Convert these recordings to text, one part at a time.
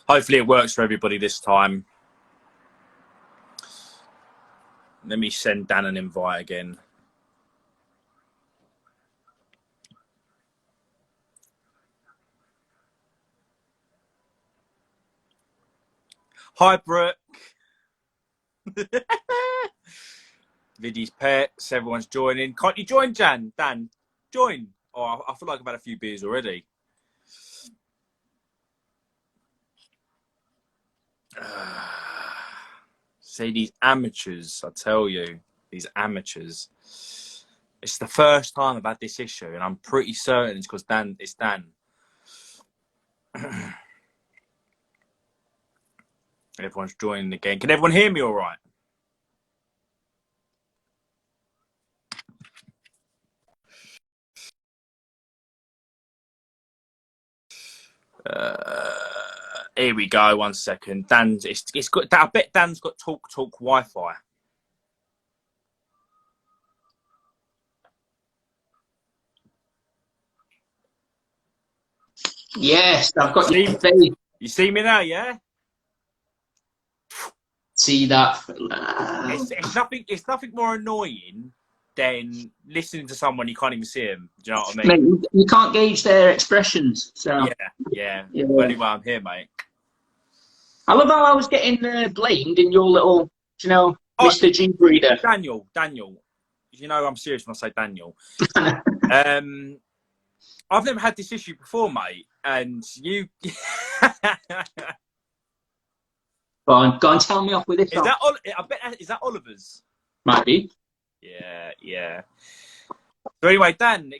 Hopefully it works for everybody this time. Let me send Dan an invite again. Hi, Brooke. Viddy's pets. Everyone's joining. Can't you join, Jan? Dan, join. Oh, I feel like I've had a few beers already. See, these amateurs, I tell you, these amateurs. It's the first time I've had this issue, and I'm pretty certain it's because it's Dan. Everyone's joining again. Can everyone hear me all right? Here we go. 1 second. Dan's. It's got. I bet Dan's got talk Wi-Fi. Yes, I've got your face. You see me now, yeah? See that? It's nothing more annoying than listening to someone you can't even see them. Do you know what I mean? Mate, you can't gauge their expressions. So yeah. Only why I'm here, mate. I love how I was getting blamed in your little, Mr. G breeder. Daniel. You know I'm serious when I say Daniel. I've never had this issue before, mate, and you. Go on, tell me off with this. I bet is that Oliver's? Might be. Yeah. So anyway, Dan,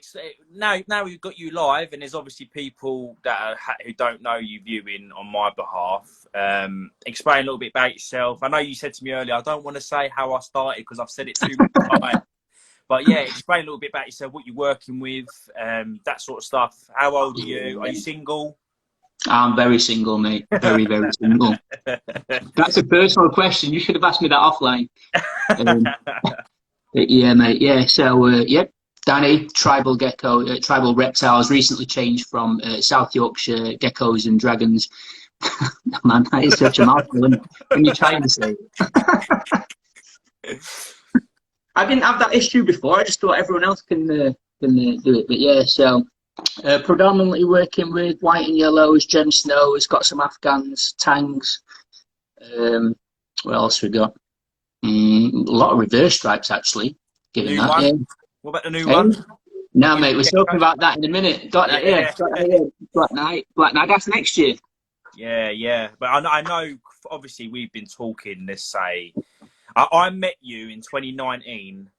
now we've got you live, and there's obviously people that who don't know you viewing on my behalf. Explain a little bit about yourself. I know you said to me earlier, I don't want to say how I started because I've said it too many times. But yeah, explain a little bit about yourself, what you're working with, that sort of stuff. How old are you? Are you single? I'm very single, mate. Very, very single. That's a personal question. You should have asked me that offline. Yeah, mate. Yeah. So, Danny, tribal gecko, tribal reptiles, recently changed from South Yorkshire geckos and dragons. Man, that is such a mouthful when you're trying to say it. I didn't have that issue before. I just thought everyone else can do it. But yeah, so predominantly working with white and yellows, gem snows, got some Afghans, tangs. What else we got? A lot of reverse stripes, actually. Given that, yeah. What about the new one? No, mate, we're talking about that in a minute. Got that, yeah. Black Knight. That's next year. Yeah. But I know, obviously, we've been talking, let's say, I met you in 2019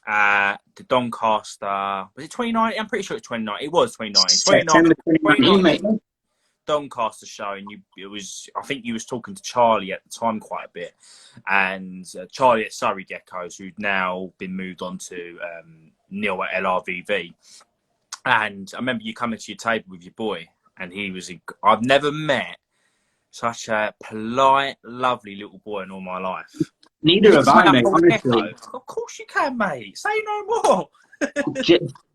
at the Doncaster. Was it 2019? I'm pretty sure it's 2019. It was 2019. 2019. Doncaster show, and I think you was talking to Charlie at the time quite a bit, and Charlie at Surrey Geckos, who'd now been moved on to Neil at LRVV. And I remember you coming to your table with your boy, and I've never met such a polite, lovely little boy in all my life. Neither have I, mate, honestly. Of course you can, mate. Say no more.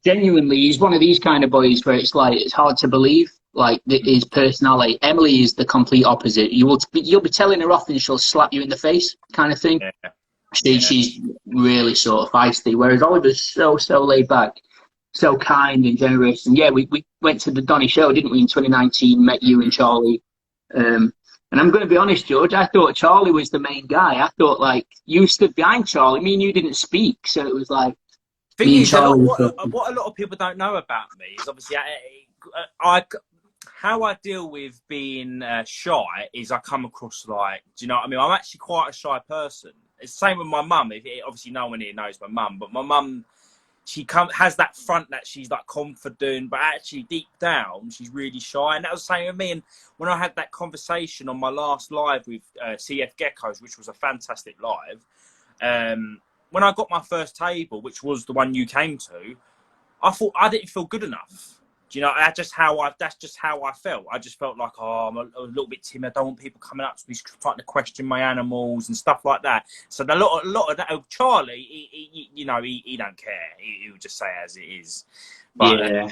Genuinely, he's one of these kind of boys where it's hard to believe, like, his personality. Emily is the complete opposite. You'll be telling her off and she'll slap you in the face, kind of thing. Yeah. She's really sort of feisty, whereas Oliver's so laid back, so kind and generous. And yeah, we went to the Donny show, didn't we, in 2019, met you and Charlie. And I'm going to be honest, George, I thought Charlie was the main guy. I thought, like, you stood behind Charlie. Me and you didn't speak, so it was like... What a lot of people don't know about me is obviously how I deal with being shy is I come across like, do you know what I mean? I'm actually quite a shy person. It's the same with my mum. Obviously, no one here knows my mum, but my mum, she has that front that she's like confident, but actually deep down, she's really shy. And that was the same with me. And when I had that conversation on my last live with CF Geckos, which was a fantastic live, when I got my first table, which was the one you came to, I thought I didn't feel good enough. Do you know, that's just how I felt. I just felt like, I'm a little bit timid. I don't want people coming up to me trying to question my animals and stuff like that. So a lot of that, Charlie, he don't care. He would just say as it is. But, yeah.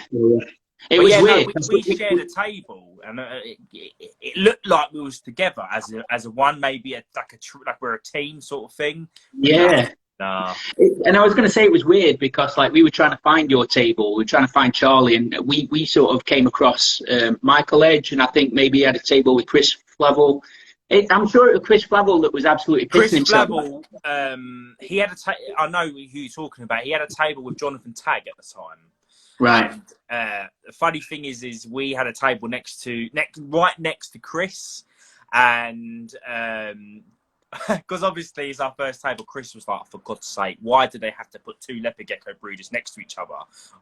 It was weird. We shared a table, and it looked like we was together as a one, maybe like we're a team sort of thing. Yeah. Nah. And I was going to say it was weird because like we were trying to find your table, we were trying to find Charlie, and we sort of came across Michael Edge, and I think maybe he had a table with Chris Flavel. I'm sure it was Chris Flavel that was absolutely pissing himself. Flavel, he had I know who you're talking about. He had a table with Jonathan Tagg at the time. Right. And, the funny thing is we had a table right next to Chris, and because obviously it's our first table, Chris was like, for God's sake, why do they have to put two leopard gecko breeders next to each other?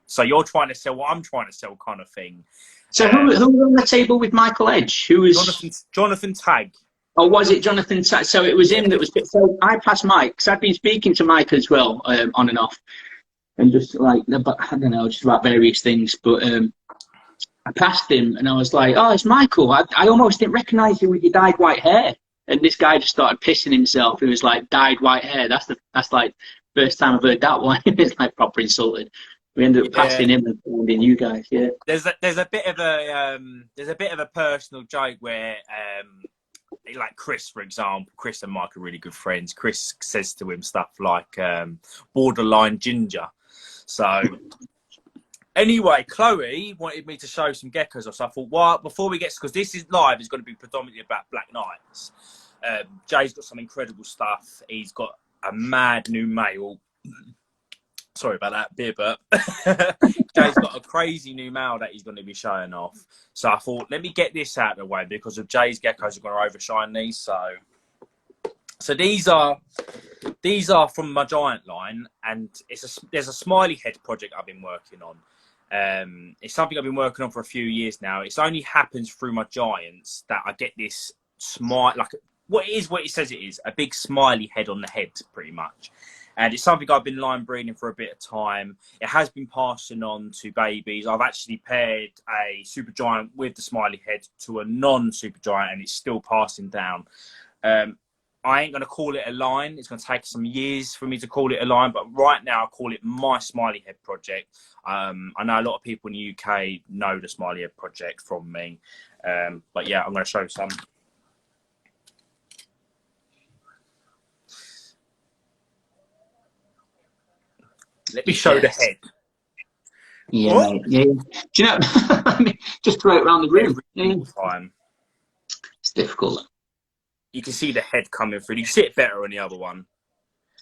So you're trying to sell what I'm trying to sell, kind of thing. So who was on the table with Michael Edge? Who was Jonathan Tagg? Oh, was it Jonathan Tagg? So it was him that was. So I passed Mike, because I've been speaking to Mike as well, on and off, and just like, I don't know, just about various things. But I passed him, and I was like, "Oh, it's Michael." I almost didn't recognise you with your dyed white hair. And this guy just started pissing himself. He was like, "Dyed white hair." That's like first time I've heard that one. It's like proper insulted. We ended up passing him and finding you guys. Yeah. There's a bit of a personal joke where like Chris, for example, Chris and Mike are really good friends. Chris says to him stuff like borderline ginger. So anyway, Chloe wanted me to show some geckos off. So I thought, well, before we get, because this is live, it's going to be predominantly about Black Knights. Jay's got some incredible stuff. He's got a mad new male. Sorry about that, beer burp. Jay's got a crazy new male that he's going to be showing off. So I thought, let me get this out of the way because of Jay's geckos are going to overshine these. So these are from my giant line, and there's a smiley head project I've been working on. It's something I've been working on for a few years now. It's only happens through my giants that I get this smile, like what it says it is, a big smiley head on the head, pretty much. And it's something I've been line breeding for a bit of time. It has been passing on to babies. I've actually paired a super giant with the smiley head to a non-super giant, and it's still passing down. I ain't going to call it a line. It's going to take some years for me to call it a line, but right now I call it my smiley head project. I know a lot of people in the UK know the smiley head project from me. But yeah, I'm going to show some. Let me show the head. Yeah, mate. Yeah. Do you know? I mean, just throw it around the room. Time. It's difficult. You can see the head coming through. You see it better on the other one.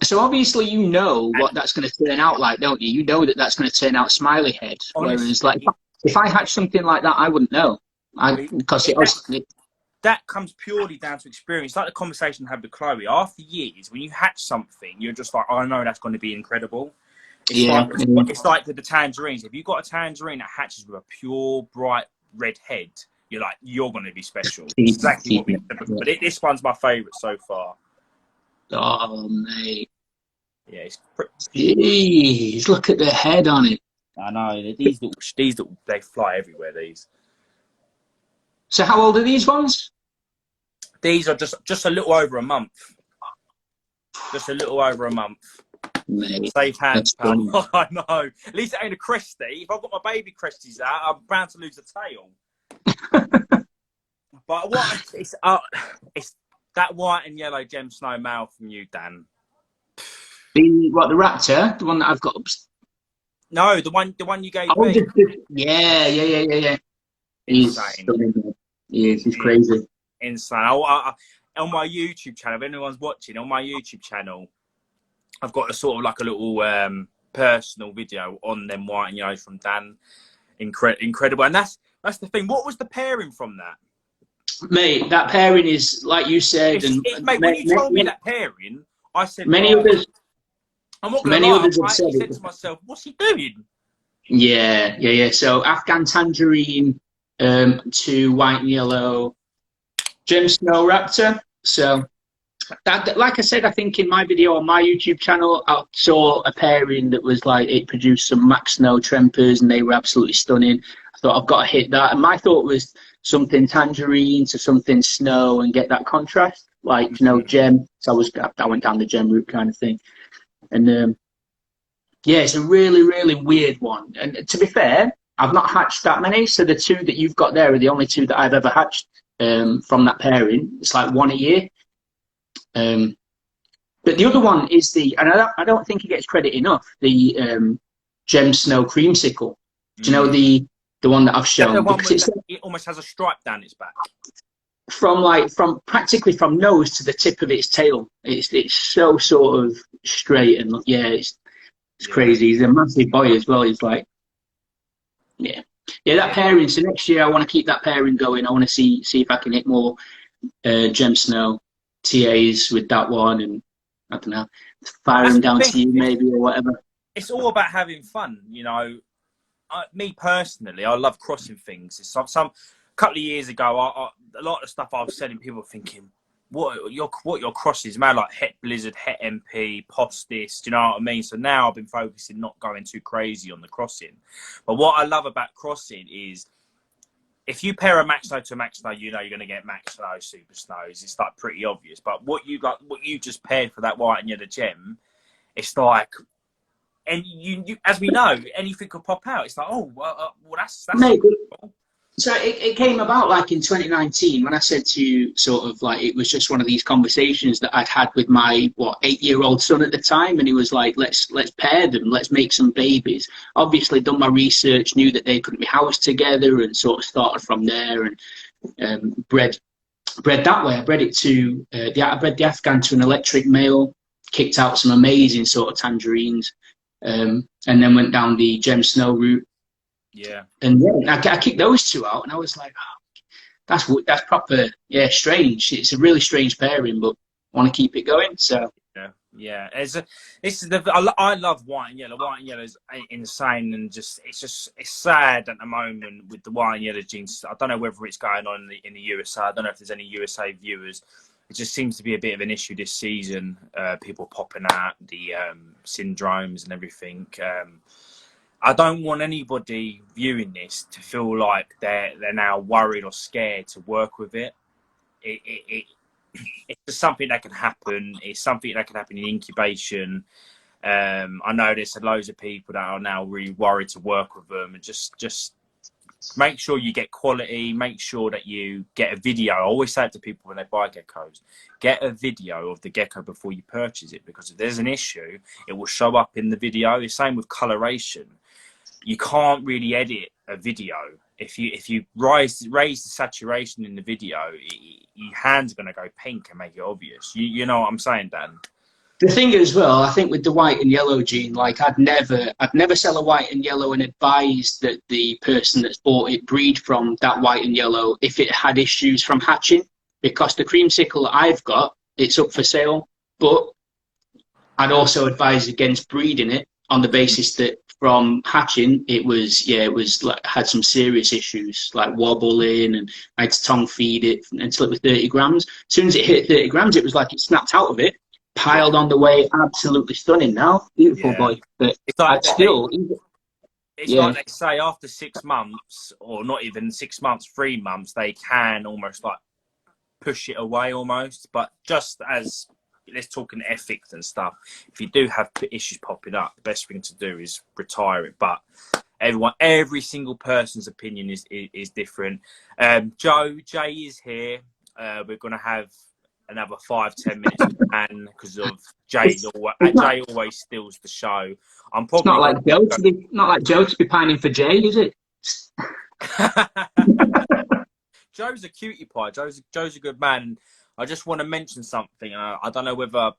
So obviously you know what that's going to turn out like, don't you? You know that that's going to turn out smiley head. Honestly, whereas, like, if I hatched something like that, I wouldn't know. Because that comes purely down to experience. Like the conversation I had with Chloe. After years, when you hatch something, you're just like, oh, I know that's going to be incredible. It's like the tangerines. If you've got a tangerine that hatches with a pure, bright red head, you're going to be special. Exactly what we said. But this one's my favourite so far. Oh, mate. Yeah, it's jeez, look at the head on it. I know. These little, they fly everywhere, these. So how old are these ones? These are just a little over a month. Just a little over a month. Mate, safe hands, pal. I know. At least it ain't a Cresty. If I've got my baby Cresties out, I'm bound to lose a tail. But what? It's that white and yellow gem snow male from you, Dan. The raptor, the one that I've got. No, the one you gave me. Yeah. He's stunning. He's crazy. Insane. On my YouTube channel, if anyone's watching, on my YouTube channel, I've got a sort of like a little personal video on them white and yellows from Dan. Incredible. And that's the thing. What was the pairing from that? Mate, that pairing is, like you said... Mate, when you told me that pairing, I said... Many others... I'm not going to lie. I said to myself, what's he doing? Yeah. So, Afghan Tangerine to white and yellow gem snow raptor. So... That, like I said, I think in my video on my YouTube channel, I saw a pairing that was like, it produced some Max Snow Trempers and they were absolutely stunning. I thought, I've got to hit that. And my thought was something tangerine to something snow and get that contrast, like, gem. So I went down the gem route kind of thing. And yeah, it's a really, really weird one. And to be fair, I've not hatched that many. So the two that you've got there are the only two that I've ever hatched from that pairing. It's like one a year. But the other one is and I don't think it gets credit enough, the Gem Snow Creamsicle. Do you know the one that I've shown? The one because it almost has a stripe down its back. From practically from nose to the tip of its tail. It's so sort of straight and yeah, it's crazy. He's a massive boy as well. He's like, that pairing. So next year I want to keep that pairing going. I want to see if I can hit more Gem Snow TAs with that one, and I don't know, fire them down to you maybe or whatever. It's all about having fun, you know. Me personally, I love crossing things. It's some couple of years ago, a lot of stuff I was selling, people were thinking, what your crosses, man, like Het Blizzard, Het MP, Postis, do you know what I mean? So now I've been focusing, not going too crazy on the crossing. But what I love about crossing is, if you pair a Max Snow to a Max Snow, you know you're going to get Max Snow, Super Snows. It's like pretty obvious. But what you just paired for that white and yellow gem, it's like, and you as we know, anything could pop out. It's like, oh, well, that's Mate, cool. So it came about like in 2019 when I said to you, sort of like, it was just one of these conversations that I'd had with my 8-year-old son at the time, and he was like, let's pair them, let's make some babies. Obviously done my research, knew that they couldn't be housed together, and sort of started from there and bred that way. I bred it to I bred the Afghan to an electric male, kicked out some amazing sort of tangerines, and then went down the Gem Snow route. Yeah, and I kicked those two out, and I was like, oh, that's proper, strange. It's a really strange pairing, but I want to keep it going. So yeah. I love white and yellow. White and yellow is insane, and it's sad at the moment with the white and yellow genes. I don't know whether it's going on in the USA. I don't know if there's any USA viewers. It just seems to be a bit of an issue this season. People popping out the syndromes and everything. I don't want anybody viewing this to feel like they're now worried or scared to work with it. It's just something that can happen. It's something that can happen in incubation. I know there's loads of people that are now really worried to work with them, and just make sure you get quality. Make sure that you get a video. I always say it to people when they buy geckos: get a video of the gecko before you purchase it, because if there's an issue, it will show up in the video. The same with coloration. You can't really edit a video. If you raise the saturation in the video, your hand's going to go pink and make it obvious. You know what I'm saying, Dan? The thing as well, I think with the white and yellow gene, like I'd never sell a white and yellow and advise that the person that's bought it breed from that white and yellow if it had issues from hatching, because the creamsicle that I've got, it's up for sale, but I'd also advise against breeding it on the basis that from hatching, it was like had some serious issues like wobbling, and I had to tongue feed it until it was 30 grams. As soon as it hit 30 grams, it was like it snapped out of it, piled on the way, absolutely stunning now. Beautiful boy. But it's like it's like they say after 6 months, or not even 6 months, 3 months, they can almost like push it away almost. But just as let's talk in ethics and stuff, if you do have issues popping up, the best thing to do is retire it. But every single person's opinion is different. Jay is here. We're going to have another 5-10 minutes with Dan because of Jay always steals the show. I'm probably not like Joe to be pining for Jay, is it? Joe's a cutie pie. Joe's a good man. I just want to mention something. I don't know whether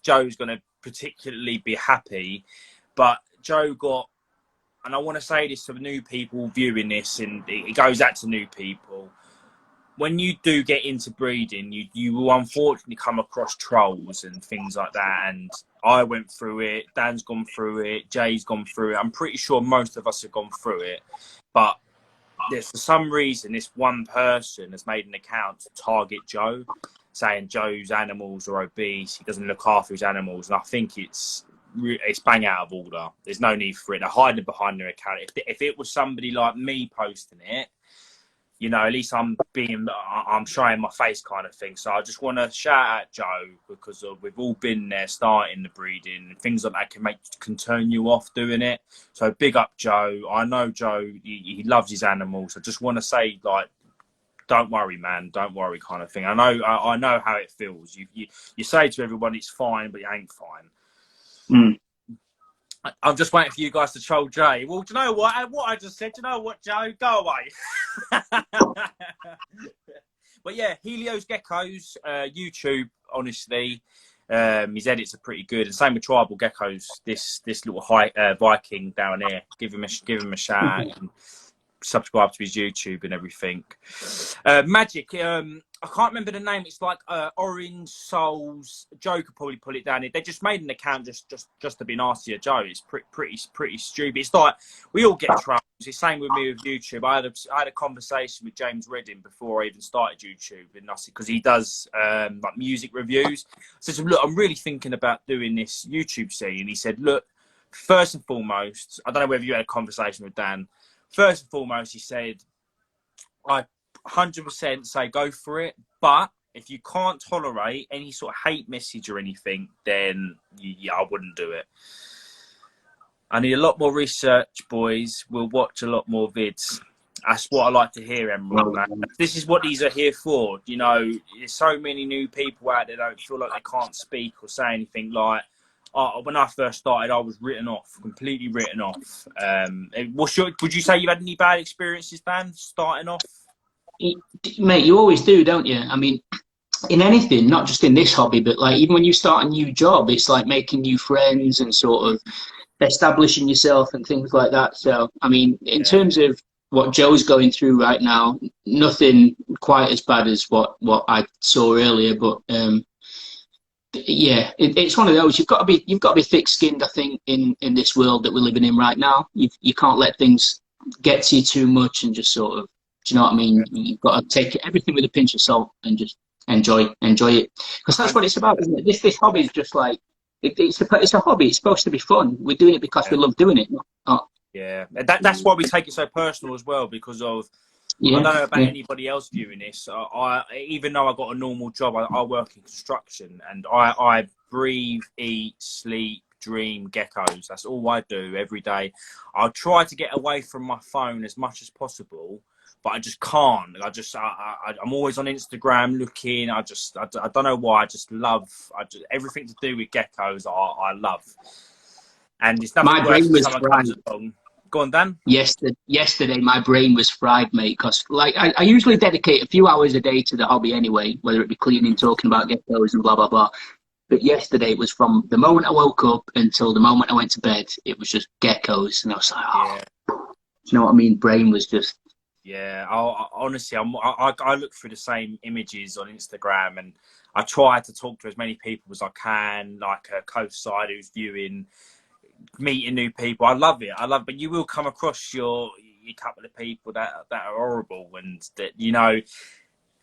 Joe's going to particularly be happy, but Joe got, and I want to say this to new people viewing this, and it goes out to new people. When you do get into breeding, you will unfortunately come across trolls and things like that. And I went through it. Dan's gone through it. Jay's gone through it. I'm pretty sure most of us have gone through it. But for some reason, this one person has made an account to target Joe, saying Joe's animals are obese. He doesn't look after his animals. And I think it's bang out of order. There's no need for it. They're hiding behind their account. If it was somebody like me posting it, you know, at least I'm showing my face kind of thing. So I just want to shout out Joe, because we've all been there starting the breeding, and things like that can turn you off doing it. So big up Joe. I know Joe, he loves his animals. I just want to say, like, don't worry, man, don't worry, kind of thing. I know how it feels. You say to everyone it's fine, but it ain't fine. Mm. I'm just waiting for you guys to troll Jay. Well, do you know what I just said? Do you know what, Joe? Go away. But yeah, Helios Geckos, YouTube, honestly, his edits are pretty good. And same with Tribal Geckos. This little Viking down here. Give him a shout out. And subscribe to his YouTube and everything. Magic, I can't remember the name. It's like Orange Souls. Joe could probably put it down here. They just made an account just to be nasty at Joe. It's pretty stupid. It's like we all get trolls. It's the same with me with YouTube. I had a conversation with James Redding before I even started YouTube, and because he does like music reviews. I said to him, look, I'm really thinking about doing this YouTube scene. And he said, look, first and foremost, I don't know whether you had a conversation with Dan. First and foremost, he said, I 100% say go for it, but if you can't tolerate any sort of hate message or anything, then yeah, I wouldn't do it. I need a lot more research, boys. We'll watch a lot more vids. That's what I like to hear, Emerald, man. This is what these are here for. You know, there's so many new people out there that don't feel like they can't speak or say anything. Like, when I first started, I was written off, completely written off. Would you say you had any bad experiences, Dan, starting off? Mate, you always do, don't you? I mean, in anything, not just in this hobby, but like even when you start a new job, it's like making new friends and sort of establishing yourself and things like that. So, I mean, in terms of what Joe's going through right now, nothing quite as bad as what I saw earlier, but yeah, it's one of those. You've got to be thick-skinned, I think, in this world that we're living in right now. You can't let things get to you too much and just sort of, do you know what I mean? You've got to take everything with a pinch of salt and just enjoy it, because that's what it's about, isn't it? This hobby is just like it's a hobby. It's supposed to be fun. We're doing it because we love doing it. Yeah, that's why we take it so personal as well, because of. I don't know about anybody else viewing this. Even though I got a normal job, I work in construction, and I breathe, eat, sleep, dream geckos. That's all I do every day. I try to get away from my phone as much as possible, but I just can't. I'm always on Instagram looking. I don't know why. I just love everything to do with geckos. I love, and it's nothing worse than someone comes along. Go on, Dan. Yesterday, my brain was fried, mate, because like I usually dedicate a few hours a day to the hobby anyway, whether it be cleaning, talking about geckos and blah, blah, blah. But yesterday it was from the moment I woke up until the moment I went to bed, it was just geckos. And I was like, do you know what I mean? Brain was just... Yeah, honestly, I look through the same images on Instagram, and I try to talk to as many people as I can, like a co-side who's viewing, meeting new people. I love it, but you will come across your couple of people that are horrible, and that, you know,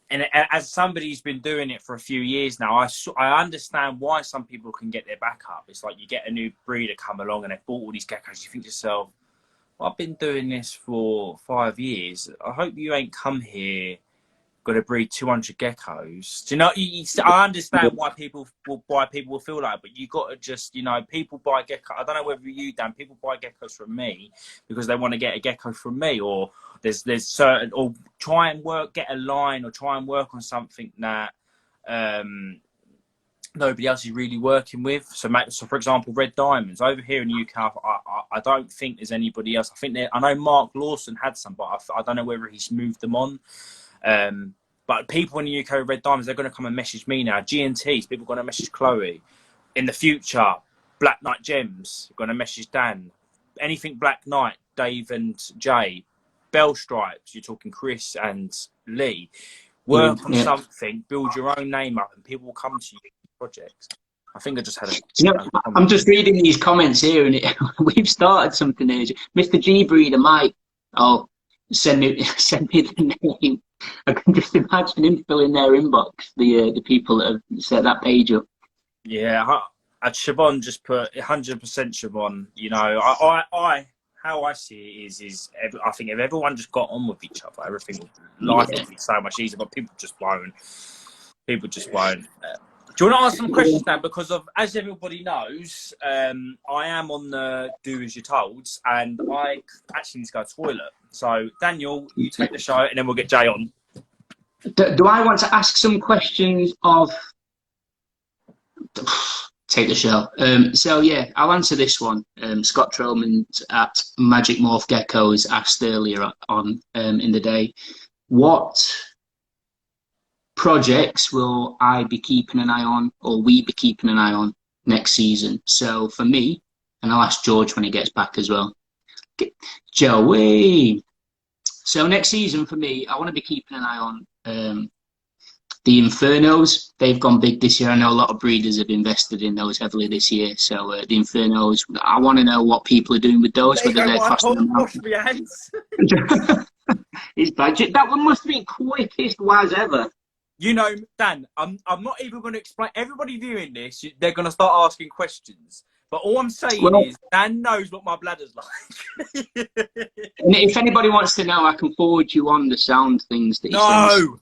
and as somebody who's been doing it for a few years now, I understand why some people can get their back up. It's like you get a new breeder come along and they've bought all these geckos, you think to yourself, well, I've been doing this for 5 years, I hope you ain't come here got to breed 200 geckos. Do you know? I understand why people will feel like, but you got to just, you know, people buy gecko. I don't know whether you, Dan, people buy geckos from me because they want to get a gecko from me, or there's certain, or try and get a line, or try and work on something that nobody else is really working with. So for example, red diamonds over here in the UK, I don't think there's anybody else. I know Mark Lawson had some, but I don't know whether he's moved them on. But people in the UK with red diamonds, they're going to come and message me now. G&Ts, people are going to message Chloe. In the future, Black Knight Gems, going to message Dan. Anything Black Knight, Dave and Jay. Bell Stripes, you're talking Chris and Lee. Work on something, build your own name up, and people will come to you with projects. I think I just had I'm just reading these comments here, and we've started something here. Mr. G Breeder Mike, send me the name. I can just imagine him filling their inbox, the people that have set that page up. Yeah, Siobhan just put 100% Siobhan. You know, I how I see it is I think if everyone just got on with each other, everything, life would be so much easier. But people just won't. People just won't. Do you want to ask some questions now? Because as everybody knows, I am on the do as you're told, and I actually need to go to the toilet. So, Daniel, you take the show, and then we'll get Jay on. Do I want to ask some questions of... Take the show. So, yeah, I'll answer this one. Scott Troman at Magic Morph Geckos asked earlier on in the day, what projects will I be keeping an eye on, or we be keeping an eye on next season? So for me, and I'll ask George when he gets back as well. Joey. So next season for me, I want to be keeping an eye on the Infernos. They've gone big this year. I know a lot of breeders have invested in those heavily this year. So the Infernos, I want to know what people are doing with those, whether they're costing them out. His budget. That one must be quickest was ever. You know, Dan, I'm not even going to explain. Everybody viewing this, they're going to start asking questions. But all I'm saying is, Dan knows what my bladder's like. And if anybody wants to know, I can forward you on the sound things that he sends.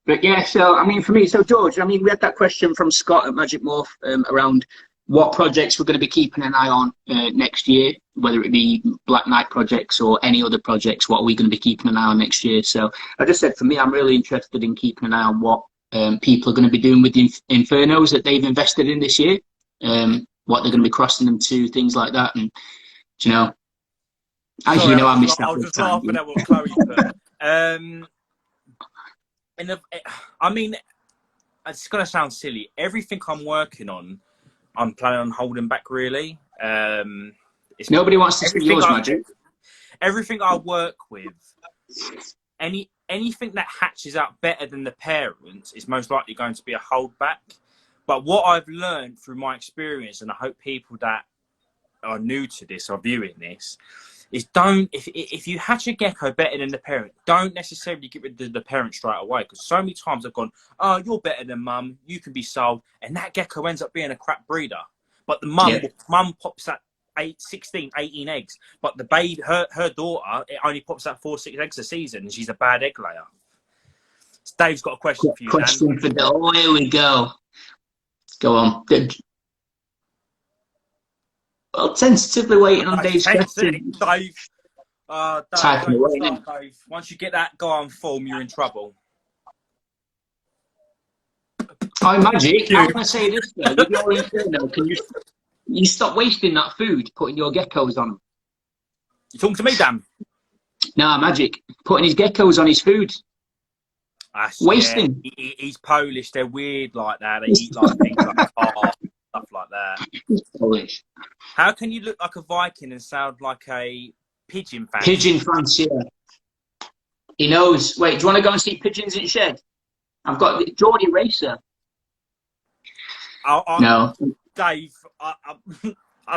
But yeah, so, I mean, for me, so George, I mean, we had that question from Scott at Magic Morph around what projects we're going to be keeping an eye on next year, whether it be Black Knight projects or any other projects. What are we going to be keeping an eye on next year? So I just said, for me, I'm really interested in keeping an eye on what people are going to be doing with the Infernos that they've invested in this year, what they're going to be crossing them to, things like that. And, you know, as Sorry, you know, I missed that. I was just laughing at what Chloe put. I mean, it's going to sound silly. Everything I'm working on, I'm planning on holding back, really. Nobody wants to see yours, Magic. Everything I work with, anything that hatches out better than the parents is most likely going to be a holdback. But what I've learned through my experience, and I hope people that are new to this are viewing this, is if you hatch a gecko better than the parent, don't necessarily get rid of the parent straight away, because so many times I've gone, oh, you're better than mum, you can be sold, and that gecko ends up being a crap breeder. But the mum pops at 16, 18 eggs, but the babe, her daughter, it only pops out 4, 6 eggs a season, and she's a bad egg layer. So Dave's got a question for you, Dan. Oh, here we go. Go on. Well, tentatively waiting on Dave's question. Dave, Dave. Once you get that guy on form, you're in trouble. Oh, Magic, I want to say this though. With your Inferno, can you stop wasting that food, putting your geckos on? You talking to me, Dan? No, Magic, putting his geckos on his food. Wasting. Yeah, he's Polish. They're weird like that. They eat like things like stuff like that. He's Polish. How can you look like a Viking and sound like a pigeon fan? Pigeon fancier. He knows. Wait, do you want to go and see pigeons in shed? I've got the Geordie Racer. No. Dave, I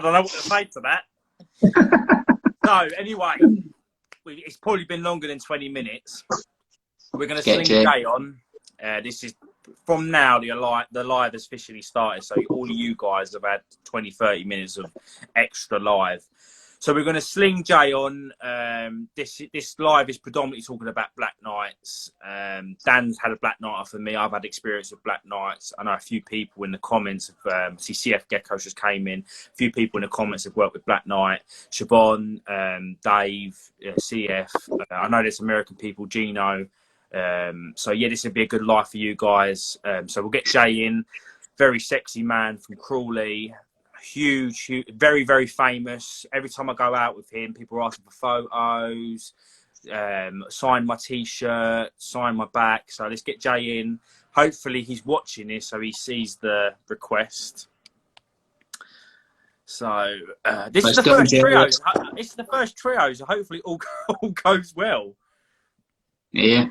don't know what to say to that. So, anyway, it's probably been longer than 20 minutes. We're going to sling Jay on. This is from now, the live has officially started. So all of you guys have had 20, 30 minutes of extra live. So we're going to sling Jay on. This live is predominantly talking about Black Knights. Dan's had a Black Knight for me. I've had experience with Black Knights. I know a few people in the comments have, CF Geckos just came in. A few people in the comments have worked with Black Knight. Siobhan, Dave, CF. I know there's American people, Gino. So yeah, this would be a good live for you guys. So we'll get Jay in. Very sexy man from Crawley. Huge, very, very famous. Every time I go out with him, people are asking for photos, sign my t-shirt, sign my back. So let's get Jay in. Hopefully he's watching this so he sees the request. So this is the first trio. This is the first trio, so hopefully all goes well. Yeah.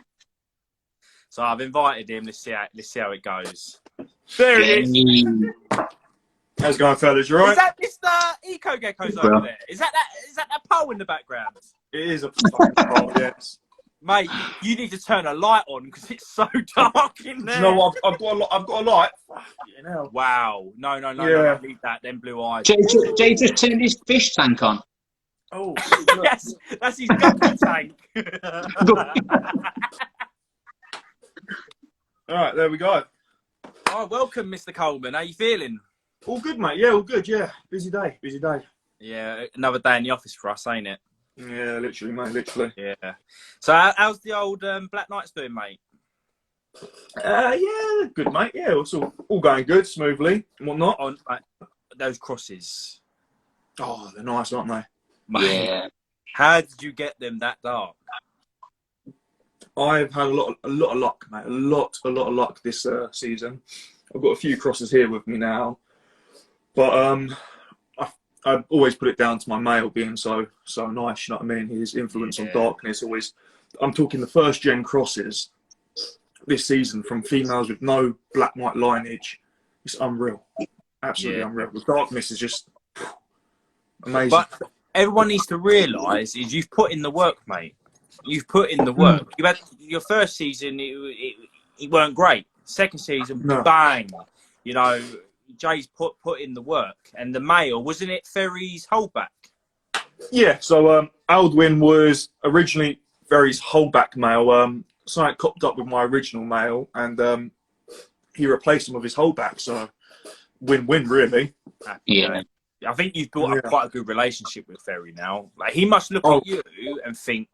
So I've invited him. Let's see how it goes. There he is. How's it going, fellas? You all right? Is that Mr. Eco Geckos over there? Is that pole in the background? It is a fucking pole, yes. Mate, you need to turn a light on because it's so dark in there. Do you know what? I've got a light. Fucking hell. Wow. No, Yeah. leave that. Them blue eyes. Jay just turned his fish tank on. Oh, Yes, that's his guppy tank. all right, there we go. Oh, welcome, Mr. Coleman. How you feeling? All good, mate. Yeah, all good. Yeah, busy day. Yeah, another day in the office for us, ain't it? Yeah, literally, mate. Literally. Yeah. So, how's the old Black Knights doing, mate? Yeah, good, mate. Yeah, it's all going good, smoothly and whatnot. On those crosses. Oh, they're nice, aren't they? Mate, Yeah. how did you get them that dark? I've had a lot of luck, mate. A lot of luck this season. I've got a few crosses here with me now, but I've always put it down to my male being so nice. You know what I mean? His influence on darkness always. I'm talking the first gen crosses this season from females with no black white lineage. It's unreal, absolutely unreal. The darkness is just amazing. But everyone needs to realise is you've put in the work, mate. You've put in the work. You had your first season, it weren't great. Second season, bang. You know, Jay's put in the work, and the male wasn't it Ferry's holdback? Yeah. So Aldwin was originally Ferry's holdback male. Something copped up with my original male, and he replaced him with his holdback. So win-win, really. Yeah. I think you've built up quite a good relationship with Ferry now. Like he must look at you and think,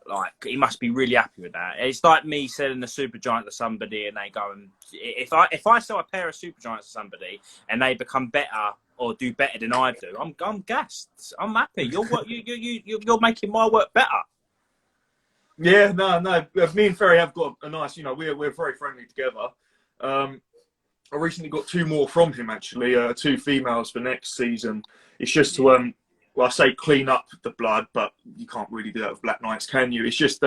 like he must be really happy with that. It's like me selling a Supergiant to somebody, and they go and if I sell a pair of Supergiants to somebody and they become better or do better than I do, I'm gassed. I'm happy. You're making my work better. Yeah, no. Me and Ferry have got a nice. You know, we're very friendly together. I recently got 2 more from him actually. 2 females for next season. It's just to well, I say clean up the blood, but you can't really do that with Black Knights, can you? It's just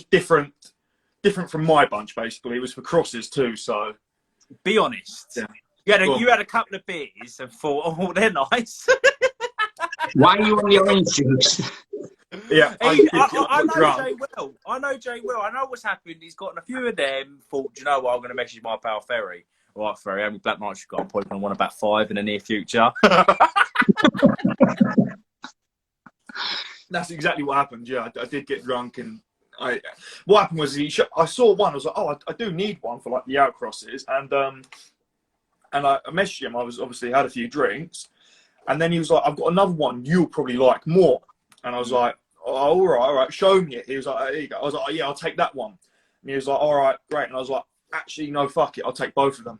different from my bunch, basically. It was for crosses too, so. Be honest. Yeah. You had a couple of beers and thought, oh, they're nice. Why are you on the orange juice? Yeah, I know Jay well. I know what's happened. He's gotten a few of them. Thought, do you know what? I'm going to message my pal Ferry. All right, Ferry, how many Black Knights you got? I'm probably going to want about 5 in the near future. That's exactly what happened. Yeah, I did get drunk, and what happened was I saw one. I was like, oh, I do need one for like the outcrosses, and I messaged him. I was obviously had a few drinks, and then he was like, I've got another one you'll probably like more, and I was like, oh, all right, show me it. He was like, here you go. I was like, oh, yeah, I'll take that one. And he was like, all right, great. And I was like, actually, no, fuck it, I'll take both of them.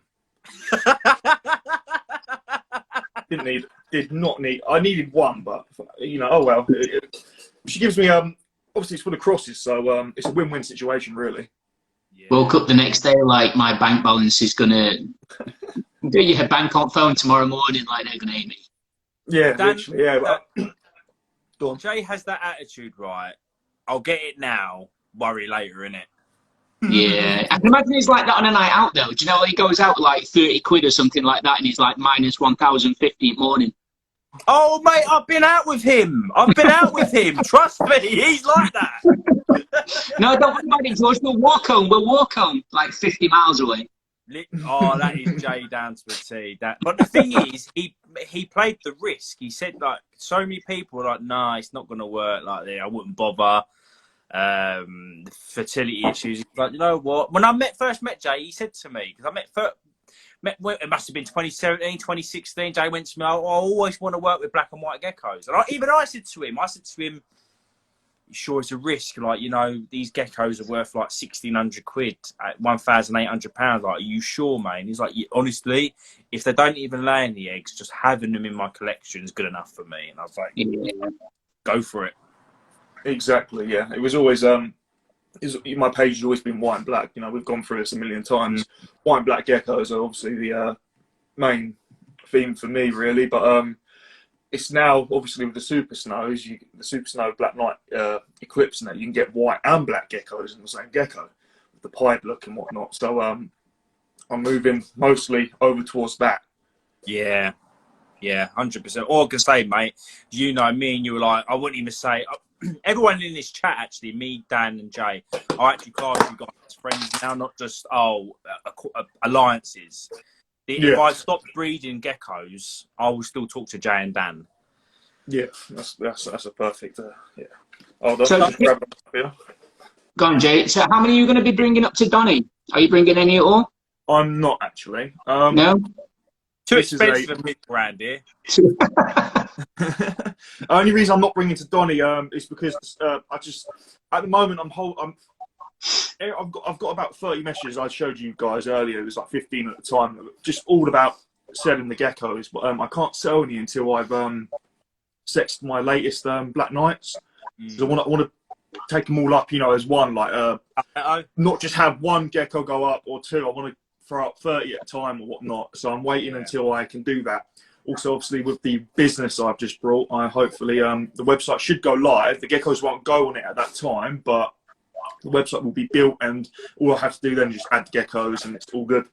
Did not need. I needed one, but you know, oh well. She gives me obviously it's for the crosses, so it's a win-win situation, really. Yeah. Woke up the next day like my bank balance is gonna do your bank on phone tomorrow morning, like they're gonna hate me. Yeah, literally. Yeah. Go on. Jay has that attitude, right? I'll get it now, worry later, innit? Yeah, I can imagine he's like that on a night out though. Do you know, he goes out with like 30 quid or something like that, and he's like minus 1,050 in the morning. Oh mate, I've been out with him. Trust me, he's like that. No, don't worry about it, George. We'll walk home like 50 miles away. Oh, that is Jay down to a T. But the thing is, he played the risk. He said like so many people were like, nah, it's not going to work like that. I wouldn't bother. The fertility issues. Like, you know what? When I first met Jay, he said to me, because I met it must have been 2017, 2016. Jay went to me, I always want to work with black and white geckos. And I said to him, sure it's a risk. Like, you know, these geckos are worth like 1,600 quid at £1,800. Like, are you sure, mate? He's like, yeah, honestly, if they don't even lay any eggs, just having them in my collection is good enough for me. And I was like, go for it. Exactly, yeah. It was always my page has always been white and black. You know, we've gone through this a million times. White and black geckos are obviously the main theme for me, really. But it's now obviously with the super snows, the super snow Black Knight Eclipse, and that you can get white and black geckos in the same gecko with the pied look and whatnot. So I'm moving mostly over towards that. Yeah, 100%. All I can say, mate, you know, me and you were like, I wouldn't even say. everyone in this chat, actually, me, Dan, and Jay, I actually class you guys as friends now, not just alliances. If I stopped breeding geckos, I will still talk to Jay and Dan. Yeah, that's a perfect. Yeah. Oh, So, just grab it up here. Go on, Jay. So how many are you going to be bringing up to Donny? Are you bringing any at all? I'm not actually. No? Too expensive around here. Only reason I'm not bringing to Donny is because I just at the moment I've got about 30 messages I showed you guys earlier. It was like 15 at the time, just all about selling the geckos. But I can't sell any until I've sexed my latest Black Knights. So I want to take them all up, as one, like not just have one gecko go up or two. I want to throw up 30 at a time or whatnot. So I'm waiting until I can do that. Also, obviously, with the business I've just brought, I hopefully the website should go live. The geckos won't go on it at that time, but the website will be built, and all I have to do then is just add the geckos, and it's all good.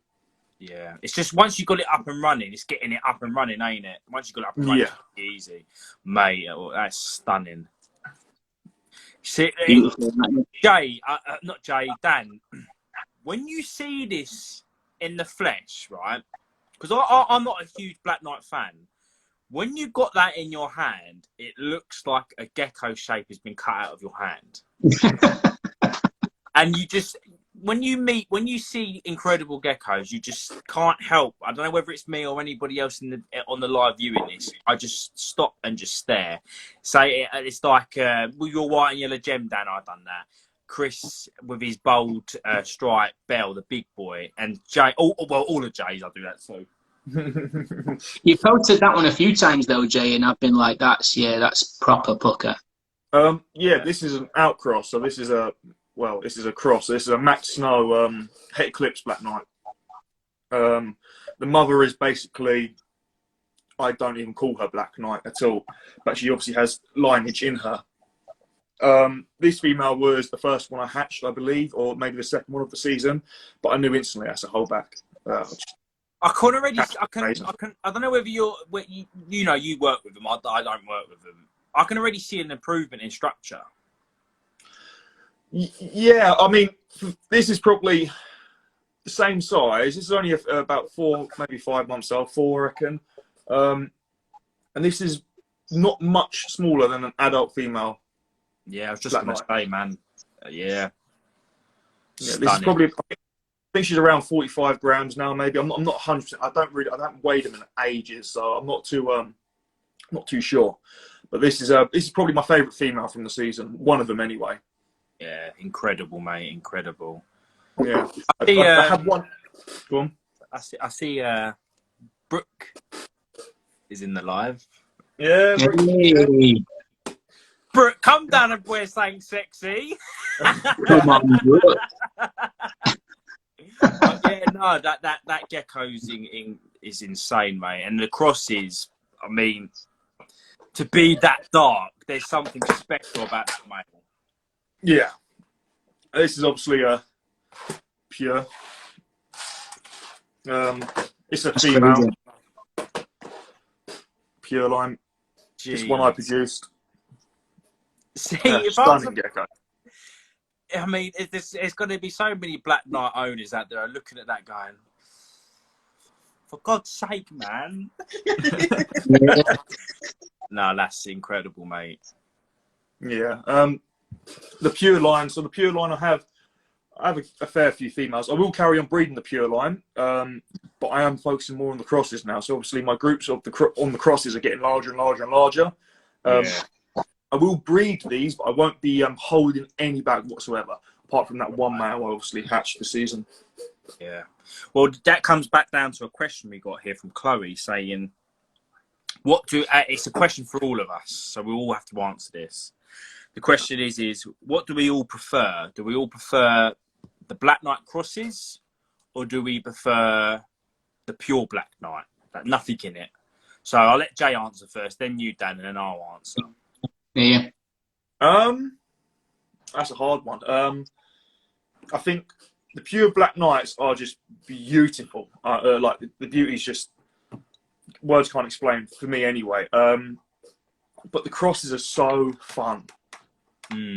Yeah, it's just once you got it up and running, it's getting it up and running, ain't it? Once you got it up and running, it's easy, mate. That's stunning. See, Jay, not Jay, Dan. When you see this in the flesh, right? Because I'm not a huge Black Knight fan. When you got that in your hand, it looks like a gecko shape has been cut out of your hand. And you just, when you see incredible geckos, you just can't help. I don't know whether it's me or anybody else on the live viewing this. I just stop and just stare. Say it's like with your white and yellow gem, Dan. I've done that. Chris with his bold stripe, Bell, the big boy, and Jay. All of Jay's, I do that too. You posted that one a few times though, Jay, and I've been like, that's proper pucker. This is an outcross, so this is a cross. This is a Max Snow Het Eclipse Black Knight. The mother is basically, I don't even call her Black Knight at all, but she obviously has lineage in her. This female was the first one I hatched, I believe, or maybe the second one of the season, but I knew instantly that's a holdback. I can already. I don't know whether you work with them. I don't work with them. I can already see an improvement in structure. Yeah, I mean, this is probably the same size. This is only about 4, maybe 5 months old, 4, I reckon. And this is not much smaller than an adult female. Yeah, I was just going to say, man. Yeah, this is probably. I think she's around 45 grams now, maybe. I'm not 100%. I haven't weighed them in ages, so I'm not too sure. But this is probably my favourite female from the season. One of them, anyway. Yeah, incredible, mate. Incredible. Yeah, I have one. Go on. I see. Brooke is in the live. Yeah, Hey. Brooke, come down and wear something sexy. Come on, Brooke. That gecko is insane, mate. And the crosses, I mean, to be that dark, there's something special about that, mate. Yeah. This is obviously a pure. It's a female. Pure line. It's one I produced. See, stunning gecko. I mean, it's going to be so many Black Knight owners out there looking at that going, for God's sake, man. No, that's incredible, mate. Yeah. The pure line. So the pure line, I have a fair few females. I will carry on breeding the pure line, but I am focusing more on the crosses now. So obviously my groups on the crosses are getting larger and larger and larger. I will breed these, but I won't be holding any back whatsoever, apart from that one male I obviously hatched this season. Yeah. Well, that comes back down to a question we got here from Chloe saying, it's a question for all of us, so we all have to answer this. The question is what do we all prefer? Do we all prefer the Black Knight crosses, or do we prefer the pure Black Knight, like nothing in it? So I'll let Jay answer first, then you, Dan, and then I'll answer. Yeah. That's a hard one. I think the pure Black Knights are just beautiful. Like the beauty is just words can't explain for me anyway. But the crosses are so fun.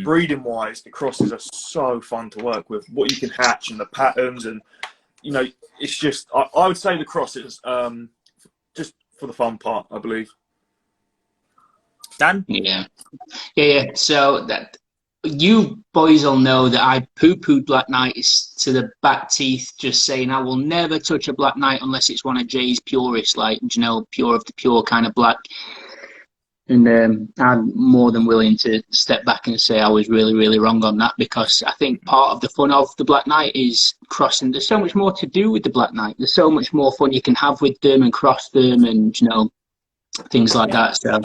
breeding wise, the crosses are so fun to work with. What you can hatch and the patterns, and you know, it's just I would say the crosses just for the fun part, I believe. Dan? Yeah. So that you boys will know that I poo-pooed Black Knights to the back teeth, just saying I will never touch a Black Knight unless it's one of Jay's purists, like, you know, pure of the pure kind of black. And I'm more than willing to step back and say I was really, really wrong on that, because I think part of the fun of the Black Knight is crossing. There's so much more to do with the Black Knight. There's so much more fun you can have with them and cross them and, you know, things like that. So,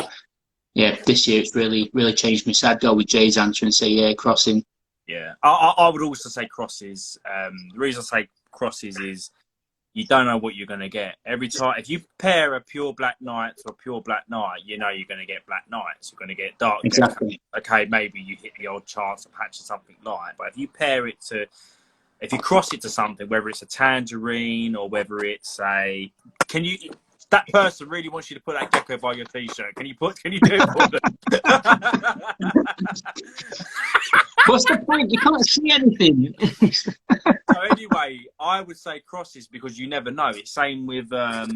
yeah, this year it's really, really changed me. So I'd go with Jay's answer and say, yeah, crossing. Yeah, I would also say crosses. The reason I say crosses is you don't know what you're going to get. Every time, if you pair a pure Black Knight to a pure Black Knight, you know you're going to get Black Knights. You're going to get Dark Exactly. Gecko. Okay, maybe you hit the odd chance of hatching something light. But if you pair it to, if you cross it to something, whether it's a Tangerine or whether it's a, can you, that person really wants you to put that Gecko by your t-shirt. Can you do it for them? What's the point? You can't see anything. So anyway, I would say crosses because you never know. It's same with a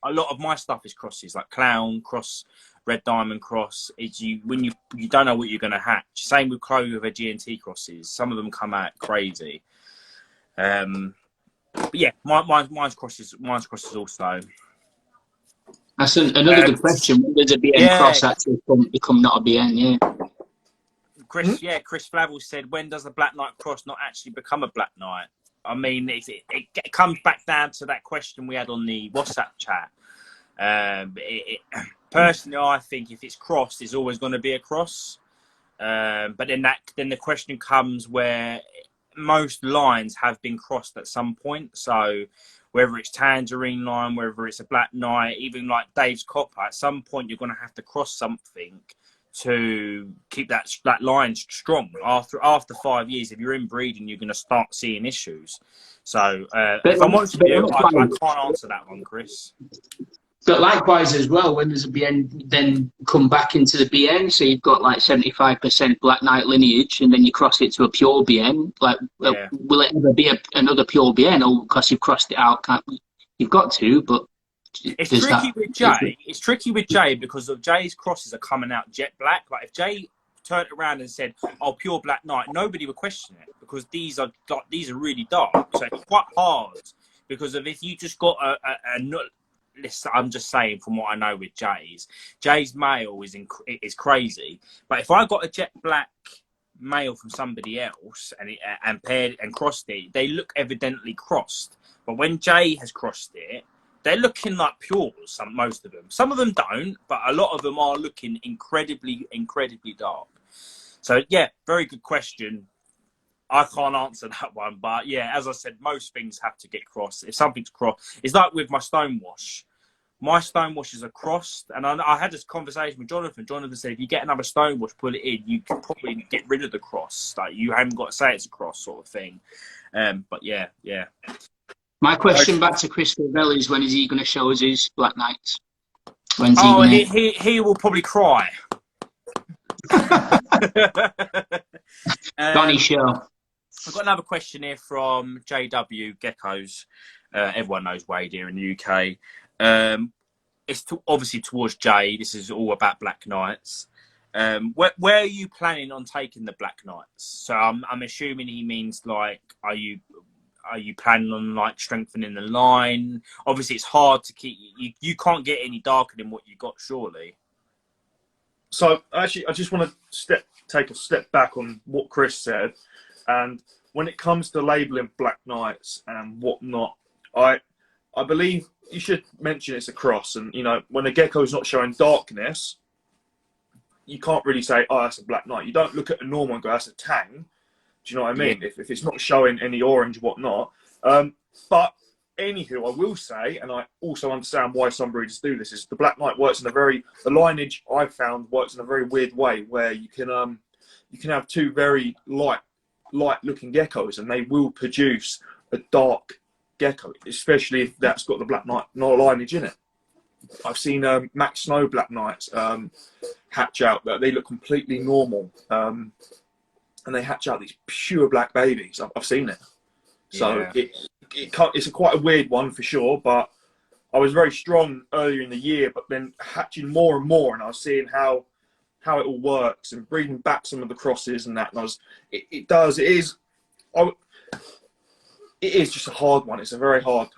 lot of my stuff is crosses, like Clown cross, Red Diamond cross. It's when you don't know what you're going to hatch. Same with Clover GNT crosses. Some of them come out crazy. But yeah, mine's crosses. Mine's crosses also. That's another good question. When does a BN cross actually become not a BN? Yeah. Chris Flavel said, when does a Black Knight cross not actually become a Black Knight? I mean, it comes back down to that question we had on the WhatsApp chat. Personally, I think if it's crossed, it's always going to be a cross. But then the question comes where most lines have been crossed at some point. So whether it's Tangerine line, whether it's a Black Knight, even like Dave's Copper, at some point you're going to have to cross something to keep that line strong. After 5 years, if you're inbreeding, you're going to start seeing issues. So if I'm honest with you, I can't answer that one, Chris. But likewise as well, when there's a BN, then come back into the BN, so you've got like 75% Black Knight lineage, and then you cross it to a pure BN. Like, will it ever be another pure BN? Or because you've crossed it out, you've got to, but it's tricky with Jay. It's tricky with Jay because of Jay's crosses are coming out jet black. Like if Jay turned around and said, "Oh, pure Black Knight," nobody would question it because these are really dark. So it's quite hard because of if you just got a I'm just saying from what I know with Jay's male is crazy. But if I got a jet black male from somebody else and paired and crossed it, they look evidently crossed. But when Jay has crossed it, they're looking like pures, most of them. Some of them don't, but a lot of them are looking incredibly, incredibly dark. So, yeah, very good question. I can't answer that one. But, yeah, as I said, most things have to get crossed. If something's crossed, it's like with my stonewash. My stonewashes are crossed. And I had this conversation with Jonathan. Jonathan said, if you get another stonewash, put it in, you can probably get rid of the cross. Like, you haven't got to say it's a cross sort of thing. But, yeah. My question back to Chris Flavel is, when is he going to show us his Black Knights? When's he he will probably cry. Donny show. I've got another question here from JW Geckos. Everyone knows Wade here in the UK. It's obviously towards Jay. This is all about Black Knights. Where are you planning on taking the Black Knights? So I'm assuming he means like, are you planning on like strengthening the line? Obviously, it's hard to keep. You can't get any darker than what you got, surely. So actually, I just want to take a step back on what Chris said. And when it comes to labelling Black Knights and whatnot, I believe you should mention it's a cross. And you know, when a gecko's not showing darkness, you can't really say, "Oh, that's a Black Knight." You don't look at a normal and go, "That's a Tang." Do you know what I mean? Yeah. If it's not showing any orange, whatnot. But anywho, I will say, and I also understand why some breeders do this, is the Black Knight works in the lineage I've found works in a very weird way, where you can have two very light looking geckos, and they will produce a dark gecko, especially if that's got the Black Knight lineage in it. I've seen Max Snow Black Knights hatch out that they look completely normal. and they hatch out these pure black babies. I've seen it. So Yeah. it's quite a weird one for sure, but I was very strong earlier in the year, but then hatching more and more, and I was seeing how it all works and breeding back some of the crosses and that. And it is just a hard one. It's a very hard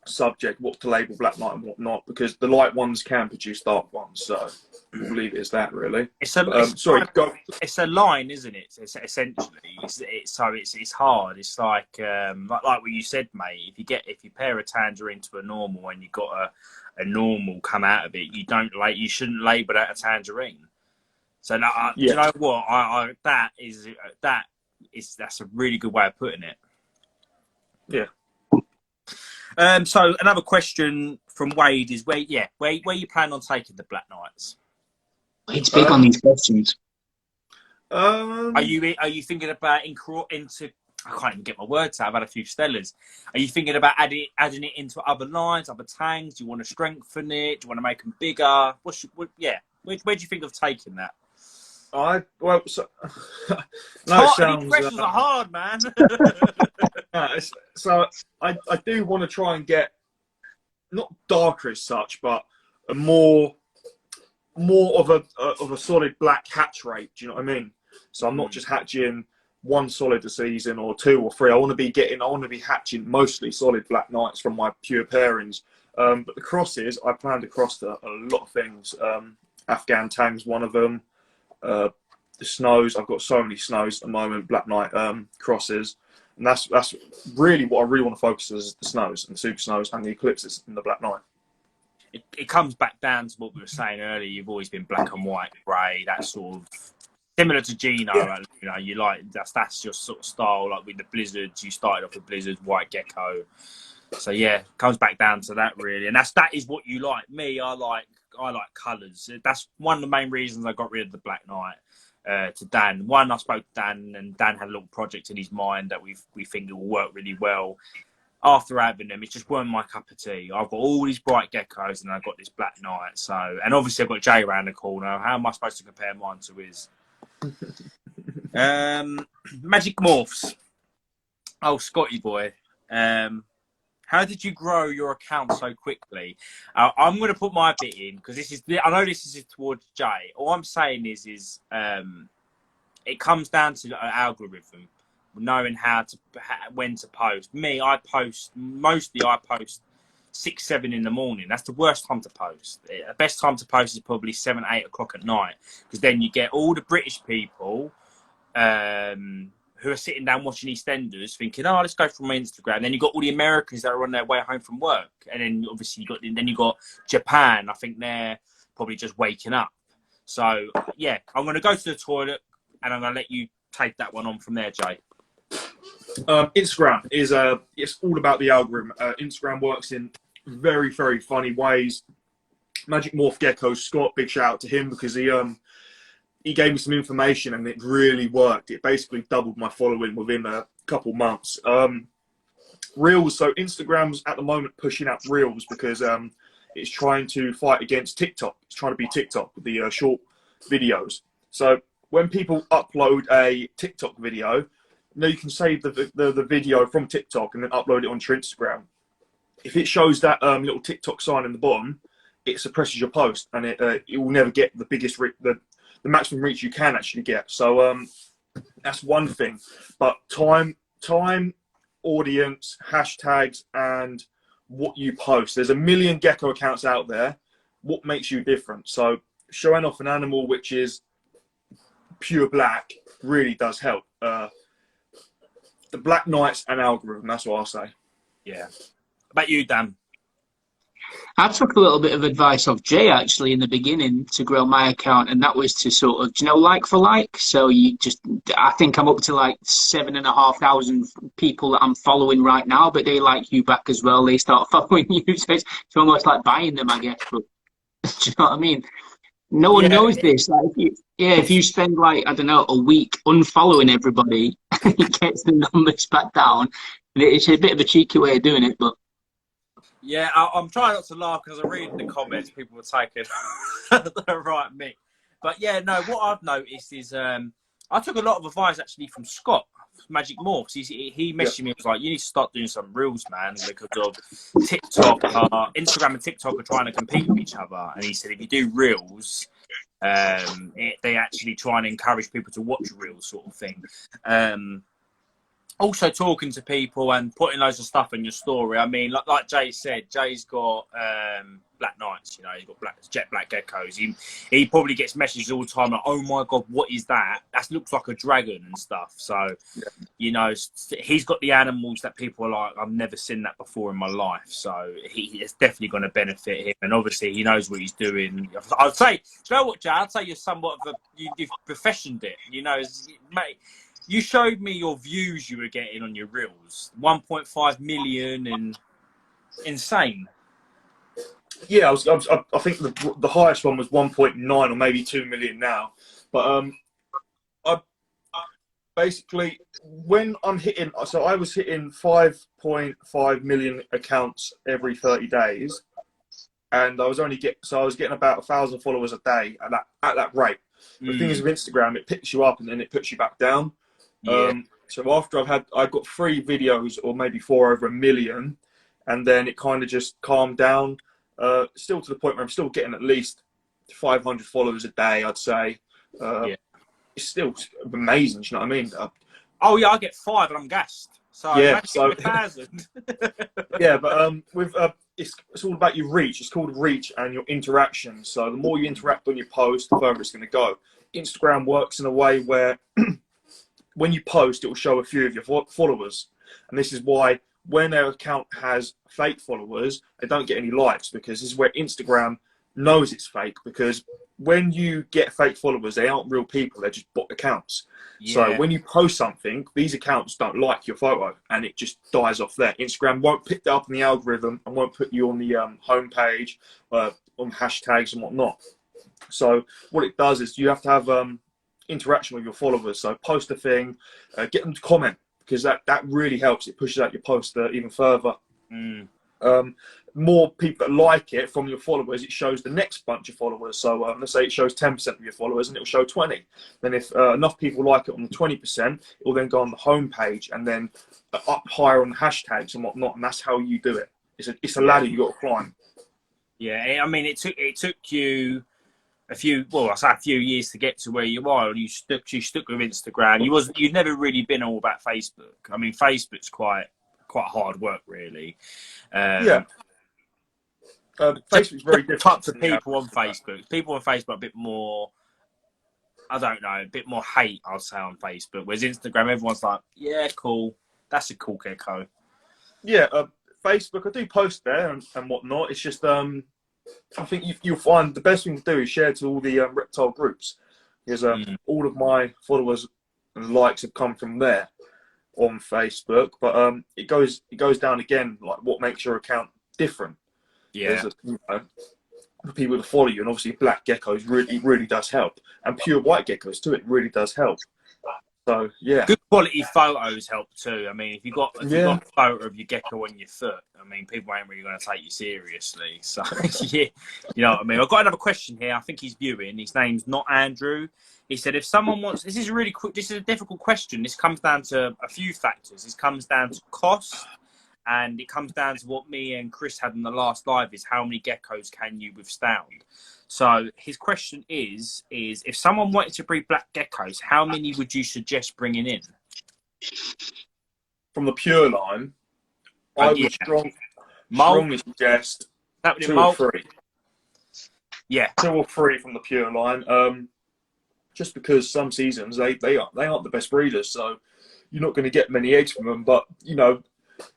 subject, what to label black knight and what not, because the light ones can produce dark ones. So we'll leave it as that, really. It's a line, isn't it? It's essentially, it's hard. It's like what you said, mate. If you pair a tangerine to a normal and you got a normal come out of it, you shouldn't label that a tangerine. So do you know what? That's a really good way of putting it. Yeah. So another question from Wade is where you plan on taking the Black Knights? It's big on these questions. Are you thinking about into? I can't even get my words out. I've had a few Stellas. Are you thinking about adding it into other lines, other tangs? Do you want to strengthen it? Do you want to make them bigger? Where do you think of taking that? These questions are hard, man. So I do want to try and get not darker as such, but a more of a solid black hatch rate. Do you know what I mean? So I'm not just hatching one solid a season or two or three. I want to be hatching mostly solid black knights from my pure pairings. But the crosses, I plan to cross a lot of things. Afghan Tang's one of them. The snows, I've got so many snows at the moment, black knight crosses. And that's really what I really want to focus on, is the snows and the super snows and the eclipses in the black knight. It comes back down to what we were saying earlier. You've always been black and white, grey, that sort of similar to Gino. Yeah. You like that's your sort of style. Like with the blizzards, you started off with blizzards, white gecko. So yeah, it comes back down to that really, and that is what you like. Me, I like colours. That's one of the main reasons I got rid of the black knight. To Dan. One, I spoke to Dan, and Dan had a little project in his mind that we think it will work really well. After having them, it just weren't my cup of tea. I've got all these bright geckos, and I've got this black knight. So, and obviously I've got Jay around the corner. How am I supposed to compare mine to his? Magic Morphs. Oh, Scotty boy. How did you grow your account so quickly? I'm going to put my bit in because I know this is towards Jay. All I'm saying is it comes down to an algorithm, knowing when to post. Me, I post 6, 7 in the morning. That's the worst time to post. The best time to post is probably 7, 8 o'clock at night, because then you get all the British people who are sitting down watching EastEnders thinking, oh, let's go from my Instagram. And then you've got all the Americans that are on their way home from work. And then obviously you got Japan. I think they're probably just waking up. So, yeah, I'm going to go to the toilet and I'm going to let you take that one on from there, Jay. Instagram is it's all about the algorithm. Instagram works in very, very funny ways. Magic Morph Gecko, Scott, big shout out to him, because he gave me some information and it really worked. It basically doubled my following within a couple months. Reels, so Instagram's at the moment pushing out Reels because it's trying to fight against TikTok. It's trying to be TikTok with the short videos. So when people upload a TikTok video, you can save the video from TikTok and then upload it onto your Instagram. If it shows that little TikTok sign in the bottom, it suppresses your post and it will never get the biggest the maximum reach you can actually get. So that's one thing. But time, audience, hashtags, and what you post. There's a million gecko accounts out there. What makes you different? So showing off an animal which is pure black really does help. The Black Knights and algorithm, that's what I'll say. Yeah. About you, Dan? I took a little bit of advice off Jay actually in the beginning to grow my account, and that was to sort of, like for like. So I think I'm up to like 7,500 people that I'm following right now, but they like you back as well. They start following you, so it's almost like buying them, I guess. But do you know what I mean? No one knows this. Like, if you spend like, I don't know, a week unfollowing everybody, it gets the numbers back down. It's a bit of a cheeky way of doing it, but. Yeah, I'm trying not to laugh because I read in the comments people were taking the right mic. But yeah, no, what I've noticed is I took a lot of advice actually from Scott, Magic Morphs. He messaged me and was like, you need to start doing some reels, man, because of TikTok. Instagram and TikTok are trying to compete with each other. And he said, if you do reels, they actually try and encourage people to watch reels, sort of thing. Also talking to people and putting loads of stuff in your story. I mean, like Jay said, Jay's got Black Knights, you know, he's got jet black geckos. He probably gets messages all the time like, oh my God, what is that? That looks like a dragon and stuff. So, you know, he's got the animals that people are like, I've never seen that before in my life. So it's definitely going to benefit him. And obviously he knows what he's doing. I'd say, do you know what, Jay? I'd say you're somewhat of you've professioned it, you know, mate. You showed me your views you were getting on your reels, 1.5 million, and insane. Yeah, I think the highest one was 1.9 or maybe 2 million now. But I basically, when I'm hitting, so I was hitting 5.5 million accounts every 30 days, and I was getting about 1,000 followers a day at that rate. The thing is with Instagram, it picks you up and then it puts you back down. Yeah. So after I got 3 videos or maybe 4 over 1 million, and then it kind of just calmed down. Still to the point where I'm still getting at least 500 followers a day, I'd say. It's still amazing. Do you know what I mean? Oh yeah, I get 5 and I'm gassed. So yeah, 1,000. Yeah, but with it's all about your reach. It's called reach and your interaction. So the more you interact on your post, the further it's going to go. Instagram works in a way where when you post, it will show a few of your followers. And this is why when their account has fake followers, they don't get any likes, because this is where Instagram knows it's fake. Because when you get fake followers, they aren't real people, they're just bot accounts. Yeah. So when you post something, these accounts don't like your photo and it just dies off there. Instagram won't pick that up in the algorithm and won't put you on the homepage, on hashtags and whatnot. So what it does is you have to have interaction with your followers. So post a thing, get them to comment, because that really helps. It pushes out your post even further. More people that like it from your followers, it shows the next bunch of followers. So let's say it shows 10% of your followers and it will show 20. Then if enough people like it on the 20%, it will then go on the homepage and then up higher on the hashtags and whatnot. And that's how you do it. It's a ladder you got to climb. Yeah, I mean, it took you a few years to get to where you are. You stuck with Instagram. You'd never really been all about Facebook. I mean, Facebook's quite hard work, really. Facebook's very different. Types of people on Facebook. People on Facebook are a bit more, I don't know, a bit more hate, I'll say, on Facebook. Whereas Instagram, everyone's like, yeah, cool. That's a cool gecko. Yeah, Facebook, I do post there and whatnot. It's just, I think you'll find the best thing to do is share to all the reptile groups. Because all of my followers and likes have come from there on Facebook. But it goes down again, like what makes your account different. Yeah. For people to follow you, and obviously black geckos really does help, and pure white geckos too. It really does help. So yeah, good quality photos help too. I mean, if you got a photo of your gecko on your foot, I mean, people ain't really going to take you seriously. So yeah, you know what I mean. I've got another question here. I think he's viewing. His name's not Andrew. He said, if someone wants, this is a difficult question. This comes down to a few factors. This comes down to cost. And it comes down to what me and Chris had in the last live, is how many geckos can you withstand? So his question is if someone wanted to breed black geckos, how many would you suggest bringing in? From the pure line, I would strongly suggest 2 or 3. Yeah. 2 or 3 from the pure line. Just because some seasons they aren't the best breeders, so you're not going to get many eggs from them. But you know,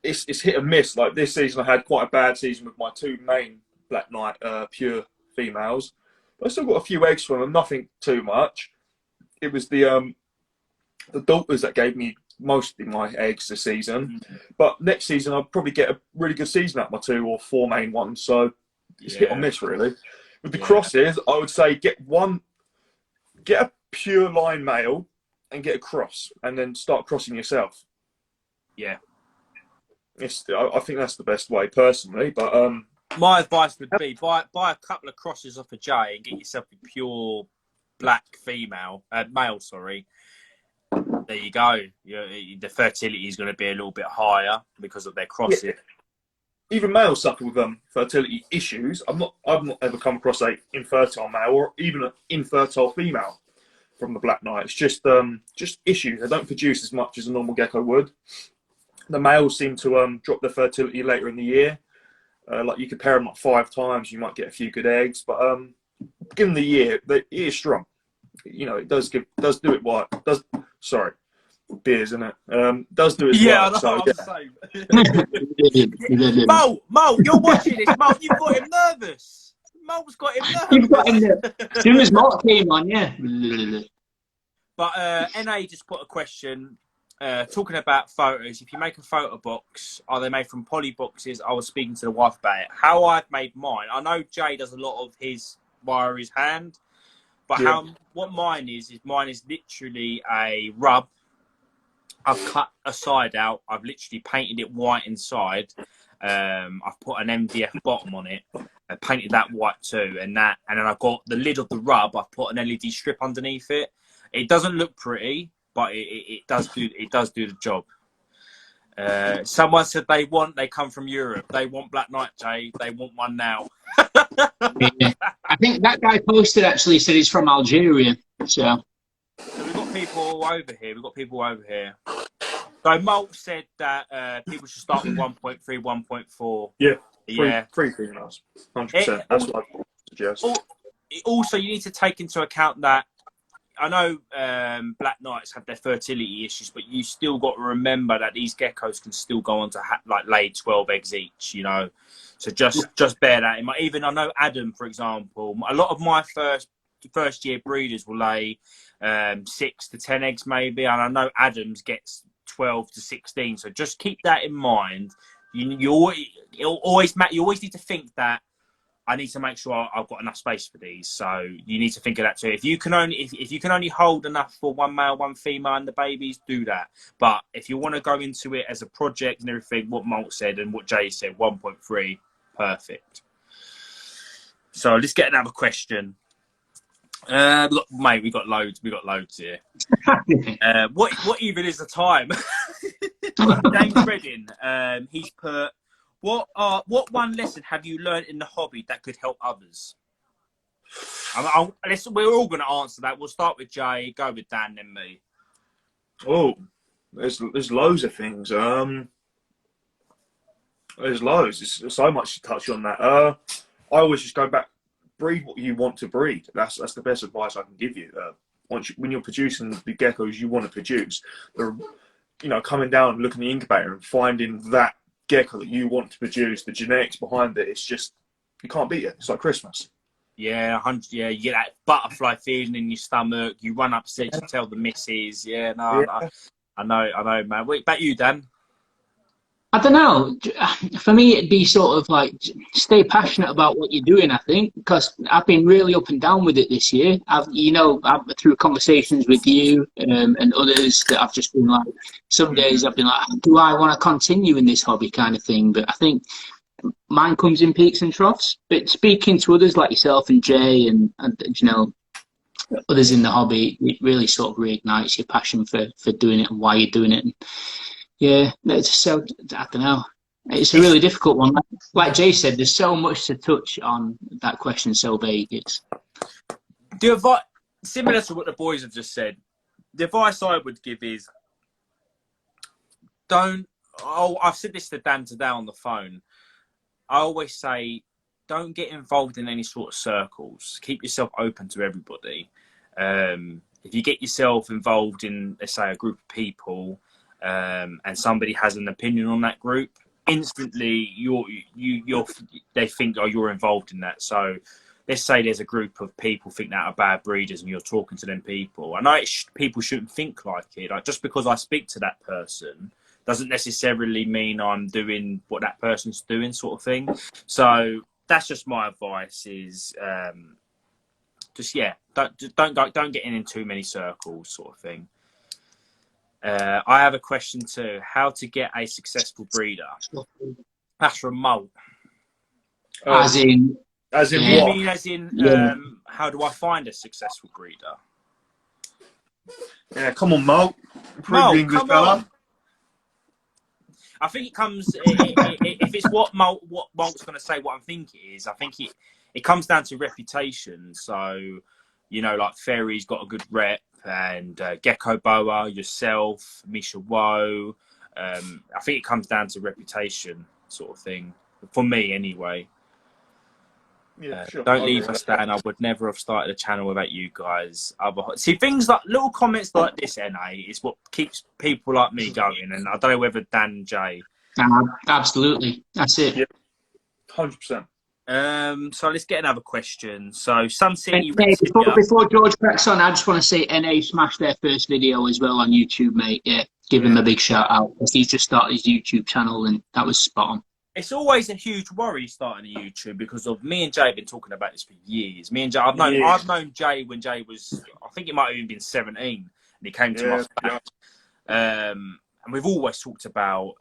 it's hit and miss. Like this season, I had quite a bad season with my 2 main Black Knight pure females. But I still got a few eggs from them, nothing too much. It was the daughters that gave me most of my eggs this season. But next season, I'll probably get a really good season out of my 2 or 4 main ones. So it's hit or miss, really. With the crosses, I would say get a pure line male and get a cross, and then start crossing yourself. Yeah. I think that's the best way, personally. But my advice would be buy a couple of crosses off a J and get yourself a pure black male. Sorry, There you go. The fertility is going to be a little bit higher because of their crossing. Yeah. Even males suffer with fertility issues. I've not ever come across a infertile male or even an infertile female from the Black Knight. It's just issues. They don't produce as much as a normal gecko would. The males seem to drop their fertility later in the year. Like you could pair them up 5 times, you might get a few good eggs. But beginning of the year, it is strong. You know, it does do it right. Beers, isn't it? Does do its work. So, yeah. Mo, you're watching this. Mo, you've got him nervous. Mo's got him nervous. You've got him there. As soon as Mark came on, yeah. But NA just put a question talking about photos. If you make a photo box, are they made from poly boxes? I was speaking to the wife about it. How I've made mine. I know Jay does a lot of his via his hand, but what mine is literally a rub. I've cut a side out. I've literally painted it white inside. I've put an MDF bottom on it. I painted that white too, and then I've got the lid of the rub. I've put an LED strip underneath it. It doesn't look pretty, but it does do the job. Someone said they come from Europe. They want Black Knight, Jay. They want one now. Yeah. I think that guy posted actually said he's from Algeria. So we've got people all over here. So Molt said that people should start with 1.3, 1.4. Yeah. Three females. 100%. That's what I suggest. Also, you need to take into account that I know Black Knights have their fertility issues, but you still got to remember that these geckos can still go on to lay 12 eggs each, you know. So just bear that in mind. Even I know Adam, for example, a lot of my first year breeders will lay 6 to 10 eggs maybe, and I know Adams gets 12 to 16. So just keep that in mind. You always need to think that I need to make sure I've got enough space for these. So you need to think of that too. If you can only hold enough for one male, one female, and the babies, do that. But if you want to go into it as a project and everything, what Molt said and what Jay said, 1.3, perfect. So let's get another question. Look, mate, we got loads here. What even is the time? James Redding, he's put, what one lesson have you learned in the hobby that could help others? We're all going to answer that. We'll start with Jay, go with Dan, then me. Oh, there's loads of things. There's loads. There's so much to touch on that. I always just go back. Breed what you want to breed. That's the best advice I can give you. When you're producing the geckos you want to produce, coming down and looking at the incubator and finding that gecko that you want to produce, the genetics behind it, it's just, you can't beat it. It's like Christmas. Yeah, 100. Yeah, you get that butterfly feeling in your stomach. You run upstairs, you tell the missus. Yeah, no, yeah. I know, man. What about you, Dan? I don't know. For me, it'd be sort of like stay passionate about what you're doing. I think because I've been really up and down with it this year. I've through conversations with you and others that I've just been like. Some days I've been like, do I want to continue in this hobby kind of thing? But I think mine comes in peaks and troughs. But speaking to others like yourself and Jay and others in the hobby, it really sort of reignites your passion for doing it and why you're doing it. And, yeah, so I don't know. It's a really difficult one. Like Jay said, there's so much to touch on that question. So vague. It's similar to what the boys have just said. The advice I would give is don't. Oh, I've said this to Dan today on the phone. I always say, don't get involved in any sort of circles. Keep yourself open to everybody. If you get yourself involved in, let's say, a group of people. And somebody has an opinion on that group, instantly they think, oh, you're involved in that. So let's say there's a group of people think that are bad breeders and you're talking to them people. I know people shouldn't think like it. Like, just because I speak to that person doesn't necessarily mean I'm doing what that person's doing, sort of thing. So that's just my advice is don't get in too many circles, sort of thing. I have a question too. How to get a successful breeder? That's from Molt. As in what? You mean as in, yeah. How do I find a successful breeder? Yeah, come on, Mo. Prove Mo, the English come fella. on. I think it comes if it's what Malt's going to say. What I think it is, I think it comes down to reputation. So, you know, like Ferry's got a good rep, and Gecko Boa, yourself, Misha Woe. I think it comes down to reputation, sort of thing. For me, anyway. Yeah, sure. Don't leave us, Dan. I would never have started a channel without you guys. See, things like little comments like this, NA, is what keeps people like me going. And I don't know whether Dan and Jay. Absolutely, that's it. Yeah, 100%. So let's get another question. So Sun City. Before George cracks on, I just want to say NA smashed their first video as well on YouTube, mate. Yeah, give him a big shout out because he's just started his YouTube channel and that was spot on. It's always a huge worry starting a YouTube because of me and Jay have been talking about this for years. Me and Jay, I've known Jay when Jay was, I think it might have even been 17, and he came to my flat. And we've always talked about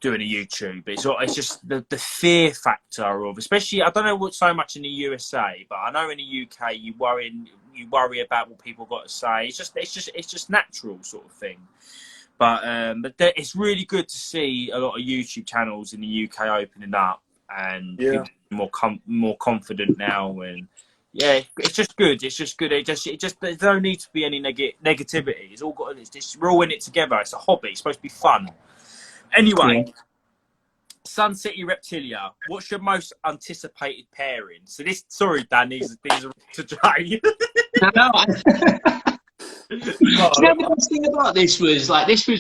doing a YouTube. It's just the fear factor of, especially, I don't know what so much in the USA, but I know in the UK you worry about what people got to say. It's just natural sort of thing. But it's really good to see a lot of YouTube channels in the UK opening up and people more confident now. And yeah, it's just good. It's just good. It just there's no need to be any negativity. It's all got. We're all in it together. It's a hobby. It's supposed to be fun. Anyway, Sun City Reptilia. What's your most anticipated pairing? So this. Sorry, Dan. These are to Jay. No. Do you know the best thing about this was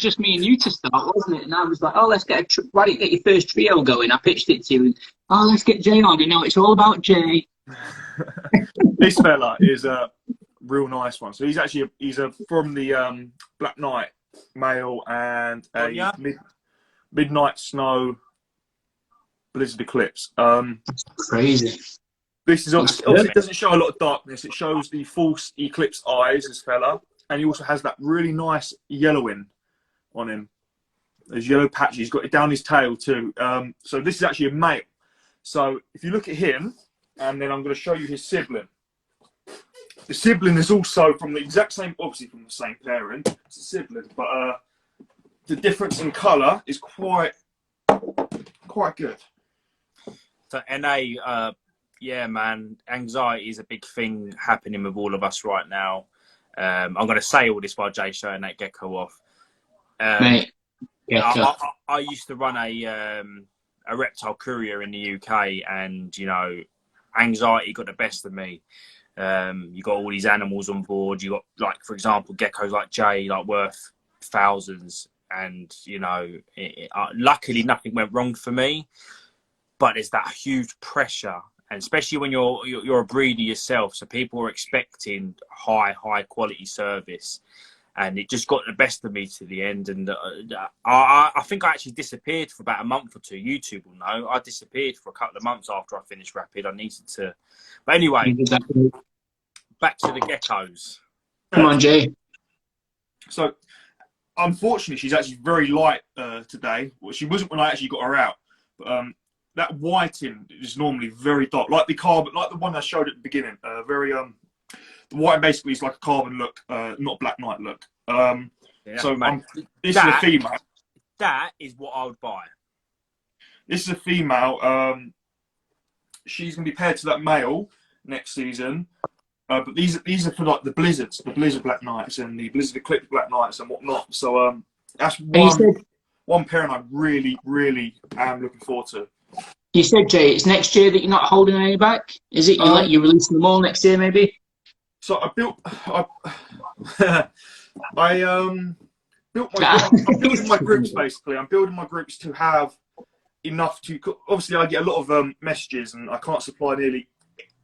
just me and you to start, wasn't it? And I was like, oh, let's get why don't you get your first trio going? I pitched it to you, and let's get Jay on. You know, it's all about Jay. This fella is a real nice one. So he's from the Black Knight male and a midnight snow blizzard eclipse. That's crazy. This is obviously it doesn't show a lot of darkness. It shows the false eclipse eyes, this fella. And he also has that really nice yellowing on him. There's yellow patches. He's got it down his tail too. So this is actually a male. So if you look at him, and then I'm going to show you his sibling. The sibling is also from the exact same, obviously from the same parent. It's a sibling, but the difference in colour is quite good. So NA, yeah, man, anxiety is a big thing happening with all of us right now. I'm going to say all this while Jay's showing that Gecko off. Mate, I used to run a reptile courier in the UK, and you know, anxiety got the best of me. You got all these animals on board. You got, like, for example, geckos like Jay, like worth thousands, and you know, luckily nothing went wrong for me. But there's that huge pressure. And especially when you're a breeder yourself, so people are expecting high quality service, and it just got the best of me to the end. And I think I actually disappeared for about a month or two. YouTube will know I disappeared for a couple of months after I finished Rapid. I needed to, but anyway, back to the geckos. Come on, Jay. So unfortunately, she's actually very light today. Well, she wasn't when I actually got her out, but that whiting is normally very dark, like the carbon, like the one I showed at the beginning. The white basically is like a carbon look, not Black Knight look. So this is a female. That is what I would buy. This is a female. She's going to be paired to that male next season. But these are for like the blizzards, the blizzard Black Knights and the blizzard eclipse Black Knights and whatnot. So that's one pairing I really am looking forward to. You said, Jay, it's next year that you're not holding any back? Is it you're releasing them all next year, maybe? So I'm building my groups, basically. I'm building my groups to have enough to... Obviously, I get a lot of messages, and I can't supply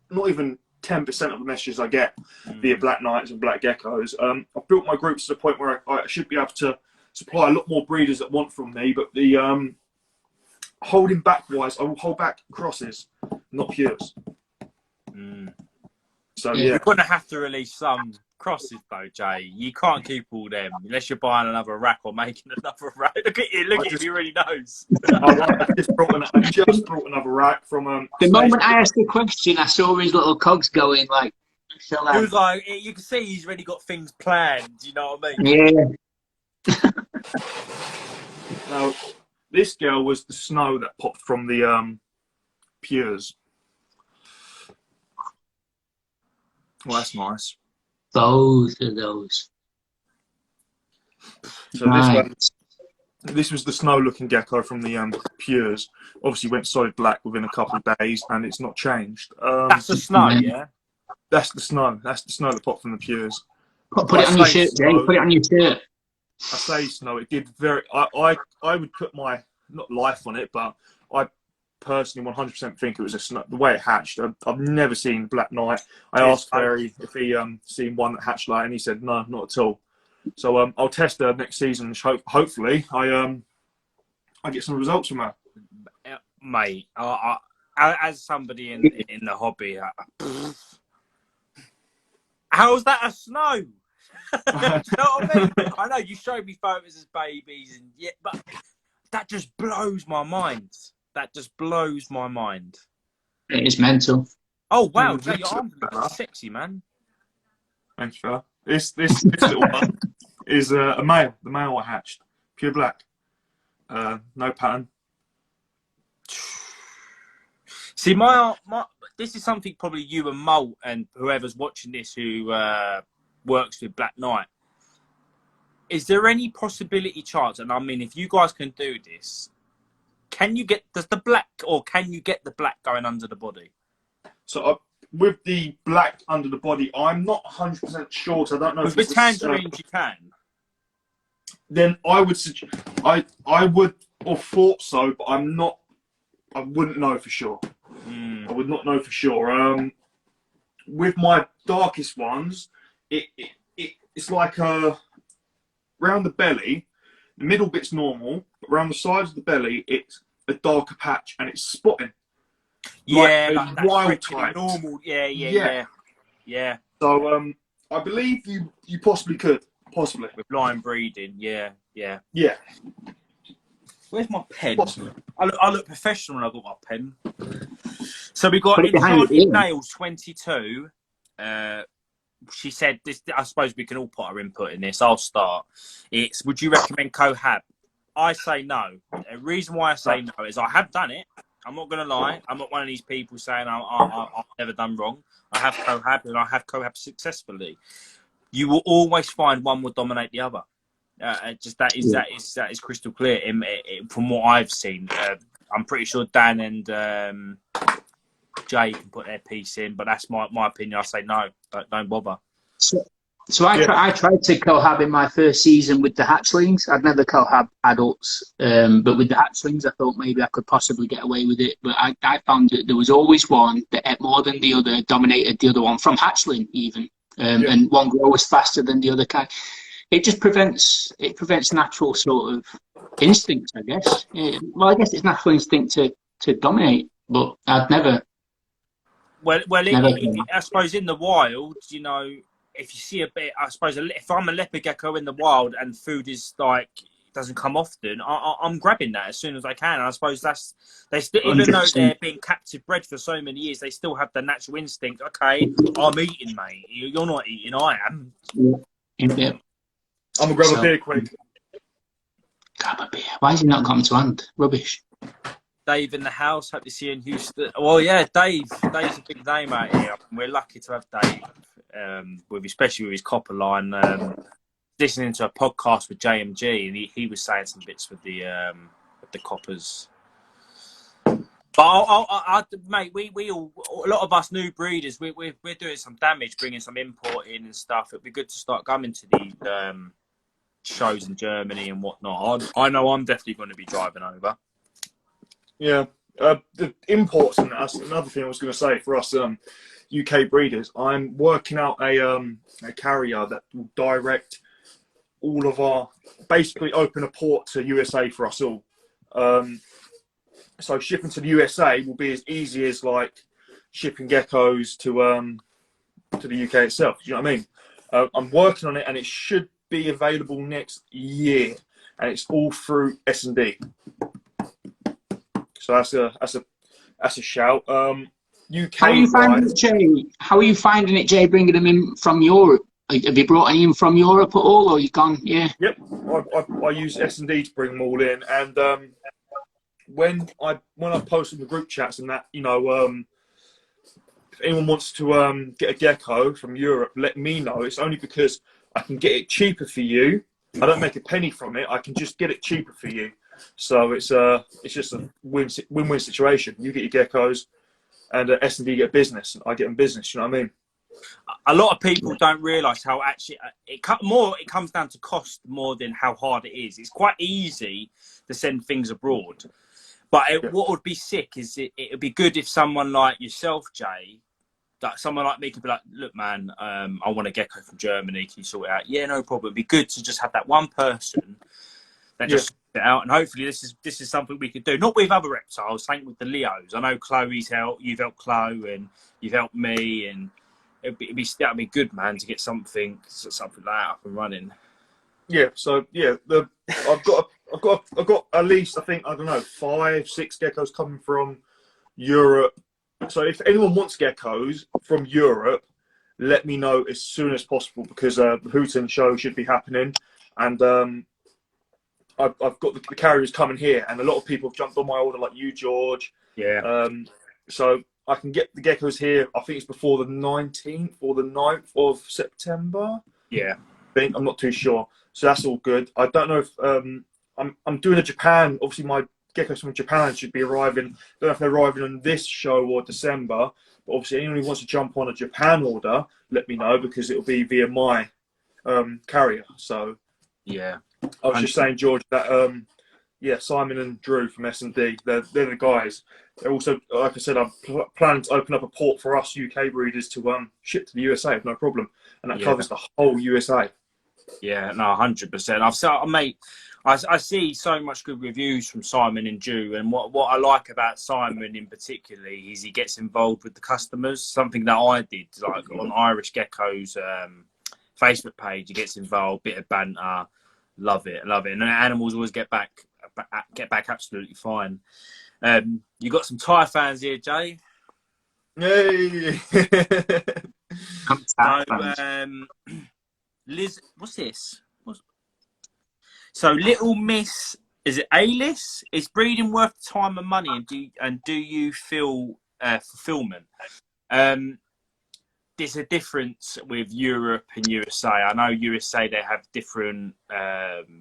not even 10% of the messages I get via Black Knights and Black Geckos. I've built my groups to the point where I should be able to supply a lot more breeders that want from me, but the... holding back wise, I will hold back crosses, not pures. So yeah, you're gonna have to release some crosses though, Jay. You can't keep all them unless you're buying another rack or making another rack. Look at you, he really knows. I just brought another rack from the moment I asked the question, I saw his little cogs going like So, He was like, you can see he's already got things planned. You know what I mean? yeah. Now, this girl was the snow that popped from the Pures. Well, that's nice. Both of those. So Right. this was the snow-looking gecko from the Pures. Obviously, went solid black within a couple of days, and it's not changed. That's the snow, yeah. That's the snow. That's the snow that popped from the Pures. Put it on your shirt, Jay. Put it on your shirt. I say snow. It did very. I would put my not life on it, but I personally 100% think it was a snow. The way it hatched, I've never seen Black Knight. I asked Barry if he seen one that hatched like, and he said no, not at all. So I'll test her next season. Hopefully, I get some results from her. Mate, as somebody in the hobby, how's that a snow? You know what I mean? I know you showed me photos as babies, and yeah, but that just blows my mind. That just blows my mind. It is mental. Oh wow, Jay, your arms look sexy, man. Thanks, fella. This little one is a male. The male I hatched, pure black, no pattern. See, this is something probably you and Mo and whoever's watching this who works with Black Knight. Is there any possibility, chance? And I mean, if you guys can do this, can you get the black going under the body? So with the black under the body, I'm not 100% sure. So I don't know. If with tangerines, you can. Then I would suggest, I would or thought so, but I'm not. I wouldn't know for sure. I would not know for sure. With my darkest ones, it's like around the belly, the middle bit's normal, but around the sides of the belly, it's a darker patch and it's spotting. Yeah, like wild type. Normal. Yeah. So I believe you possibly could. Possibly. With blind breeding, yeah. Where's my pen? Possibly. I look professional when I got my pen. So we got Enchanted Nails 22. She said this. I suppose we can all put our input in this. I'll start. It's, would you recommend cohab? I say no. The reason why I say no is I have done it. I'm not going to lie. I'm not one of these people saying I've never done wrong. I have cohab and I have cohab successfully. You will always find one will dominate the other. That is crystal clear from what I've seen. I'm pretty sure Dan and Jay can put their piece in, but that's my opinion. I say no, don't bother. So I tried to cohab in my first season with the hatchlings. I'd never cohab adults, but with the hatchlings, I thought maybe I could possibly get away with it. But I found that there was always one that ate more than the other, dominated the other one from hatchling even, and one grows faster than the other kind. It just prevents natural sort of instinct, I guess. Well, I guess it's natural instinct to dominate, but I'd never. I suppose in the wild, you know, if you see a bit, I suppose if I'm a leopard gecko in the wild and food is like doesn't come often, I'm grabbing that as soon as I can. And I suppose they still, even though they're being captive bred for so many years, they still have the natural instinct. Okay, I'm eating, mate. You're not eating. I am. Yeah. I'm gonna grab a beer quick. Grab a beer. Why has he not gotten to hand? Rubbish. Dave in the house. Hope to see you in Houston. Well, yeah, Dave's a big name out here. We're lucky to have Dave, especially with his copper line. Listening to a podcast with JMG, and he was saying some bits with the coppers. But mate, we all, a lot of us new breeders, we're doing some damage, bringing some import in and stuff. It'd be good to start coming to these shows in Germany and whatnot. I know I'm definitely going to be driving over. Yeah, the imports, and that's another thing I was going to say for us UK breeders. I'm working out a carrier that will direct all of our, basically open a port to USA for us all. So shipping to the USA will be as easy as like shipping geckos to the UK itself. Do you know what I mean? I'm working on it, and it should be available next year, and it's all through S&D. So that's a shout. How are you finding UK-wise, it, Jay? How are you finding it, Jay, bringing them in from Europe? Have you brought any in from Europe at all, or you gone? Yeah. yep, I use S&D to bring them all in, and when I post in the group chats and that, if anyone wants to get a gecko from Europe, let me know. It's only because I can get it cheaper for you. I don't make a penny from it. I can just get it cheaper for you. So it's just a win-win situation. You get your geckos, and S&D get business, and I get them business. You know what I mean? A lot of people don't realise how actually it comes down to cost more than how hard it is. It's quite easy to send things abroad, but what would be sick is it would be good if someone like yourself, Jay, that someone like me could be like, look, man, I want a gecko from Germany. Can you sort it out? Yeah, no problem. It'd be good to just have that one person that just sorts it out, and hopefully this is something we could do. Not with other reptiles, same with the Leos. I know Chloe's you've helped Chloe, and you've helped me, and that'd be good, man, to get something like that up and running. Yeah. So yeah, I've got at least, I think, I don't know, 5, 6 geckos coming from Europe. So if anyone wants geckos from Europe, let me know as soon as possible, because the Hooten show should be happening, and I've got the carriers coming here, and a lot of people have jumped on my order, like you, George. Yeah. So I can get the geckos here. I think it's before the 19th or the 9th of September. Yeah. I'm not too sure. So that's all good. I don't know if I'm doing a Japan. Obviously, my geckos from Japan should be arriving. I don't know if they're arriving on this show or December. But obviously, anyone who wants to jump on a Japan order, let me know, because it'll be via my carrier. So yeah, I was just saying, George, that Simon and Drew from S&D, they're the guys. They're also, like I said, I'm planning to open up a port for us UK breeders to ship to the USA with no problem, and that covers the whole USA. Yeah, no, 100%. I see so much good reviews from Simon and Drew, and what I like about Simon in particular is he gets involved with the customers. Something that I did, like on Irish Geckos Facebook page, he gets involved, bit of banter, love it, and the animals always get back absolutely fine. You got some Thai fans here, Jay. Hey. Liz, what's this? So Little Miss, is it A-list? Is breeding worth the time and money, and do you feel fulfillment? There's a difference with Europe and USA. I know USA, they have different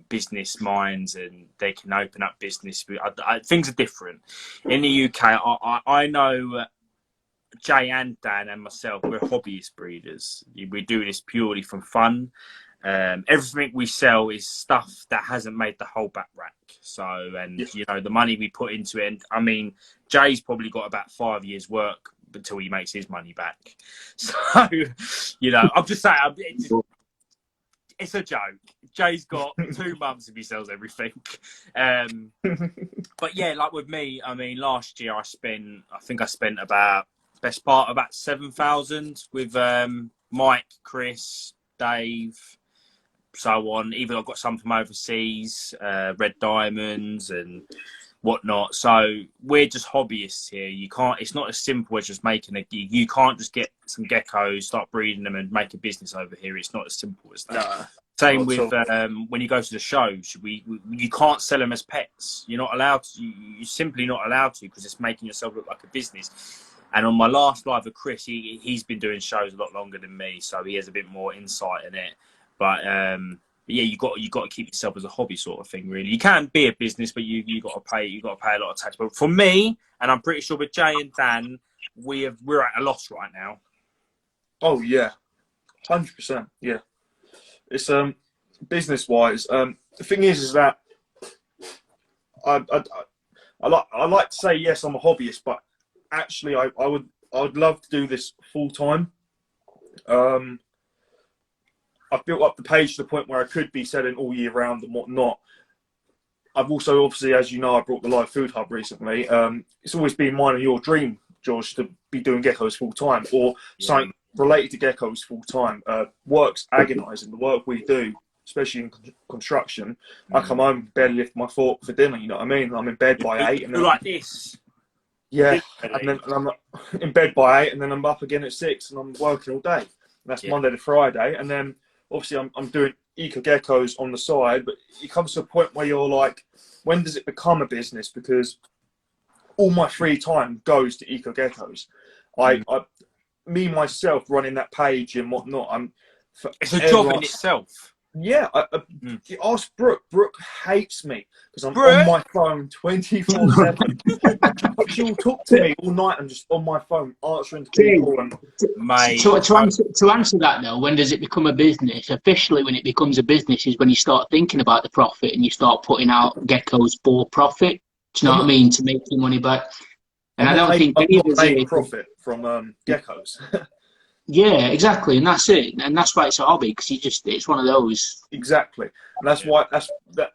business minds, and they can open up business. Things are different. In the UK, I know Jay and Dan and myself, we're hobbyist breeders. We do this purely from fun. Everything we sell is stuff that hasn't made the whole back rack. So, the money we put into it, and I mean, Jay's probably got about 5 years' work until he makes his money back. So, I'm just saying, it's a joke. Jay's got 2 months if he sells everything. But yeah, like with me, I mean, last year I think I spent about, best part, about 7,000 with Mike, Chris, Dave, so on. Even I've got some from overseas, Red Diamonds and whatnot. So we're just hobbyists here. It's not as simple as just making you can't just get some geckos, start breeding them and make a business over here. It's not as simple as that. No, same with when you go to the shows, you can't sell them as pets. You're not allowed to. You're simply not allowed to, because it's making yourself look like a business. And on my last live with Chris, he's been doing shows a lot longer than me, so he has a bit more insight in it. But yeah, you got to keep yourself as a hobby sort of thing. Really, you can be a business, but you got to pay a lot of tax. But for me, and I'm pretty sure with Jay and Dan, we're at a loss right now. Oh yeah, 100%. Yeah, it's business wise. The thing is that I like to say yes, I'm a hobbyist, but actually I would love to do this full time. I've built up the page to the point where I could be selling all year round and whatnot. I've also, obviously, as you know, I brought the live food hub recently. It's always been mine and your dream, George, to be doing geckos full time, or something related to geckos full time. Work's agonising. The work we do, especially in construction, I come home, barely lift my fork for dinner. You know what I mean? I'm in bed by 8. And like this. Yeah, Literally. and I'm in bed by 8, and then I'm up again at 6, and I'm working all day. And that's Yeah. Monday to Friday, and then obviously I'm doing eco geckos on the side. But it comes to a point where you're like, when does it become a business? Because all my free time goes to eco geckos. Me myself running that page and whatnot. It's a job in itself. Yeah, ask Brooke. Brooke hates me because I'm Brooke? on my phone 24/7. She'll talk to me all night. I'm just on my phone answering to people. And Mate, to answer that though, when does it become a business? Officially, when it becomes a business is when you start thinking about the profit and you start putting out geckos for profit. Do you know what I mean? To make your money back. And I don't think I'm any not of us making profit from geckos. Yeah, exactly, and that's it, and that's why it's a hobby because it's one of those. Exactly, and that's why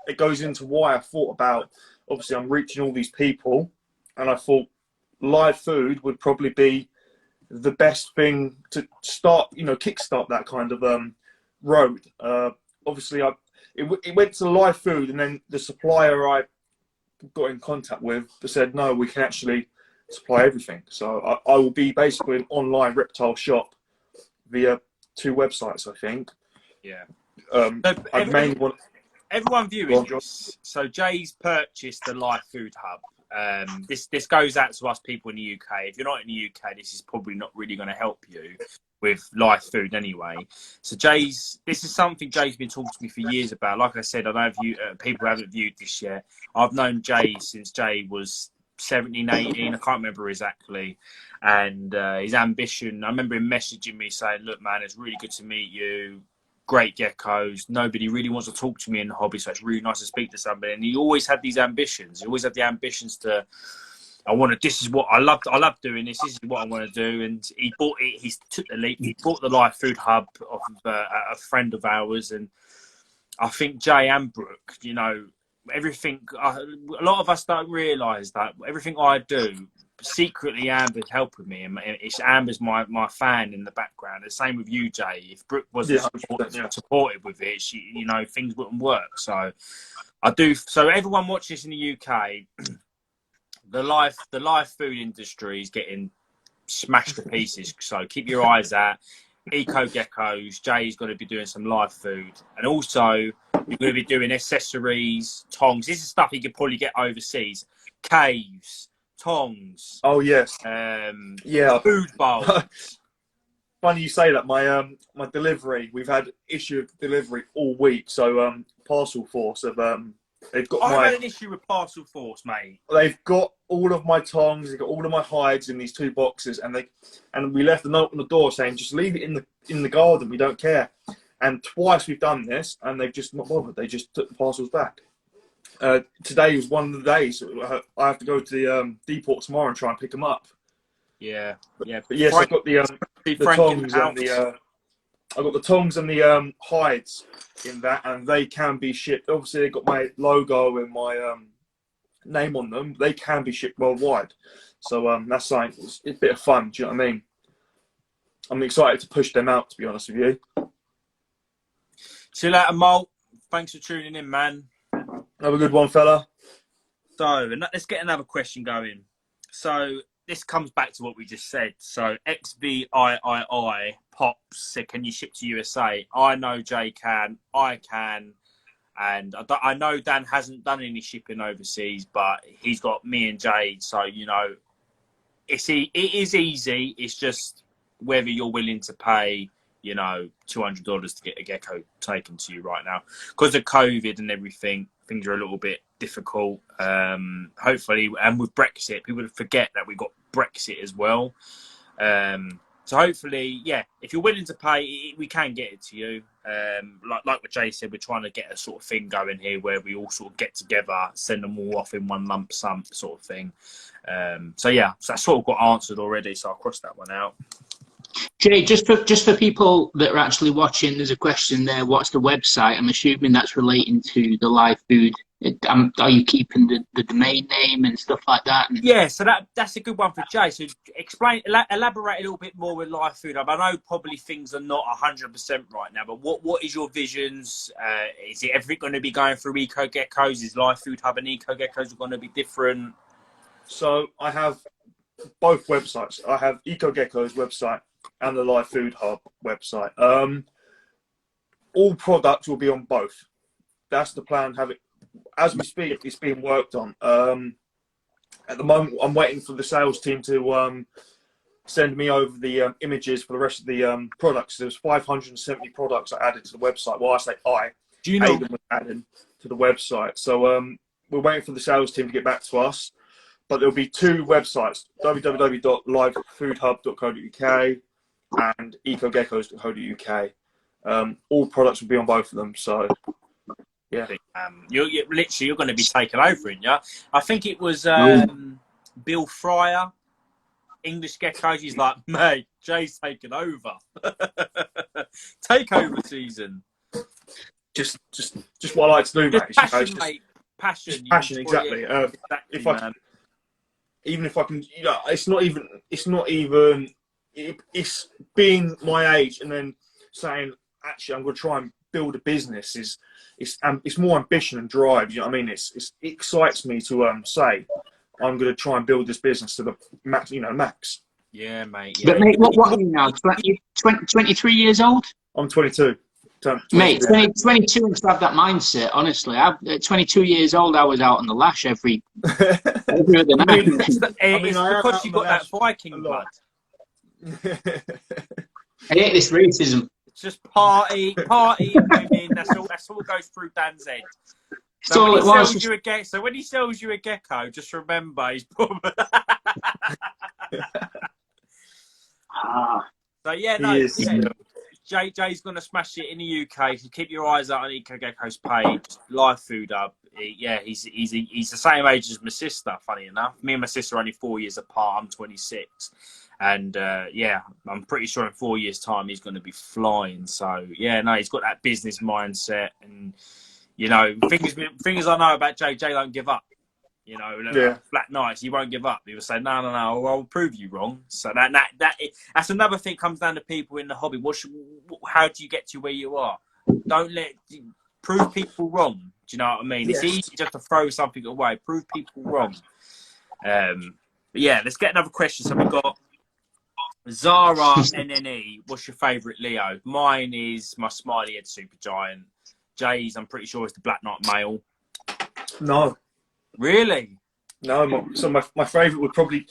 it goes into why I thought about. Obviously, I'm reaching all these people, and I thought live food would probably be the best thing to start. Kickstart that kind of road. Obviously, it went to live food, and then the supplier I got in contact with said, no, we can actually supply everything. So I will be basically an online reptile shop via 2 websites, I think. Yeah. I mainly want everyone viewing this. So Jay's purchased the Life Food Hub. This goes out to us people in the UK. If you're not in the UK, this is probably not really going to help you with live food anyway. So this is something Jay's been talking to me for years about. Like I said, I know people haven't viewed this yet. I've known Jay since Jay was 17, 18, I can't remember exactly. And his ambition, I remember him messaging me saying, look, man, it's really good to meet you. Great geckos. Nobody really wants to talk to me in the hobby, so it's really nice to speak to somebody. And he always had these ambitions. He always had the ambitions to, this is what I love doing this. This is what I want to do. And he bought it. He took the leap. He bought the Life Food Hub off of a friend of ours. And I think Jay and Brooke, everything, a lot of us don't realise that everything I do, secretly Amber's helping me, and Amber's my fan in the background. The same with you, Jay. If Brooke wasn't supportive with it, things wouldn't work. So I do. So everyone watching this in the UK, the live food industry is getting smashed to pieces. So keep your eyes out. Eco geckos. Jay's going to be doing some live food, and also you're going to be doing accessories, tongs. This is stuff you could probably get overseas. Caves, tongs. Oh yes. Food bowls. Funny you say that. My delivery. We've had issue of delivery all week. So Parcel Force have they've got I had an issue with Parcel Force, mate. They've got all of my tongs. They've got all of my hides in these 2 boxes, and we left a note on the door saying just leave it in the garden. We don't care. And twice we've done this, and they've just not bothered. They just took the parcels back. Today was one of the days. I have to go to the depot tomorrow and try and pick them up. Yeah. But yes, I've got the tongs and I've got the tongs and the hides in that, and they can be shipped. Obviously, they've got my logo and my name on them. They can be shipped worldwide. So that's something. It's a bit of fun. Do you know what I mean? I'm excited to push them out, to be honest with you. See you later, Molt. Thanks for tuning in, man. Have a good one, fella. So let's get another question going. So this comes back to what we just said. So XVIII Pops said, can you ship to USA? I know Jay can. I can. And I know Dan hasn't done any shipping overseas, but he's got me and Jay. So, it is easy. It's just whether you're willing to pay, $200 to get a gecko taken to you right now. Because of COVID and everything, things are a little bit difficult. Hopefully, and with Brexit, people forget that we got Brexit as well. So hopefully, if you're willing to pay, we can get it to you. Like what Jay said, we're trying to get a sort of thing going here where we all sort of get together, send them all off in one lump sum sort of thing. So that sort of got answered already, so I'll cross that one out. Jay, just for people that are actually watching, there's a question there. What's the website? I'm assuming that's relating to the live food. Are you keeping the domain name and stuff like that? Yeah, so that's a good one for Jay. So elaborate a little bit more with live food. I know probably things are not 100% right now, but what is your visions? Is it everything going to be going through Eco Geckos? Is Live Food Hub and Eco Geckos going to be different? So I have both websites. I have Gecko's website and the Live Food Hub website. All products will be on both. That's the plan. Have it as we speak. It's being worked on. At the moment, I'm waiting for the sales team to send me over the images for the rest of the products. There's 570 products I added to the website. Well, I say Do you know? Aidan was added to the website. So we're waiting for the sales team to get back to us. But there'll be two websites: www.livefoodhub.co.uk and ecogeckos.co.uk. All products will be on both of them. So, yeah. You're going to be taken over, aren't you? I think it was Bill Fryer, English Geckos. He's like, mate, Jay's taken over. Takeover season. Just what I like to do, mate. Passion, mate. Passion. Passion, exactly. If I can, even if I can, it's being my age and then saying, actually, I'm going to try and build a business. It's more ambition and drive. You know what I mean? It excites me to say, I'm going to try and build this business to the max. Max. Yeah, mate. Yeah. But mate, what are you now? 23 years old? I'm 22. Mate, 22 and to have that mindset, honestly. At 22 years old, I was out on the lash every other night. It's because you got that Viking blood. I hate this racism. It's just party, women. That's all goes through Dan's head. So when he sells you a gecko, just remember he's probably. So yeah, no. Jay's going to smash it in the UK. So keep your eyes out on Gecko's page, Live Food Hub. He's the same age as my sister, funny enough. Me and my sister are only 4 years apart. I'm 26. And, I'm pretty sure in 4 years' time he's going to be flying. So, yeah, no, he's got that business mindset. And, things I know about Jay don't give up. Flat nights, he won't give up. He will say, no, I'll prove you wrong. So that's another thing comes down to people in the hobby. How do you get to where you are? Prove people wrong. Do you know what I mean? Yes. It's easy just to throw something away. Prove people wrong. Let's get another question. So we've got Zara NNE. What's your favourite Leo? Mine is my smiley head supergiant. Jay's, I'm pretty sure, is the Black Knight male. No. Really? No, so my favourite would probably...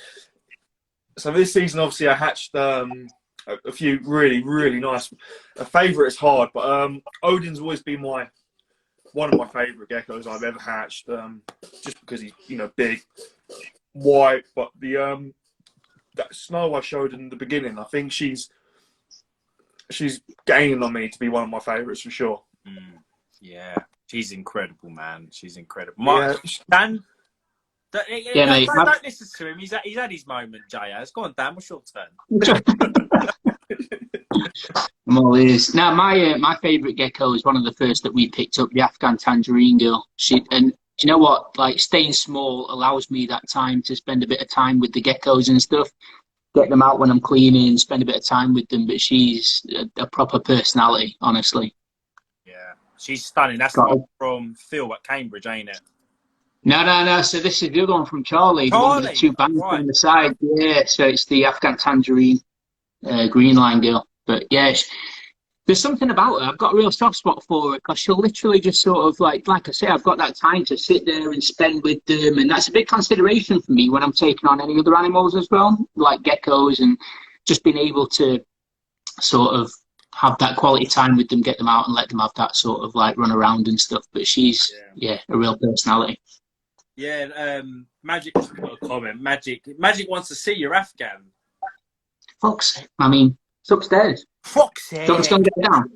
So this season, obviously, I hatched a few really, really nice... A favourite is hard, but Odin's always been one of my favourite geckos I've ever hatched, just because he's, big, white, but the that Snow I showed in the beginning, I think she's gaining on me to be one of my favourites for sure. Yeah. She's incredible, man. She's incredible. Dan, don't listen to him. He's had his moment, J.S. Go on, Dan. What's your turn? I'm all ears. Now, my favourite gecko is one of the first that we picked up, the Afghan Tangerine Girl. And do you know what? Like, staying small allows me that time to spend a bit of time with the geckos and stuff. Get them out when I'm cleaning, spend a bit of time with them. But she's a proper personality, honestly. She's stunning. That's the one from Phil at Cambridge, ain't it? No. So this is the other one from Charlie. The one with the two bands on the side. Yeah, so it's the Afghan Tangerine green line girl. But yeah, there's something about her. I've got a real soft spot for her because she'll literally just sort of like I say, I've got that time to sit there and spend with them. And that's a big consideration for me when I'm taking on any other animals as well, like geckos, and just being able to sort of have that quality time with them, get them out and let them have that sort of like run around and stuff. But she's a real personality. Yeah, Magic has got a comment. Magic wants to see your Afghan. Fuck's sake. I mean, it's upstairs. Fuck's sake. Don't just go and get it down.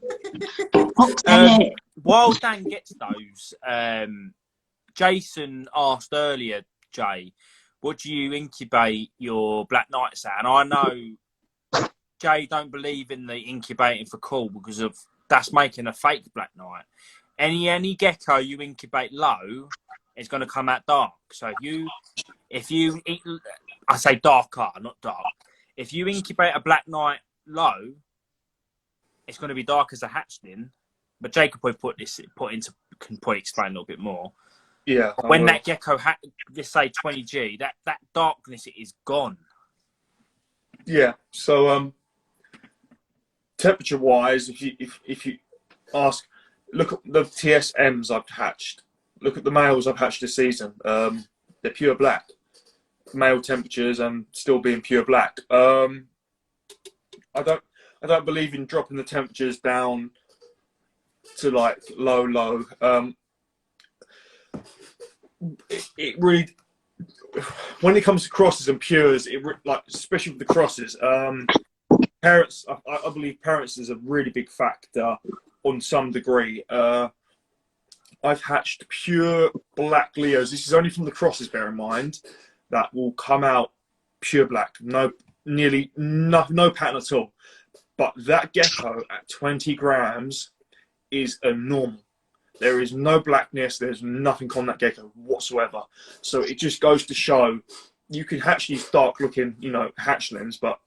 Fuck's sake. While Dan gets those, Jason asked earlier, Jay, what do you incubate your Black Knights at? And I know Jay don't believe in the incubating for cool because of that's making a fake Black Knight. Any gecko you incubate low is going to come out dark. So if you I say darker, not dark. If you incubate a Black Knight low, it's going to be dark as a hatchling. But Jay could probably can probably explain a little bit more. Yeah. When that gecko, let's say 20G, that darkness is gone. Yeah. So temperature wise, if you ask, look at the TSMs I've hatched. Look at the males I've hatched this season. They're pure black. Male temperatures and still being pure black. I don't believe in dropping the temperatures down to like low. It really, when it comes to crosses and pures, like especially with the crosses, parents. I believe parents is a really big factor on some degree. I've hatched pure black Leos. This is only from the crosses, bear in mind, that will come out pure black. No pattern at all. But that gecko at 20 grams is a normal. There is no blackness. There's nothing on that gecko whatsoever. So it just goes to show you can hatch these dark looking, hatchlings, but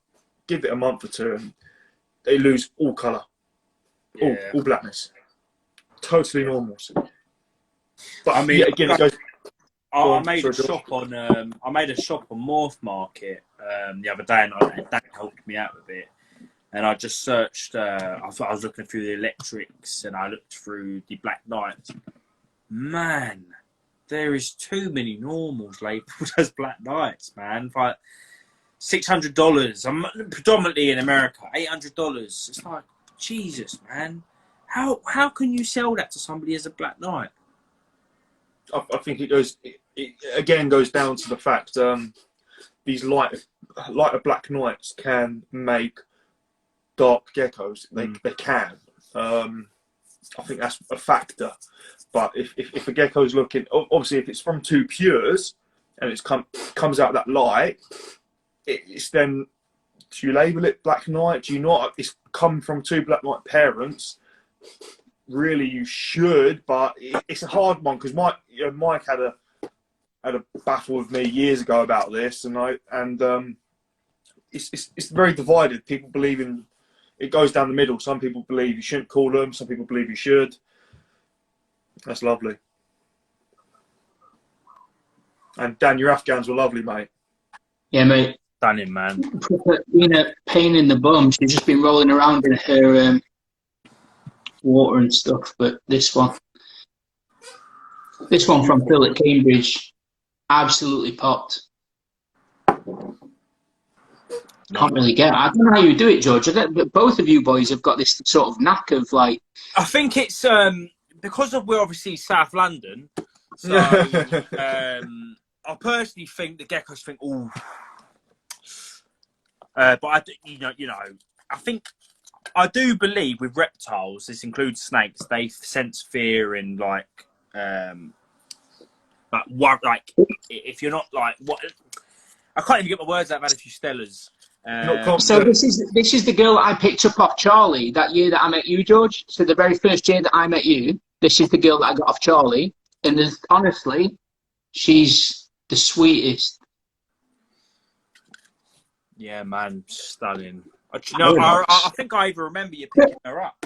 give it a month or two and they lose all colour, all blackness. Totally normal. But I mean, again, it goes. I made a shop on Morph Market the other day, and that helped me out a bit. And I just searched. I was looking through the electrics, and I looked through the Black Knights. Man, there is too many normals labelled as Black Knights, man. Like $600. I'm predominantly in America. $800. It's like, Jesus, man. How can you sell that to somebody as a Black Knight? I think it again goes down to the fact these lighter Black Knights can make dark geckos. They can. I think that's a factor. But if a gecko's looking, obviously, if it's from two pures and it's comes out that light, it's then, do you label it Black Knight? Do you not? It's come from two Black Knight parents. Really, you should, but it's a hard one because Mike had a battle with me years ago about this, and it's very divided. People believe in it goes down the middle. Some people believe you shouldn't call them. Some people believe you should. That's lovely. And Dan, your Afghans were lovely, mate. Yeah, mate. Stunning, man. Being a pain in the bum. She's just been rolling around in her water and stuff. But this one from Phil at Cambridge, absolutely popped. Can't really get it. I don't know how you do it, George. Both of you boys have got this sort of knack of like. I think it's because we're obviously South London. So I personally think the geckos think, oh, but I think I do believe with reptiles, this includes snakes, they sense fear and like if you're not like what I can't even get my words out. I've had a few Stellas. So this is the girl that I picked up off Charlie that year that I met you, George. So the very first year that I met you, this is the girl that I got off Charlie, and honestly, she's the sweetest. Yeah, man, stunning. I think I even remember you picking her up.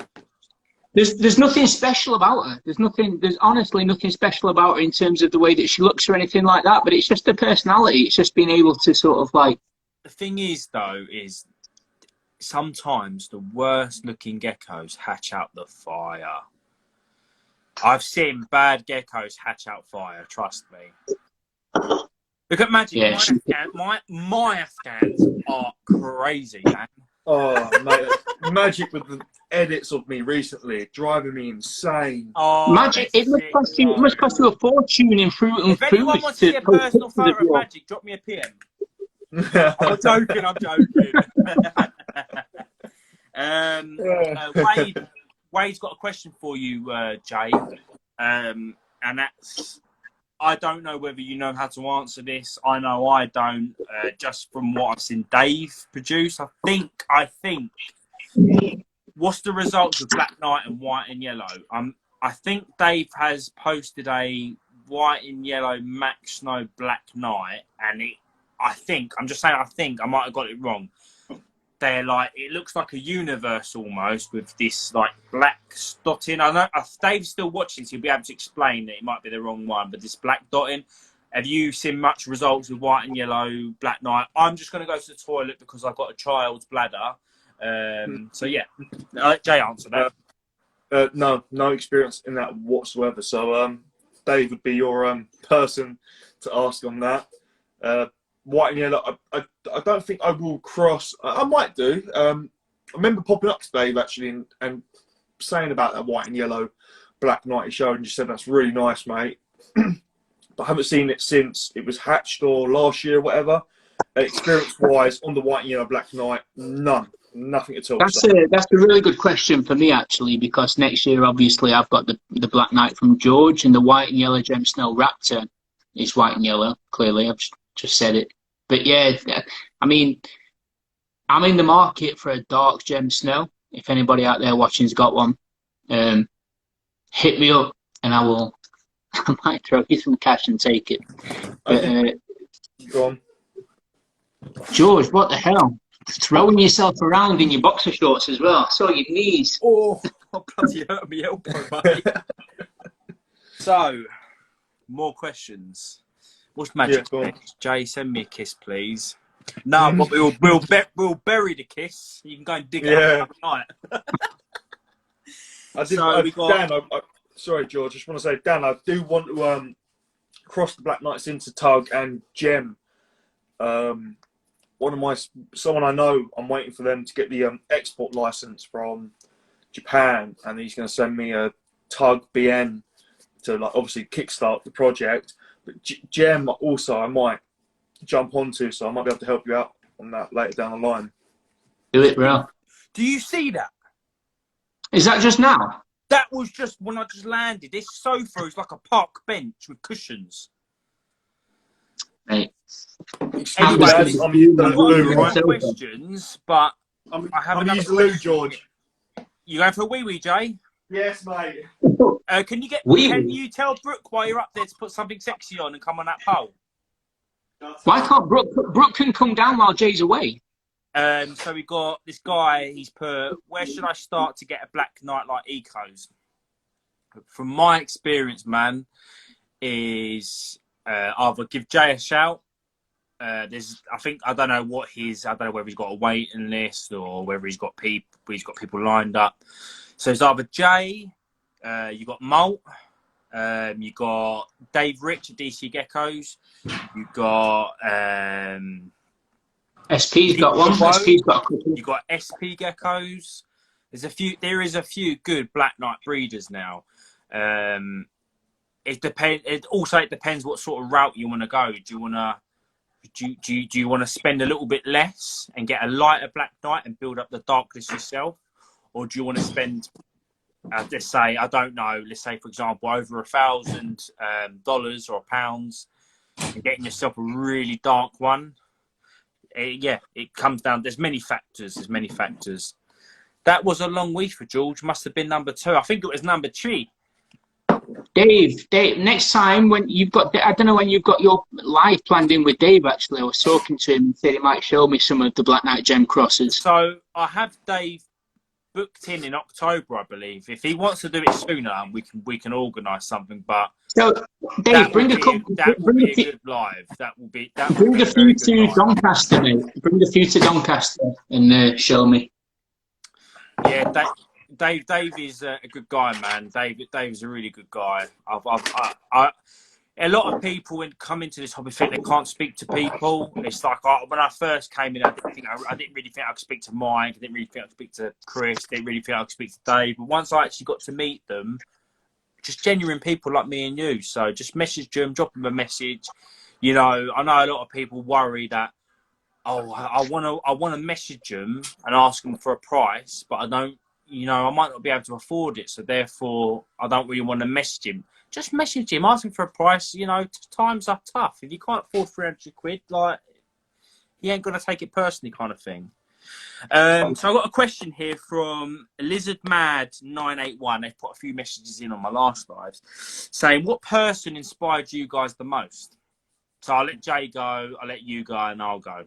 There's nothing special about her. There's honestly nothing special about her in terms of the way that she looks or anything like that. But it's just her personality. It's just being able to sort of like. The thing is, though, is sometimes the worst looking geckos hatch out the fire. I've seen bad geckos hatch out fire. Trust me. Look at Magic. Yeah, my Afghans are crazy, man. Oh, mate, Magic with the edits of me recently driving me insane. Oh, Magic, it must cost you a fortune in fruit and food. If anyone wants to see a personal photo of Magic, drop me a PM. I'm joking. Wade's got a question for you, Jay, and that's, I don't know whether you know how to answer this. I know I don't. Just from what I've seen Dave produce, I think. What's the results of Black Knight and White and Yellow? I think Dave has posted a White and Yellow Max Snow Black Knight, and I think I might have got it wrong. They're like, it looks like a universe almost with this like black dotting. I know if Dave's still watching, so he'll be able to explain that it might be the wrong one, but this black dotting. Have you seen much results with white and yellow Black Knight? I'm just going to go to the toilet because I've got a child's bladder. So yeah, I'll let Jay answer that. No experience in that whatsoever. So Dave would be your person to ask on that. White and yellow, I don't think I will cross. I might do. I remember popping up to Dave actually and saying about that white and yellow Black Knight he showed, and you said that's really nice, mate. But I haven't seen it since it was hatched or last year or whatever. Experience-wise, on the white and yellow Black Knight, nothing at all. That's a really good question for me actually, because next year obviously I've got the Black Knight from George, and the white and yellow Gem Snow Raptor is white and yellow. Clearly, I've just said it. But yeah, I mean, I'm in the market for a dark Gem Snow. If anybody out there watching's got one, hit me up and I might throw you some cash and take it. But, go on. George, what the hell? Throwing yourself around in your boxer shorts as well. I saw your knees. Oh, bloody hurt me elbow, mate. So, more questions. What's magic? Yeah, Jay, send me a kiss, please. No, but we'll bury the kiss. You can go and dig it up tonight. Dan, sorry, George. I just want to say, Dan, I do want to cross the Black Knights into Tug and Gem. Someone I know, I'm waiting for them to get the export license from Japan, and he's going to send me a Tug BN to obviously kickstart the project. But Gem also I might jump onto, so I might be able to help you out on that later down the line. Do it, bro. Do you see that? Is that just now? That was just when I just landed. This sofa is like a park bench with cushions. Mate. Anyway, I'm using the loo, right? Questions, but I have another using the loo, George. You going for a wee wee, Jay? Yes, mate. Can you tell Brooke while you're up there to put something sexy on and come on that pole? Why can't Brooke can come down while Jay's away? So we got this guy. He's put, where should I start to get a Black Knight like Ecos? From my experience, man, is either give Jay a shout. I don't know whether he's got a waiting list or whether he's got people lined up. So it's either Jay, you got Molt, you got Dave Rich at DC Geckos, you got SP's got one. SP's got a couple. You got SP Geckos. There is a few good Black Knight breeders now. It depends what sort of route you want to go. Do you want to spend a little bit less and get a lighter Black Knight and build up the darkness yourself, or do you want to spend, let's say, I don't know, let's say for example over $1,000 or pounds and getting yourself a really dark one? It comes down. There's many factors. That was a long week for George. Must have been number 2. I think it was number 3. Dave, next time when you've got, I don't know when you've got your live planned in with Dave. Actually, I was talking to him and said he might show me some of the Black Knight Gem crosses. So I have Dave booked in October, I believe. If he wants to do it sooner, we can organise something. But so Dave, bring a couple. That will be a good live. Bring a few to Doncaster, mate. Bring a few to Doncaster and show me. Yeah, Dave is a good guy, man. Dave's a really good guy. A lot of people when come into this hobby think they can't speak to people. It's like when I first came in, I didn't really think I could speak to Mike. I didn't really think I could speak to Chris. I didn't really think I could speak to Dave. But once I actually got to meet them, just genuine people like me and you. So just message them, drop them a message. You know, I know a lot of people worry that, I want to message them and ask them for a price, but I don't. You know, I might not be able to afford it, so therefore I don't really want to message him. Just message him, ask him for a price. You know, times are tough. If you can't afford 300 quid, like, you ain't gonna take it personally, kind of thing. So I've got a question here from LizardMad981. They've put a few messages in on my last lives, saying, "What person inspired you guys the most?" So I'll let Jay go, I'll let you go, and I'll go.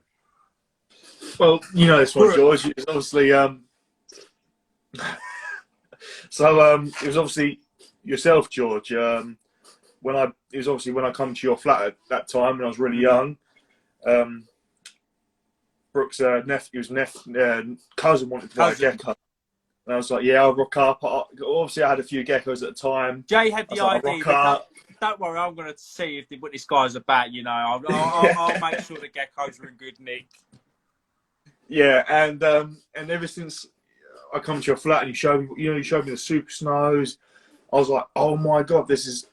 Well, you know this one, George. It's obviously it was obviously yourself, George. it was obviously when I come to your flat at that time when I was really young. Brooks' cousin wanted to buy a gecko. And I was like, yeah, I'll rock up. Obviously, I had a few geckos at the time. Jay had the idea. Like, don't worry, I'm going to see what this guy's about. You know, I'll make sure the geckos are in good nick. Yeah, and ever since I come to your flat and you showed me the super snows, I was like, oh my god, this is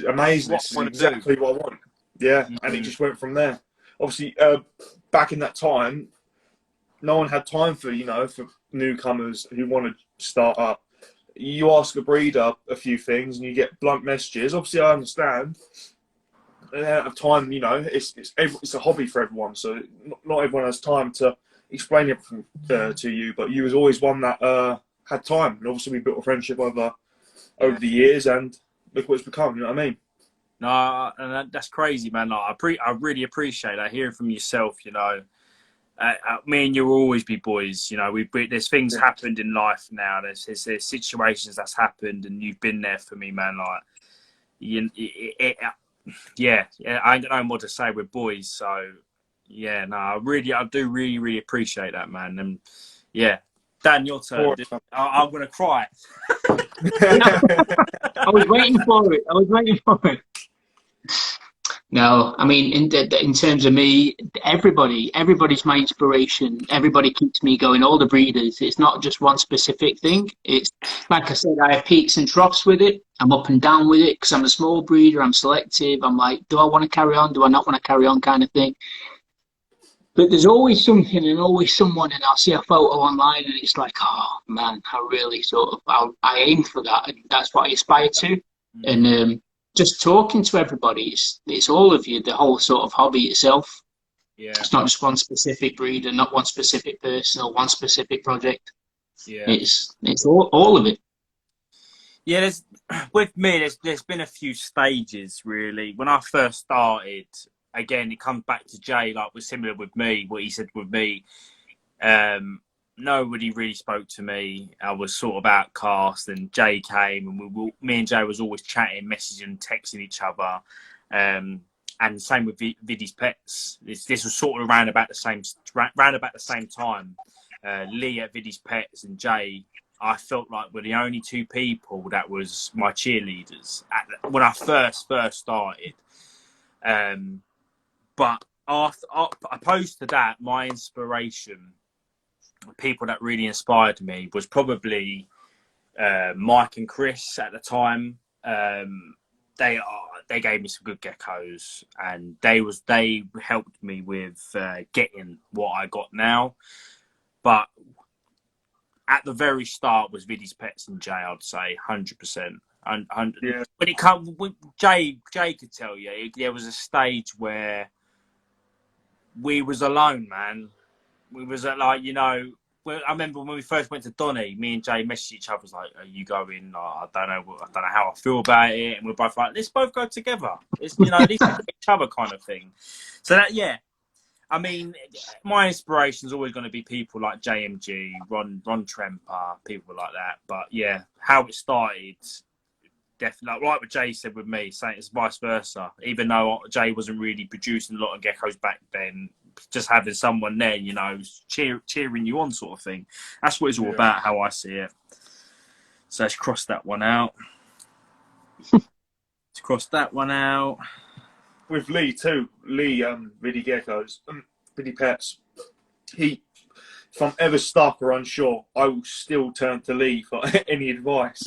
amazing. This is exactly what I want. Yeah, and it just went from there. Obviously, back in that time, no one had time for newcomers who want to start up. You ask a breeder a few things and you get blunt messages. Obviously, I understand. They don't have time. It's a hobby for everyone, so not everyone has time to explain everything to you. But you was always one that had time, and obviously we built a friendship over the years, and look what it's become. You know what I mean? No, and that's crazy, man. Like, I really appreciate that, hearing from yourself. Me and you will always be boys. There's things happened in life now. There's situations that's happened, and you've been there for me, man. Like, I don't know what to say. We're boys, so yeah. No, I do really appreciate that, man. And yeah, Dan, your turn. I'm gonna cry. I was waiting for it. No, I mean, in terms of me, everybody's my inspiration. Everybody keeps me going. All the breeders. It's not just one specific thing. It's like I said, I have peaks and troughs with it. I'm up and down with it because I'm a small breeder. I'm selective. I'm like, do I want to carry on? Do I not want to carry on? Kind of thing. But there's always something and always someone, and I'll see a photo online, and it's like, oh man, I really I aim for that, and that's what I aspire to. And just talking to everybody, it's all of you, the whole sort of hobby itself. Yeah. It's not just one specific breeder, not one specific person or one specific project. Yeah. It's all of it. Yeah, with me, there's been a few stages, really. When I first started, again, it comes back to Jay, like was similar with me, what he said with me. Nobody really spoke to me. I was sort of outcast, and Jay came, and me and Jay was always chatting, messaging, texting each other. And same with Viddy's Pets. This was sort of round about the same time. Lee at Viddy's Pets and Jay, I felt like were the only two people that was my cheerleaders when I first started. But opposed to that, my inspiration, people that really inspired me, was probably Mike and Chris at the time. They gave me some good geckos, and they helped me with getting what I got now. But at the very start was Viddy's Pets and Jay, I'd say 100%. Yeah. When it comes, Jay could tell you, there was a stage where we was alone, man. We was at I remember when we first went to Donny, me and Jay messaged each other, was like, are you going? I don't know how I feel about it. And we're both like, let's both go together. It's, at least each other kind of thing. So that, yeah. I mean, my inspiration is always going to be people like JMG, Ron Tremper, people like that. But yeah, how it started, definitely, like what Jay said with me, saying it's vice versa. Even though Jay wasn't really producing a lot of geckos back then, just having someone there, cheering you on, sort of thing. That's what it's all about, how I see it. So let's cross that one out. With Lee too, Viddy Geckos, Viddy Pets. If I'm ever stuck or unsure, I will still turn to Lee for any advice.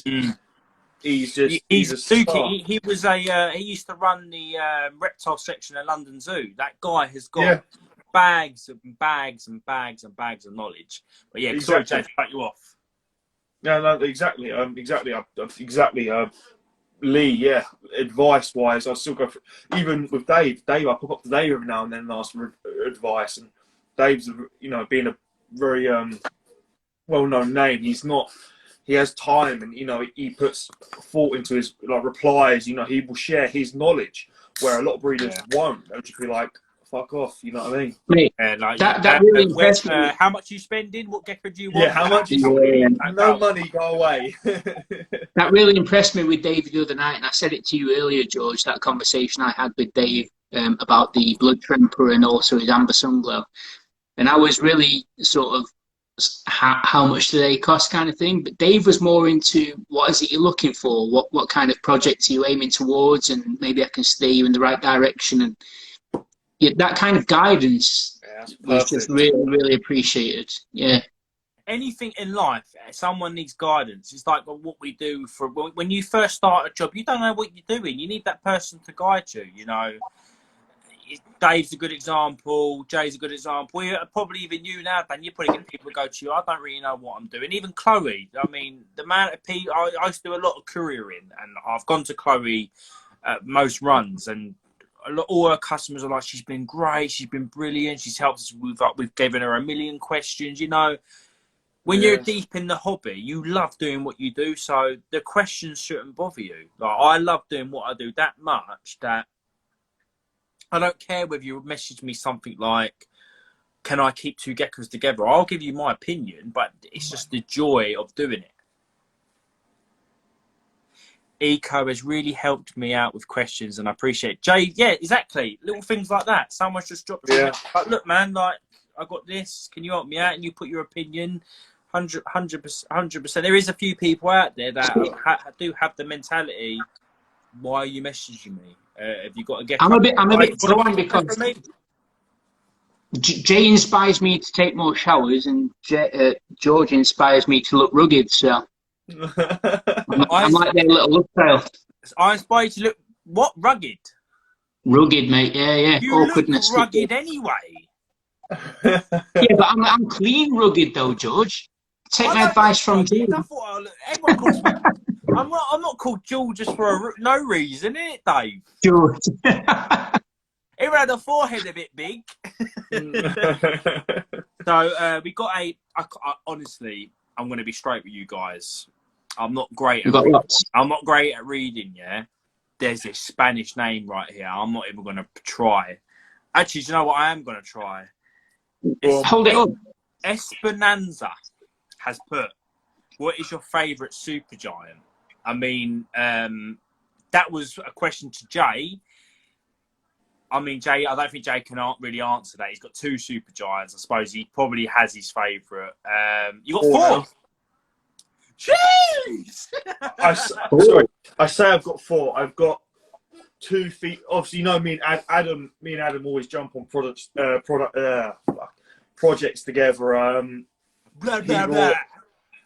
He's a star. He used to run the reptile section at London Zoo. That guy has got bags and bags and bags and bags of knowledge. But yeah, sorry, Jay, to cut you off. No, exactly. Lee, yeah. Advice-wise, I still go for, even with Dave. I pop up to Dave every now and then and ask for advice. And Dave's, being a very well-known name. He has time, and he puts thought into his replies. He will share his knowledge, where a lot of breeders won't. They'll just be like, fuck off. You know what I mean? Mate, like, that really impressed me. how much you spending? What Gecko do you want? Yeah, how much? No money, go away. That really impressed me with Dave the other night, and I said it to you earlier, George. That conversation I had with Dave about the blood tremper and also his amber sunglow, and I was really sort of how much do they cost kind of thing. But Dave was more into what is it you're looking for, what kind of project are you aiming towards, and maybe I can steer you in the right direction. And yeah, that kind of guidance was just really, really appreciated. Yeah. Anything in life, someone needs guidance. It's like what we do for when you first start a job. You don't know what you're doing. You need that person to guide you. You know, Dave's a good example. Jay's a good example. Probably even you now, Dan. You're probably getting people to go to you. I don't really know what I'm doing. Even Chloe. I mean, the amount of people. I used to do a lot of couriering, and I've gone to Chloe at most runs, and all her customers are like, she's been great. She's been brilliant. She's helped us. We've given her a million questions. You know. When you're deep in the hobby, you love doing what you do, so the questions shouldn't bother you. Like, I love doing what I do that much that I don't care whether you message me something like, can I keep two geckos together? I'll give you my opinion, but it's just the joy of doing it. Eco has really helped me out with questions, and I appreciate it. Jay, yeah, exactly. Little things like that. Someone's just dropped like, look, man, like, I got this. Can you help me out? And you put your opinion. 100%. There is a few people out there that do have the mentality. Why are you messaging me? Have you got to get? I'm a bit drawn because Jay inspires me to take more showers, and George inspires me to look rugged. So I'm like their little love child. I inspire you to look what rugged? Rugged, mate. Yeah. You look rugged anyway. Yeah, but I'm clean rugged though, George. Take my advice from Jay. Everyone calls me. I'm not called George just for no reason, isn't it, Dave? George. Even had the forehead a bit big. So we got honestly, I'm going to be straight with you guys. I'm not great at reading. I'm not great at reading. Yeah, there's this Spanish name right here. I'm not even going to try. Actually, do you know what I am going to try? Hold it up. Esperanza has put, what is your favourite supergiant? I mean, that was a question to Jay. I mean, Jay, I don't think Jay can really answer that. He's got two supergiants. I suppose he probably has his favourite. You got four. Jeez! I say I've got four. I've got 2 feet. Obviously, you know, me and Adam always jump on projects together. Blah, blah, blah.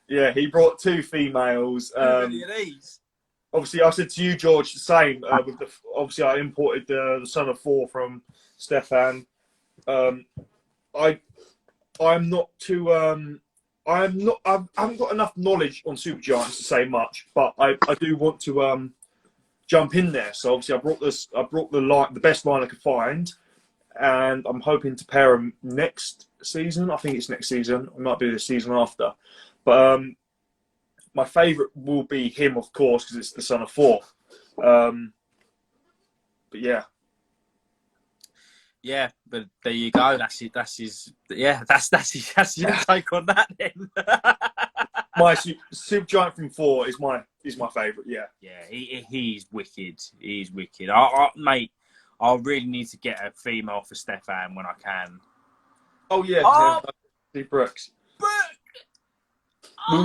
Yeah, he brought 2 females. How many of these? Obviously, I said to you, George, the same. Obviously, I imported the Son of Four from Stefan. I haven't got enough knowledge on supergiants to say much, but I do want to jump in there. So obviously, I brought the best line I could find, and I'm hoping to pair them next season. I think it's next season. It might be the season after. But my favourite will be him, of course, because it's the Son of Four. But yeah. Yeah, but there you go. That's his take on that then. My supergiant from 4 is my favourite. Yeah. Yeah, he's wicked. He's wicked. Mate, I really need to get a female for Stefan when I can. Oh yeah, Steve Brooks. We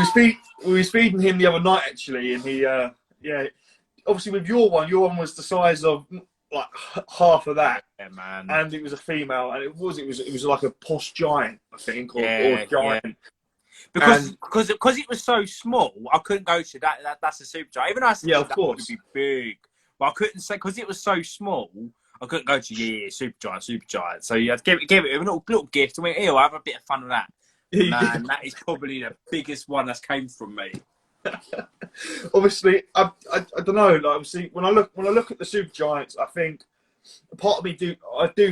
was feeding him the other night actually, and he obviously with your one was the size of like half of that. Yeah, man. And it was a female, and it was like a posh giant, I think, or giant. Yeah. Because it was so small, I couldn't go to that. That's a super giant. Even though I said of course, would be big, but I couldn't say because it was so small. I couldn't go to super giant. So you had to give it a little gift. I mean, I'll have a bit of fun with that. Man, that is probably the biggest one that's came from me. Obviously, I don't know. Like, obviously, when I look at the super giants, I think part of me do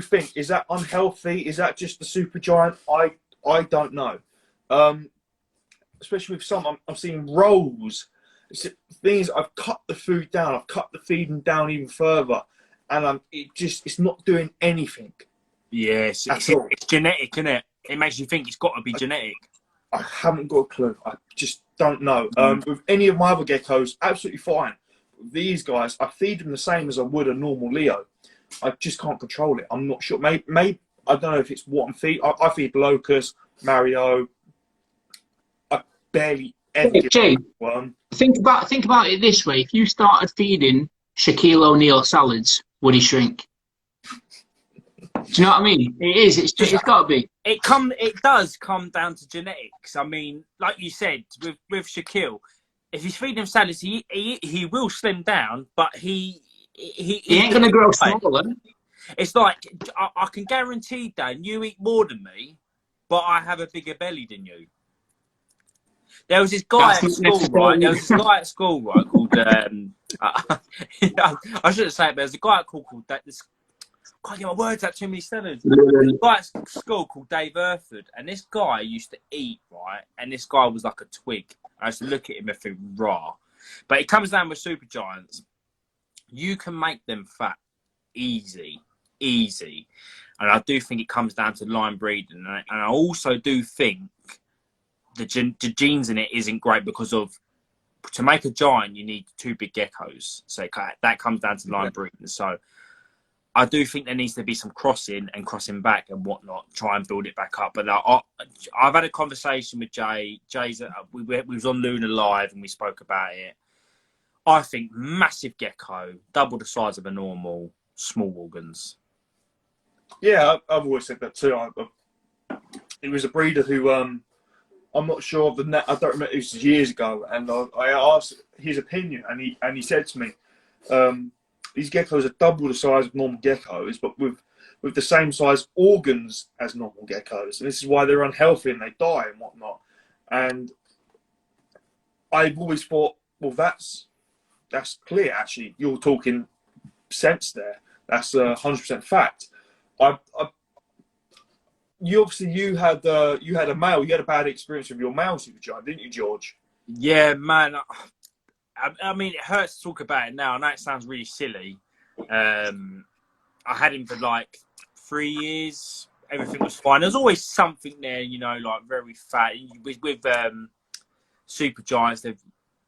think, is that unhealthy? Is that just the super giant? I don't know. Especially with some, I'm seeing rolls. Things I've cut the food down. I've cut the feeding down even further, and it's not doing anything. Yes, at all. it's genetic, isn't it? It makes you think it's got to be genetic. I haven't got a clue. I just don't know. With any of my other geckos, absolutely fine. With these guys, I feed them the same as I would a normal Leo. I just can't control it. I'm not sure. Maybe I don't know if it's what I'm feeding. I feed Locust, Mario. I barely ever give Jay, one. think about it this way: if you started feeding Shaquille O'Neal salads, would he shrink? Do you know what I mean? It is. It's got to be. It does come down to genetics. I mean, like you said, with Shaquille, if he's feeding him salads, he will slim down, but he ain't gonna grow smaller. It's like I can guarantee, Dan, you eat more than me, but I have a bigger belly than you. There was this guy at school, right? There was this guy at school, right, called I shouldn't say it, but there's a guy at school called that. I can't get my words out, too many sellers. There's a guy at school called Dave Erford, and this guy used to eat, right? And this guy was like a twig. I used to look at him and think, raw. But it comes down with super giants. You can make them fat easy. And I do think it comes down to line breeding. And I also do think the genes in it isn't great because of, to make a giant, you need 2 big geckos. So that comes down to line breeding. So I do think there needs to be some crossing back and whatnot, try and build it back up. But I've had a conversation with Jay. We was on Luna Live and we spoke about it. I think massive gecko, double the size of a normal, small organs. Yeah, I've always said that too. It was a breeder who I'm not sure of the net. I don't remember. It was years ago, and I asked his opinion, and he said to me, these geckos are double the size of normal geckos, but with the same size organs as normal geckos, and this is why they're unhealthy and they die and whatnot. And I've always thought, well, that's clear. Actually, you're talking sense there. That's 100% fact. You had a male. You had a bad experience with your male super giant, didn't you, George? Yeah, man. I mean, it hurts to talk about it now. I know it sounds really silly. I had him for like 3 years. Everything was fine. There's always something there, you know, like very fat. With super giants, they're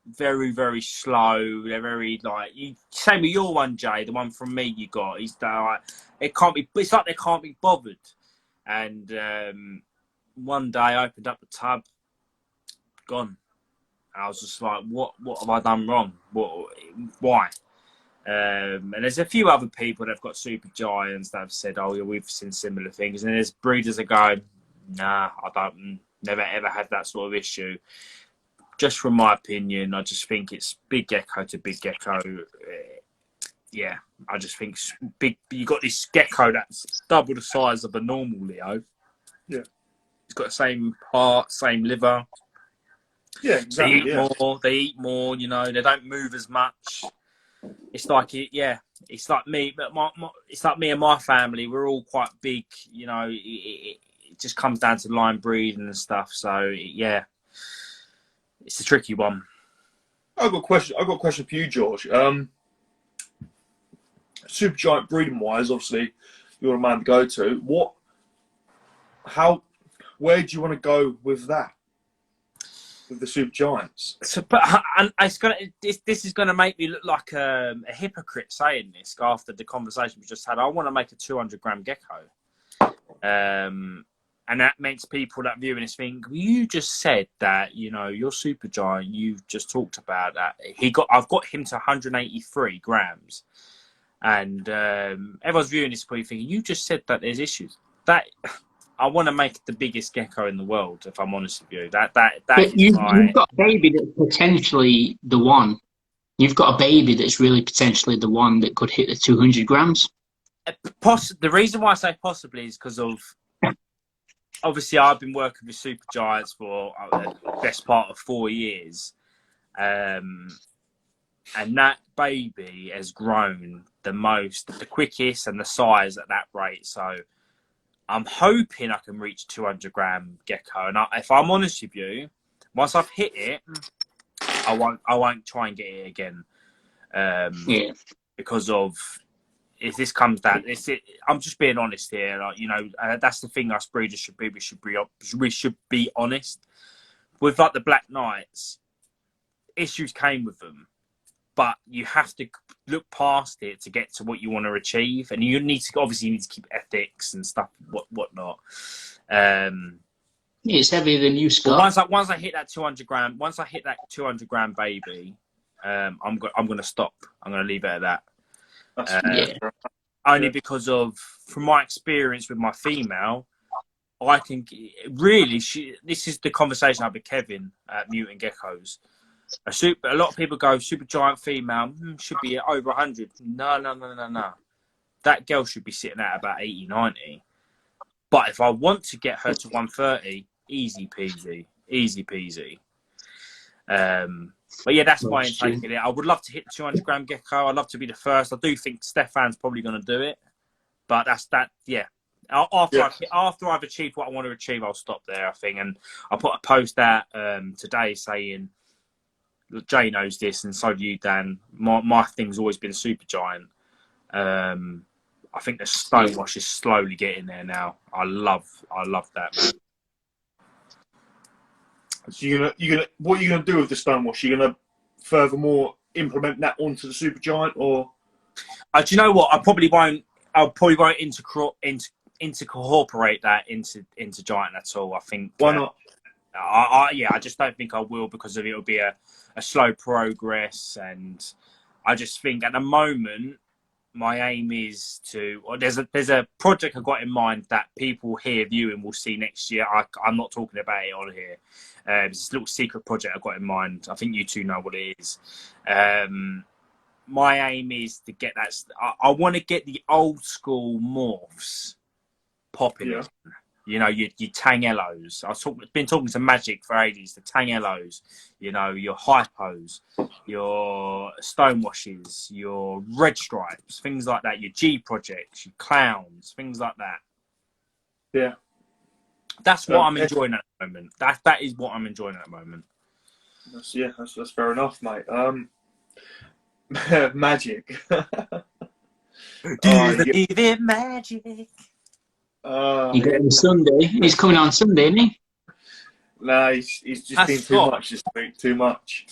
very, very slow. They're very like same with your one, Jay. The one from me you got. He's like it can't be. It's like they can't be bothered. And one day I opened up the tub, gone. And I was just like, what have I done wrong? Why? And there's a few other people that have got super giants that have said, oh, yeah, we've seen similar things. And there's breeders that go, nah, I don't, never ever had that sort of issue. Just from my opinion, I just think it's big gecko to big gecko. Yeah, I just think big. You got this gecko that's double the size of a normal Leo. Yeah, it's got the same heart, same liver. Yeah, exactly. They eat more. You know, they don't move as much. It's like it's like me, but it's like me and my family. We're all quite big. You know, it just comes down to line breeding and stuff. So yeah, it's a tricky one. I've got a question for you, George. Supergiant breeding wise, obviously, you're a man to go to. Where do you want to go with that? With the supergiants? So, but this is gonna make me look like a hypocrite saying this after the conversation we just had. I want to make a 200-gram gecko, and that makes people that viewing this think, well, you just said that, you know, your supergiant. You've just talked about that. I've got him to 183 grams. And everyone's viewing this probably thinking, you just said that there's issues. That I want to make the biggest gecko in the world, if I'm honest with you. You've got a baby that's potentially the one. You've got a baby that's really potentially the one that could hit the 200 grams. The reason why I say possibly is because of, obviously, I've been working with super giants for the best part of 4 years. And that baby has grown the quickest and the size at that rate. So I'm hoping I can reach 200-gram gecko. And if I'm honest with you, once I've hit it, I won't try and get it again. Because of if this comes down, I'm just being honest here. Like, you know, that's the thing us breeders should be. We should be honest. With like the Black Knights, issues came with them, but you have to look past it to get to what you want to achieve, and you need to obviously keep ethics and stuff, whatnot. It's heavier than you, Scott. Once I hit that 200 gram baby, I'm gonna stop. I'm gonna leave it at that. Only because of, from my experience with my female, I can really. This is the conversation I had with Kevin at Mutant Geckos. A lot of people go super giant female should be over 100. No. That girl should be sitting at about 80, 90. But if I want to get her to 130, easy peasy. But yeah, that's my intake of it. I would love to hit the 200 gram gecko. I'd love to be the first. I do think Stefan's probably going to do it, but that's that. Yeah. After I've achieved what I want to achieve, I'll stop there, I think. And I put a post out today saying, Jay knows this, and so do you, Dan. My thing's always been super giant. I think the stonewash is slowly getting there now. I love that, man. So what are you gonna do with the stonewash? You're gonna furthermore implement that onto the supergiant, or? Do you know what? I probably won't incorporate that into giant at all. I think. Why not? I just don't think I will, because it'll be a slow progress, and I just think at the moment my aim is to. There's a project I got in mind that people here viewing will see next year. I'm not talking about it on here. It's a little secret project I got in mind. I think you two know what it is. My aim is to get that. I want to get the old school morphs popping. Yeah. You know, your Tangellos. I've been talking to Magic for ages. The Tangellos, you know, your Hypos, your Stonewashes, your Red Stripes, things like that. Your G projects, your Clowns, things like that. Yeah, that's what I'm enjoying at the moment. That is what I'm enjoying at the moment. That's fair enough, mate. Magic. Do you believe in magic? You got him Sunday. He's coming on Sunday, isn't he? No, he's just been too much this week. Too much.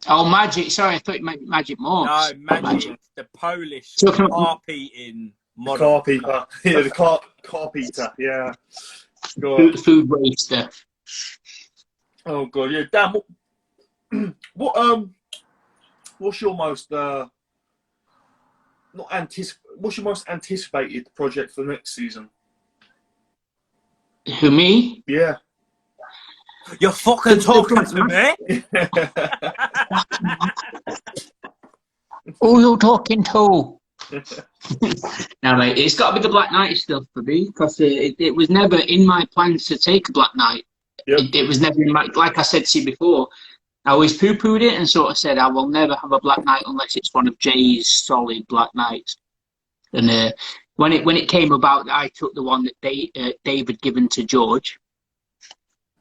Oh, Magic. Sorry, I thought you meant Magic Morphs. No, Magic. The Polish carp-eating model. The carp eater. Yeah, the carp eater. Yeah. Food waster. Oh God, yeah. Dan, what's your most what's your most anticipated project for the next season? Who, me? Yeah. You're fucking talking to me? Who you talking to? No, mate, it's got to be the Black Knight stuff for me, because it was never in my plans to take a Black Knight. Yep. It was never in my, like I said to you before, I always poo-pooed it and sort of said I will never have a Black Knight unless it's one of Jay's solid Black Knights. And when it came about, I took the one that Dave had given to George.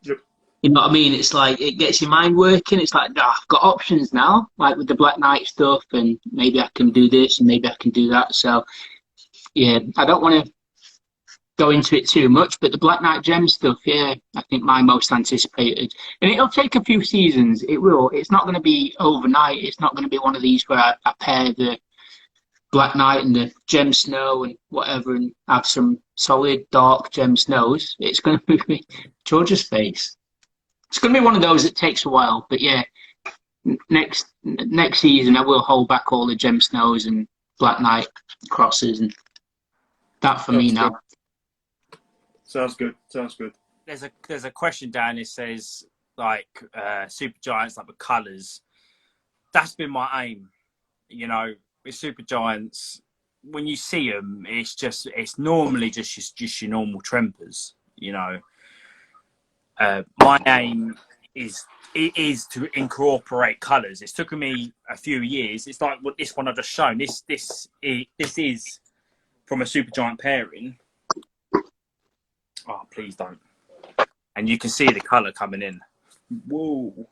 Yep. You know what I mean? It's like, it gets your mind working. It's like, I've got options now, like with the Black Knight stuff, and maybe I can do this and maybe I can do that. So, yeah, I don't want to go into it too much, but the Black Knight Gem stuff, yeah, I think my most anticipated. And it'll take a few seasons. It will. It's not going to be overnight. It's not going to be one of these where I pair the Black Knight and the Gem Snow and whatever and have some solid dark Gem Snows. It's going to be George's face. It's going to be one of those that takes a while, but yeah, next season I will hold back all the Gem Snows and Black Knight crosses, and that for me now. Sounds good. There's a question down. It says like super giants, like the colours. That's been my aim. You know, with super giants, when you see them, it's normally just your normal trempers. You know, my aim is to incorporate colours. It's taken me a few years. It's like what this one I've just shown. This is from a super giant pairing. Oh, please don't. And you can see the colour coming in. Whoa.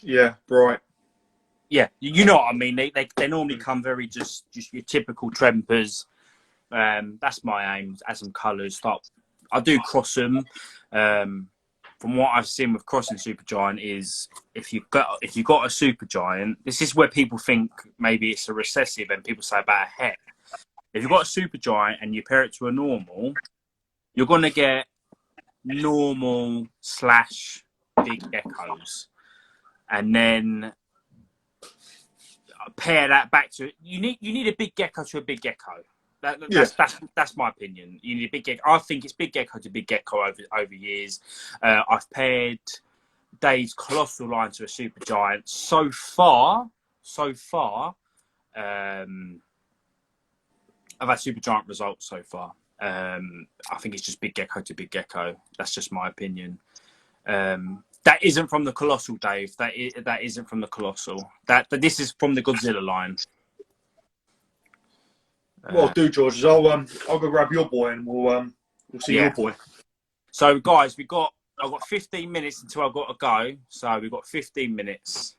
Yeah, bright. Yeah, you know what I mean. They normally come very just your typical trempers. That's my aim. Add some colours. I do cross them. From what I've seen with crossing supergiant is if you've got a supergiant, this is where people think maybe it's a recessive, and people say about a het. If you've got a supergiant and you pair it to a normal, you're gonna get normal / big geckos, and then pair that back to you need a big gecko to a big gecko. That's my opinion. You need a big gecko. I think it's big gecko to big gecko over years. I've paired Dave's colossal line to a supergiant. So far, I've had supergiant results so far. I think it's just big gecko to big gecko. That's just my opinion. That isn't from the colossal, Dave. That isn't from the colossal. This is from the Godzilla line. What I'll do, George, is I'll go grab your boy and we'll see your boy. So guys, I've got 15 minutes until I've got to go. So we've got 15 minutes.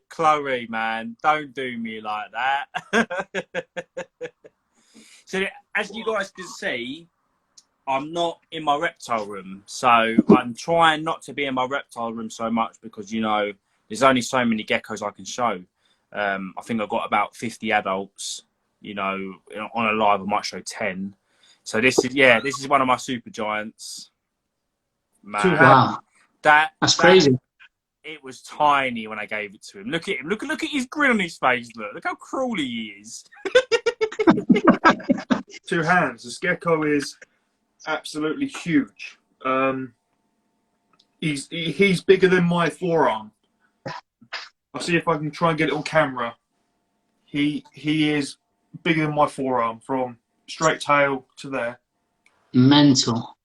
Chloe, man, don't do me like that. So as you guys can see, I'm not in my reptile room, so I'm trying not to be in my reptile room so much because, you know, there's only so many geckos I can show. I think I've got about 50 adults, you know, on a live I might show 10. So this is one of my supergiants. Man, wow, that's crazy. It was tiny when I gave it to him. Look at him. Look at his grin on his face. Look how cruel he is. 2 hands. This gecko is absolutely huge. He's bigger than my forearm. I'll see if I can try and get it on camera. He is bigger than my forearm from straight tail to there. Mental.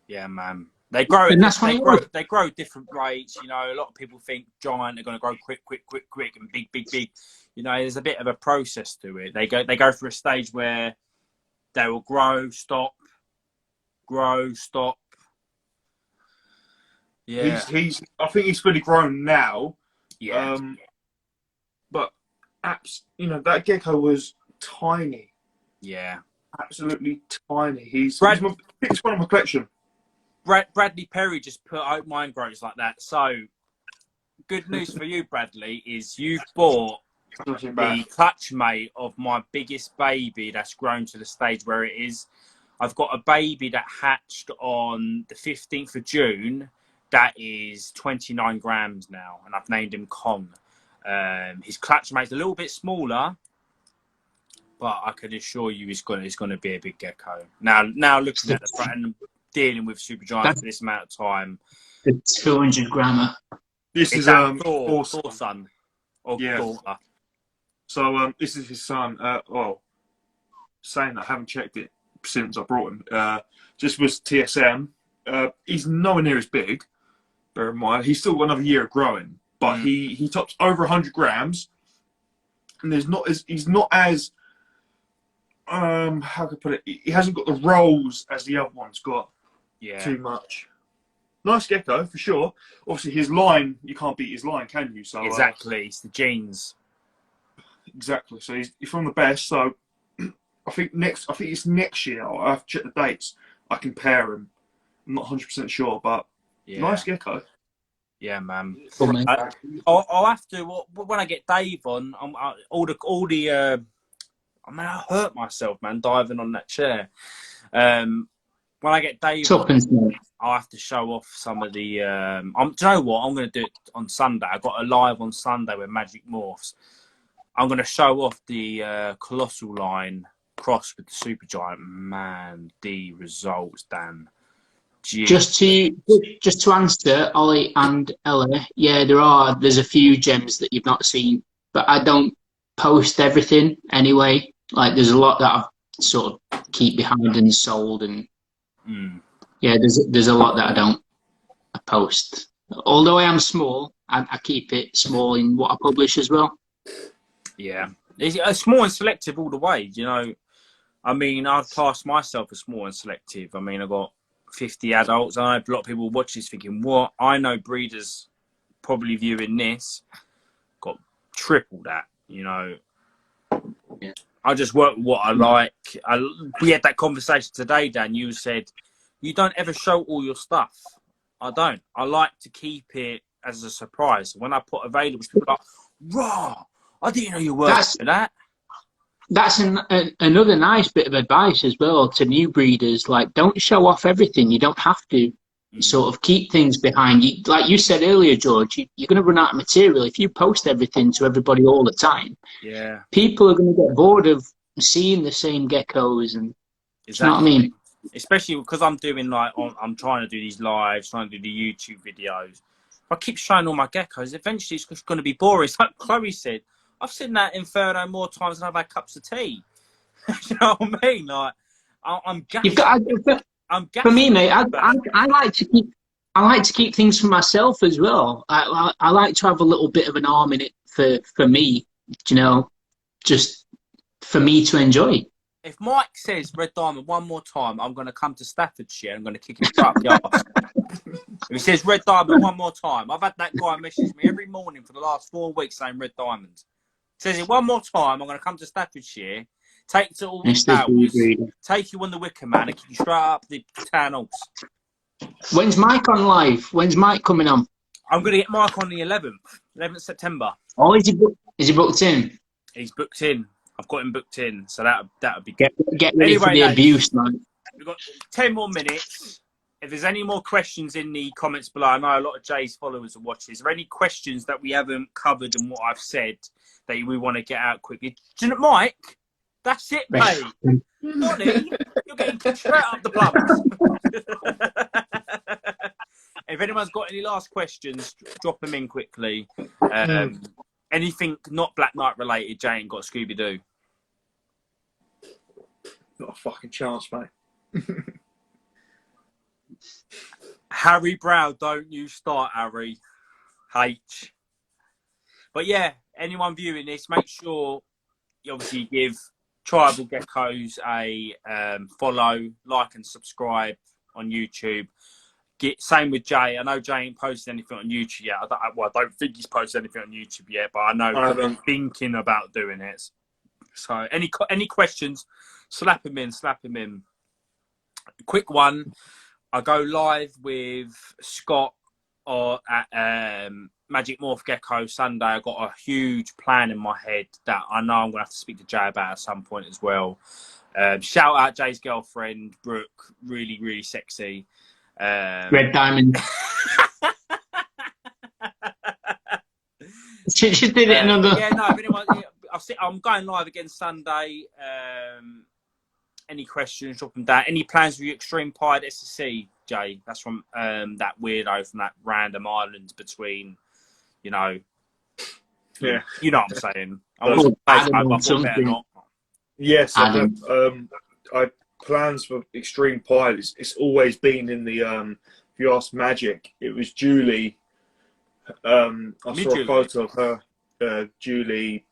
Yeah, man. They grow. They grow different rates. You know, a lot of people think giant are going to grow quick, and big. You know, there's a bit of a process to it. They go through a stage where they will grow, stop. Yeah, I think he's fully grown now. Yeah, but you know, that gecko was tiny. Yeah, absolutely tiny. It's one of my collection. Bradley Perry just put out mine grows like that. So, good news for you, Bradley, is you've bought the clutch mate of my biggest baby that's grown to the stage where it is. I've got a baby that hatched on the 15th of June that is 29 grams now, and I've named him Kong. His clutch mate's a little bit smaller, but I can assure you he's going to be a big gecko. Now looking at the front and dealing with supergiants for this amount of time. The 200 grammer. This is Thor's son or daughter. So this is his son. Saying that I haven't checked it since I brought him. Just was TSM. He's nowhere near as big. Bear in mind, he's still got another year of growing, but he tops over 100 grams, and he's not as how can I put it? He hasn't got the rolls as the other one's got. Yeah. Too much. Nice gecko for sure. Obviously, his line, you can't beat his line, can you? So exactly, it's the genes. Exactly. So he's from the best. So I think it's next year. I have to check the dates. I can pair him. I'm not 100% sure, but nice gecko. Yeah, man. Cool, man. I'll have to when I get Dave on. I hurt myself, man, diving on that chair. When I get Dave on, I'll have to show off some of the. Do you know what? I'm going to do it on Sunday. I got a live on Sunday with Magic Morphs. I'm going to show off the colossal line cross with the supergiant. Man, the results, Dan. Jeez. Just to answer Ollie and Ella, yeah, there's a few gems that you've not seen, but I don't post everything anyway. Like there's a lot that I sort of keep behind and sold, and yeah, there's a lot that I don't post. Although I am small, I keep it small in what I publish as well. Yeah, it's small and selective all the way. You know, I mean, I've classed myself as small and selective. I mean, I've got 50 adults. I know a lot of people watch this thinking, what? I know breeders probably viewing this got triple that, you know. Yeah. I just work with what I like. We had that conversation today, Dan. You said, you don't ever show all your stuff. I don't. I like to keep it as a surprise. When I put available, people are like, raw, I didn't know you were for that. That's another nice bit of advice as well to new breeders. Like, don't show off everything. You don't have to. Sort of keep things behind you. Like you said earlier, George, you're going to run out of material. If you post everything to everybody all the time, yeah, people are going to get bored of seeing the same geckos. And exactly. You know what I mean? Especially because I'm doing I'm trying to do these lives, trying to do the YouTube videos. If I keep showing all my geckos, eventually it's just going to be boring. It's like Chloe said, I've seen that Inferno more times than I've had cups of tea. You know what I mean? Like, I'm gassed. For me, mate, I like to keep things for myself as well. I like to have a little bit of an arm in it for me, you know, just for me to enjoy. If Mike says Red Diamond one more time, I'm going to come to Staffordshire and I'm going to kick him up the arse. If he says Red Diamond one more time, I've had that guy message me every morning for the last 4 weeks saying Red Diamond. Says it one more time, I'm going to come to Staffordshire, take you to all the towers, take you on the Wicker Man and kick you straight up the town halls. When's Mike on live? When's Mike coming on? I'm going to get Mike on the 11th September. Oh, is he booked in? He's booked in. I've got him booked in, so that would be good. Get ready for the abuse, man. We've got 10 more minutes. If there's any more questions in the comments below, I know a lot of Jay's followers are watching. Is there any questions that we haven't covered in what I've said that we want to get out quickly? Do you know, Mike? That's it, mate. Bonnie, you're getting straight up the plums. If anyone's got any last questions, drop them in quickly. Anything not Black Knight related, Jay ain't got Scooby-Doo. Not a fucking chance, mate. Harry Brown, don't you start, Harry. H. But yeah, anyone viewing this, make sure you obviously give Tribal Geckos a follow, like and subscribe on YouTube. Same with Jay. I know Jay ain't posted anything on YouTube yet. I don't think he's posted anything on YouTube yet, but I know I'm thinking about doing it. So any questions, slap him in. Quick one. I go live with Scott at Magic Morph Gecko Sunday. I got a huge plan in my head that I know I'm going to have to speak to Jay about at some point as well. Shout out Jay's girlfriend, Brooke. Really, really sexy. Red Diamond. She did it another. Yeah, no. If anyone, I'm going live again Sunday. Any questions, drop them down. Any plans for your Extreme Pied SSC, Jay? That's from that weirdo from that random island between, you know. Yeah. You know what I'm saying. I was better not. Yes, I plans for Extreme Pied. It's always been in the. If you ask Magic, it was Julie. I saw a photo of her, Julie.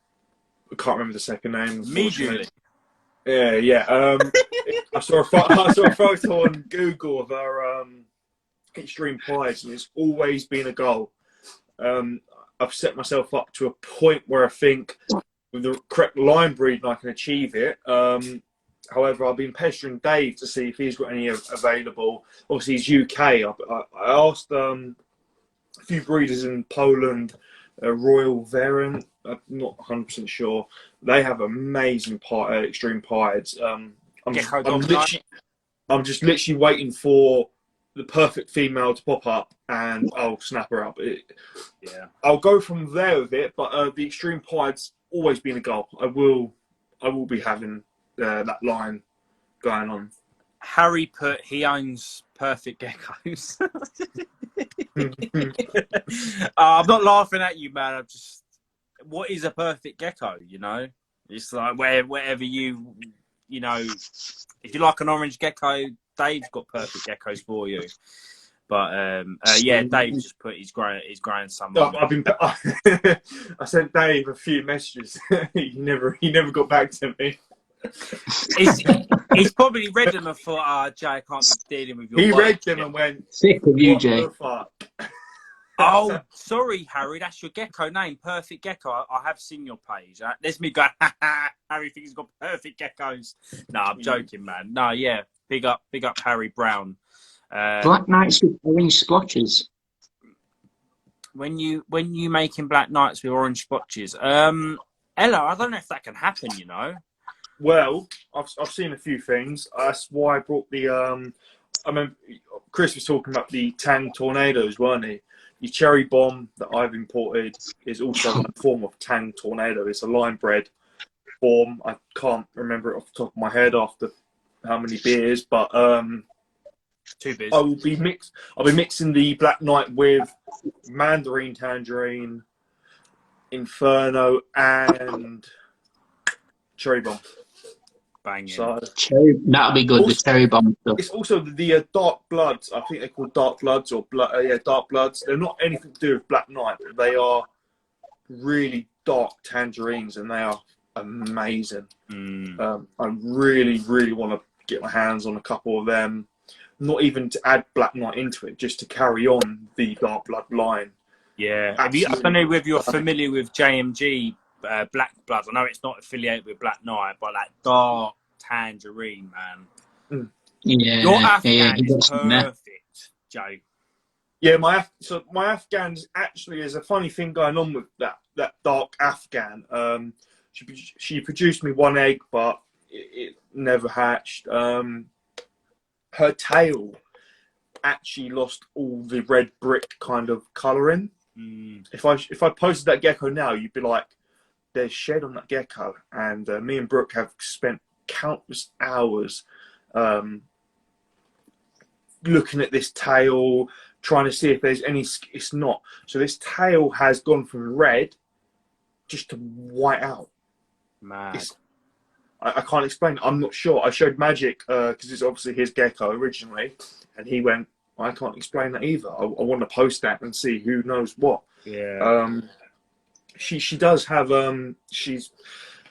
I can't remember the second name. Julie. Yeah. I saw a photo on Google of her Extreme Pies, and it's always been a goal. I've set myself up to a point where I think with the correct line breeding I can achieve it. However, I've been pestering Dave to see if he's got any available. Obviously, he's UK. I asked a few breeders in Poland, Royal Variant. I'm not 100% sure. They have amazing Extreme Pieds. I'm just literally waiting for the perfect female to pop up and I'll snap her up. I'll go from there with it, but the Extreme Pied's always been a goal. I will be having that line going on. Harry he owns Perfect Geckos. I'm not laughing at you, man. I'm just, what is a perfect gecko? You know, it's like wherever you know, if you like an orange gecko, Dave's got perfect geckos for you. But yeah, Dave just put his growing some. I sent Dave a few messages. he never got back to me. He's probably read them and thought, Jay, I can't be dealing with your He work read them shit." and went, Sick of you, "What Jay. the fuck?" Oh, sorry, Harry. That's your gecko name, Perfect Gecko. I have seen your page. There's me going, Harry thinks he's got perfect geckos. No, I'm joking, man. No, yeah. Big up Harry Brown. Black Knights with orange splotches. When you making Black Knights with orange splotches, Ella, I don't know if that can happen, you know. Well, I've seen a few things. That's why I brought the. I mean, Chris was talking about the Tang tornadoes, weren't he? The cherry bomb that I've imported is also a form of Tang tornado. It's a line bred form. I can't remember it off the top of my head after how many beers, but 2 beers. I'll be mixing the Black Knight with Mandarin Tangerine, Inferno, and Cherry Bomb. Banging. So That'll be good. Also, the cherry bomb stuff. it's also the Dark Bloods. I think they're called Dark Bloods or Dark Bloods. They're not anything to do with Black Knight, but they are really dark tangerines, and they are amazing. I really, really want to get my hands on a couple of them. Not even to add Black Knight into it, just to carry on the Dark Blood line. Yeah. I don't know if you're familiar with JMG Black Blood. I know it's not affiliated with Black Knight, but that dark tangerine, man. Yeah, Your Afghan he is got some there. perfect, Jay. Yeah, my Afghans actually, there's a funny thing going on with that dark Afghan. She produced me 1 egg, but it never hatched. Her tail actually lost all the red brick kind of colouring. If I posted that gecko now, you'd be like, "There's shed on that gecko." And me and Brooke have spent countless hours looking at this tail, trying to see if there's any. It's not. So this tail has gone from red just to white out. Mad. I can't explain it. I'm not sure. I showed Magic because it's obviously his gecko originally, and he went, "I can't explain that either. I want to post that and see who knows what." Yeah. She does have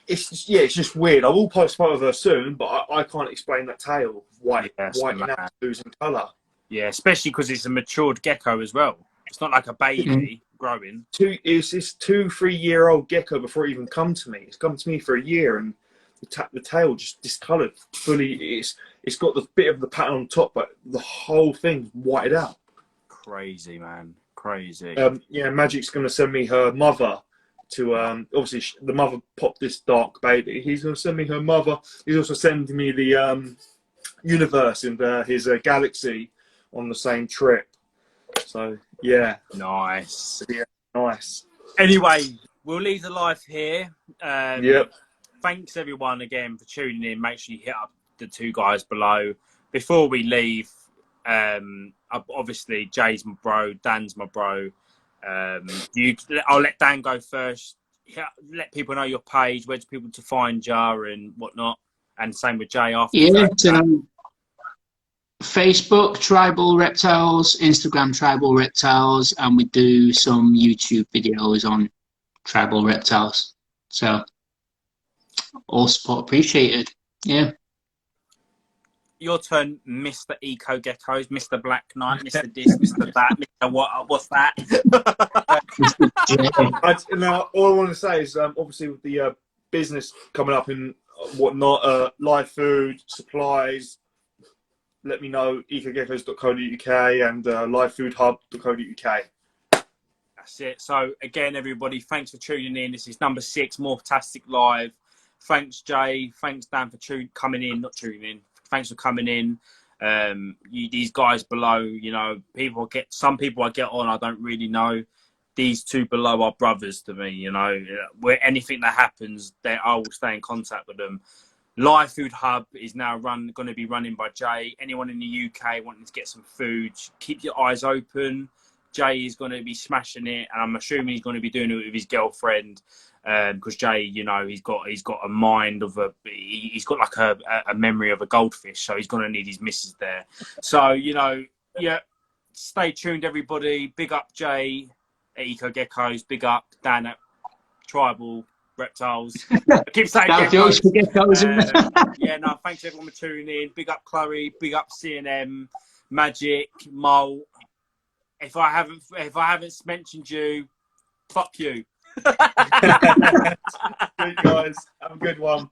it's just weird. I will post a photo of her soon, but I can't explain that tail white and out losing colour. Yeah, especially because it's a matured gecko as well. It's not like a baby growing. It's this 2-3 year old gecko before it even come to me. It's come to me for a year, and the tail just discoloured fully. It's got the bit of the pattern on top, but the whole thing's whited out. Crazy, man. Crazy. Yeah, Magic's going to send me her mother to obviously the mother popped this dark baby. He's going to send me her mother. He's also sending me the universe and his galaxy on the same trip. So yeah, Nice. Yeah, nice. Anyway, we'll leave the live here. Yep. Thanks everyone again for tuning in. Make sure you hit up the 2 guys below. Before we leave, obviously Jay's my bro, Dan's my bro. I'll let Dan go first. Let people know your page, where's people to find you and whatnot, and same with Jay after. Yeah, Facebook Tribal Reptiles, Instagram Tribal Reptiles, and we do some YouTube videos on Tribal Reptiles. So all support appreciated. Yeah. Your turn, Mr. Eco Geckos, Mr. Black Knight, Mr. This, Mr. That, Mr. What's that? Now, all I want to say is, obviously, with the business coming up and whatnot, live food, supplies, let me know, ecogeckos.co.uk and livefoodhub.co.uk. That's it. So, again, everybody, thanks for tuning in. This is number 6, Morphtastic Live. Thanks, Jay. Thanks, Dan, for coming in. Not tuning in. Thanks for coming in. These guys below, you know, some people I get on, I don't really know. These 2 below are brothers to me, you know. Where anything that happens, I will stay in contact with them. Live Food Hub is now going to be running by Jay. Anyone in the UK wanting to get some food, keep your eyes open. Jay is going to be smashing it, and I'm assuming he's going to be doing it with his girlfriend. Because Jay, you know, he's got a mind of he's got like a memory of a goldfish, so he's gonna need his missus there. So, you know, yeah, stay tuned, everybody. Big up Jay at Eco Geckos, big up Dan at Tribal, reptiles. I keep saying That jokes for geckos. yeah, no, thanks everyone for tuning in. Big up Chloe, big up CNM, Magic, Mole. If I haven't mentioned you, fuck you. Good guys, have a good one.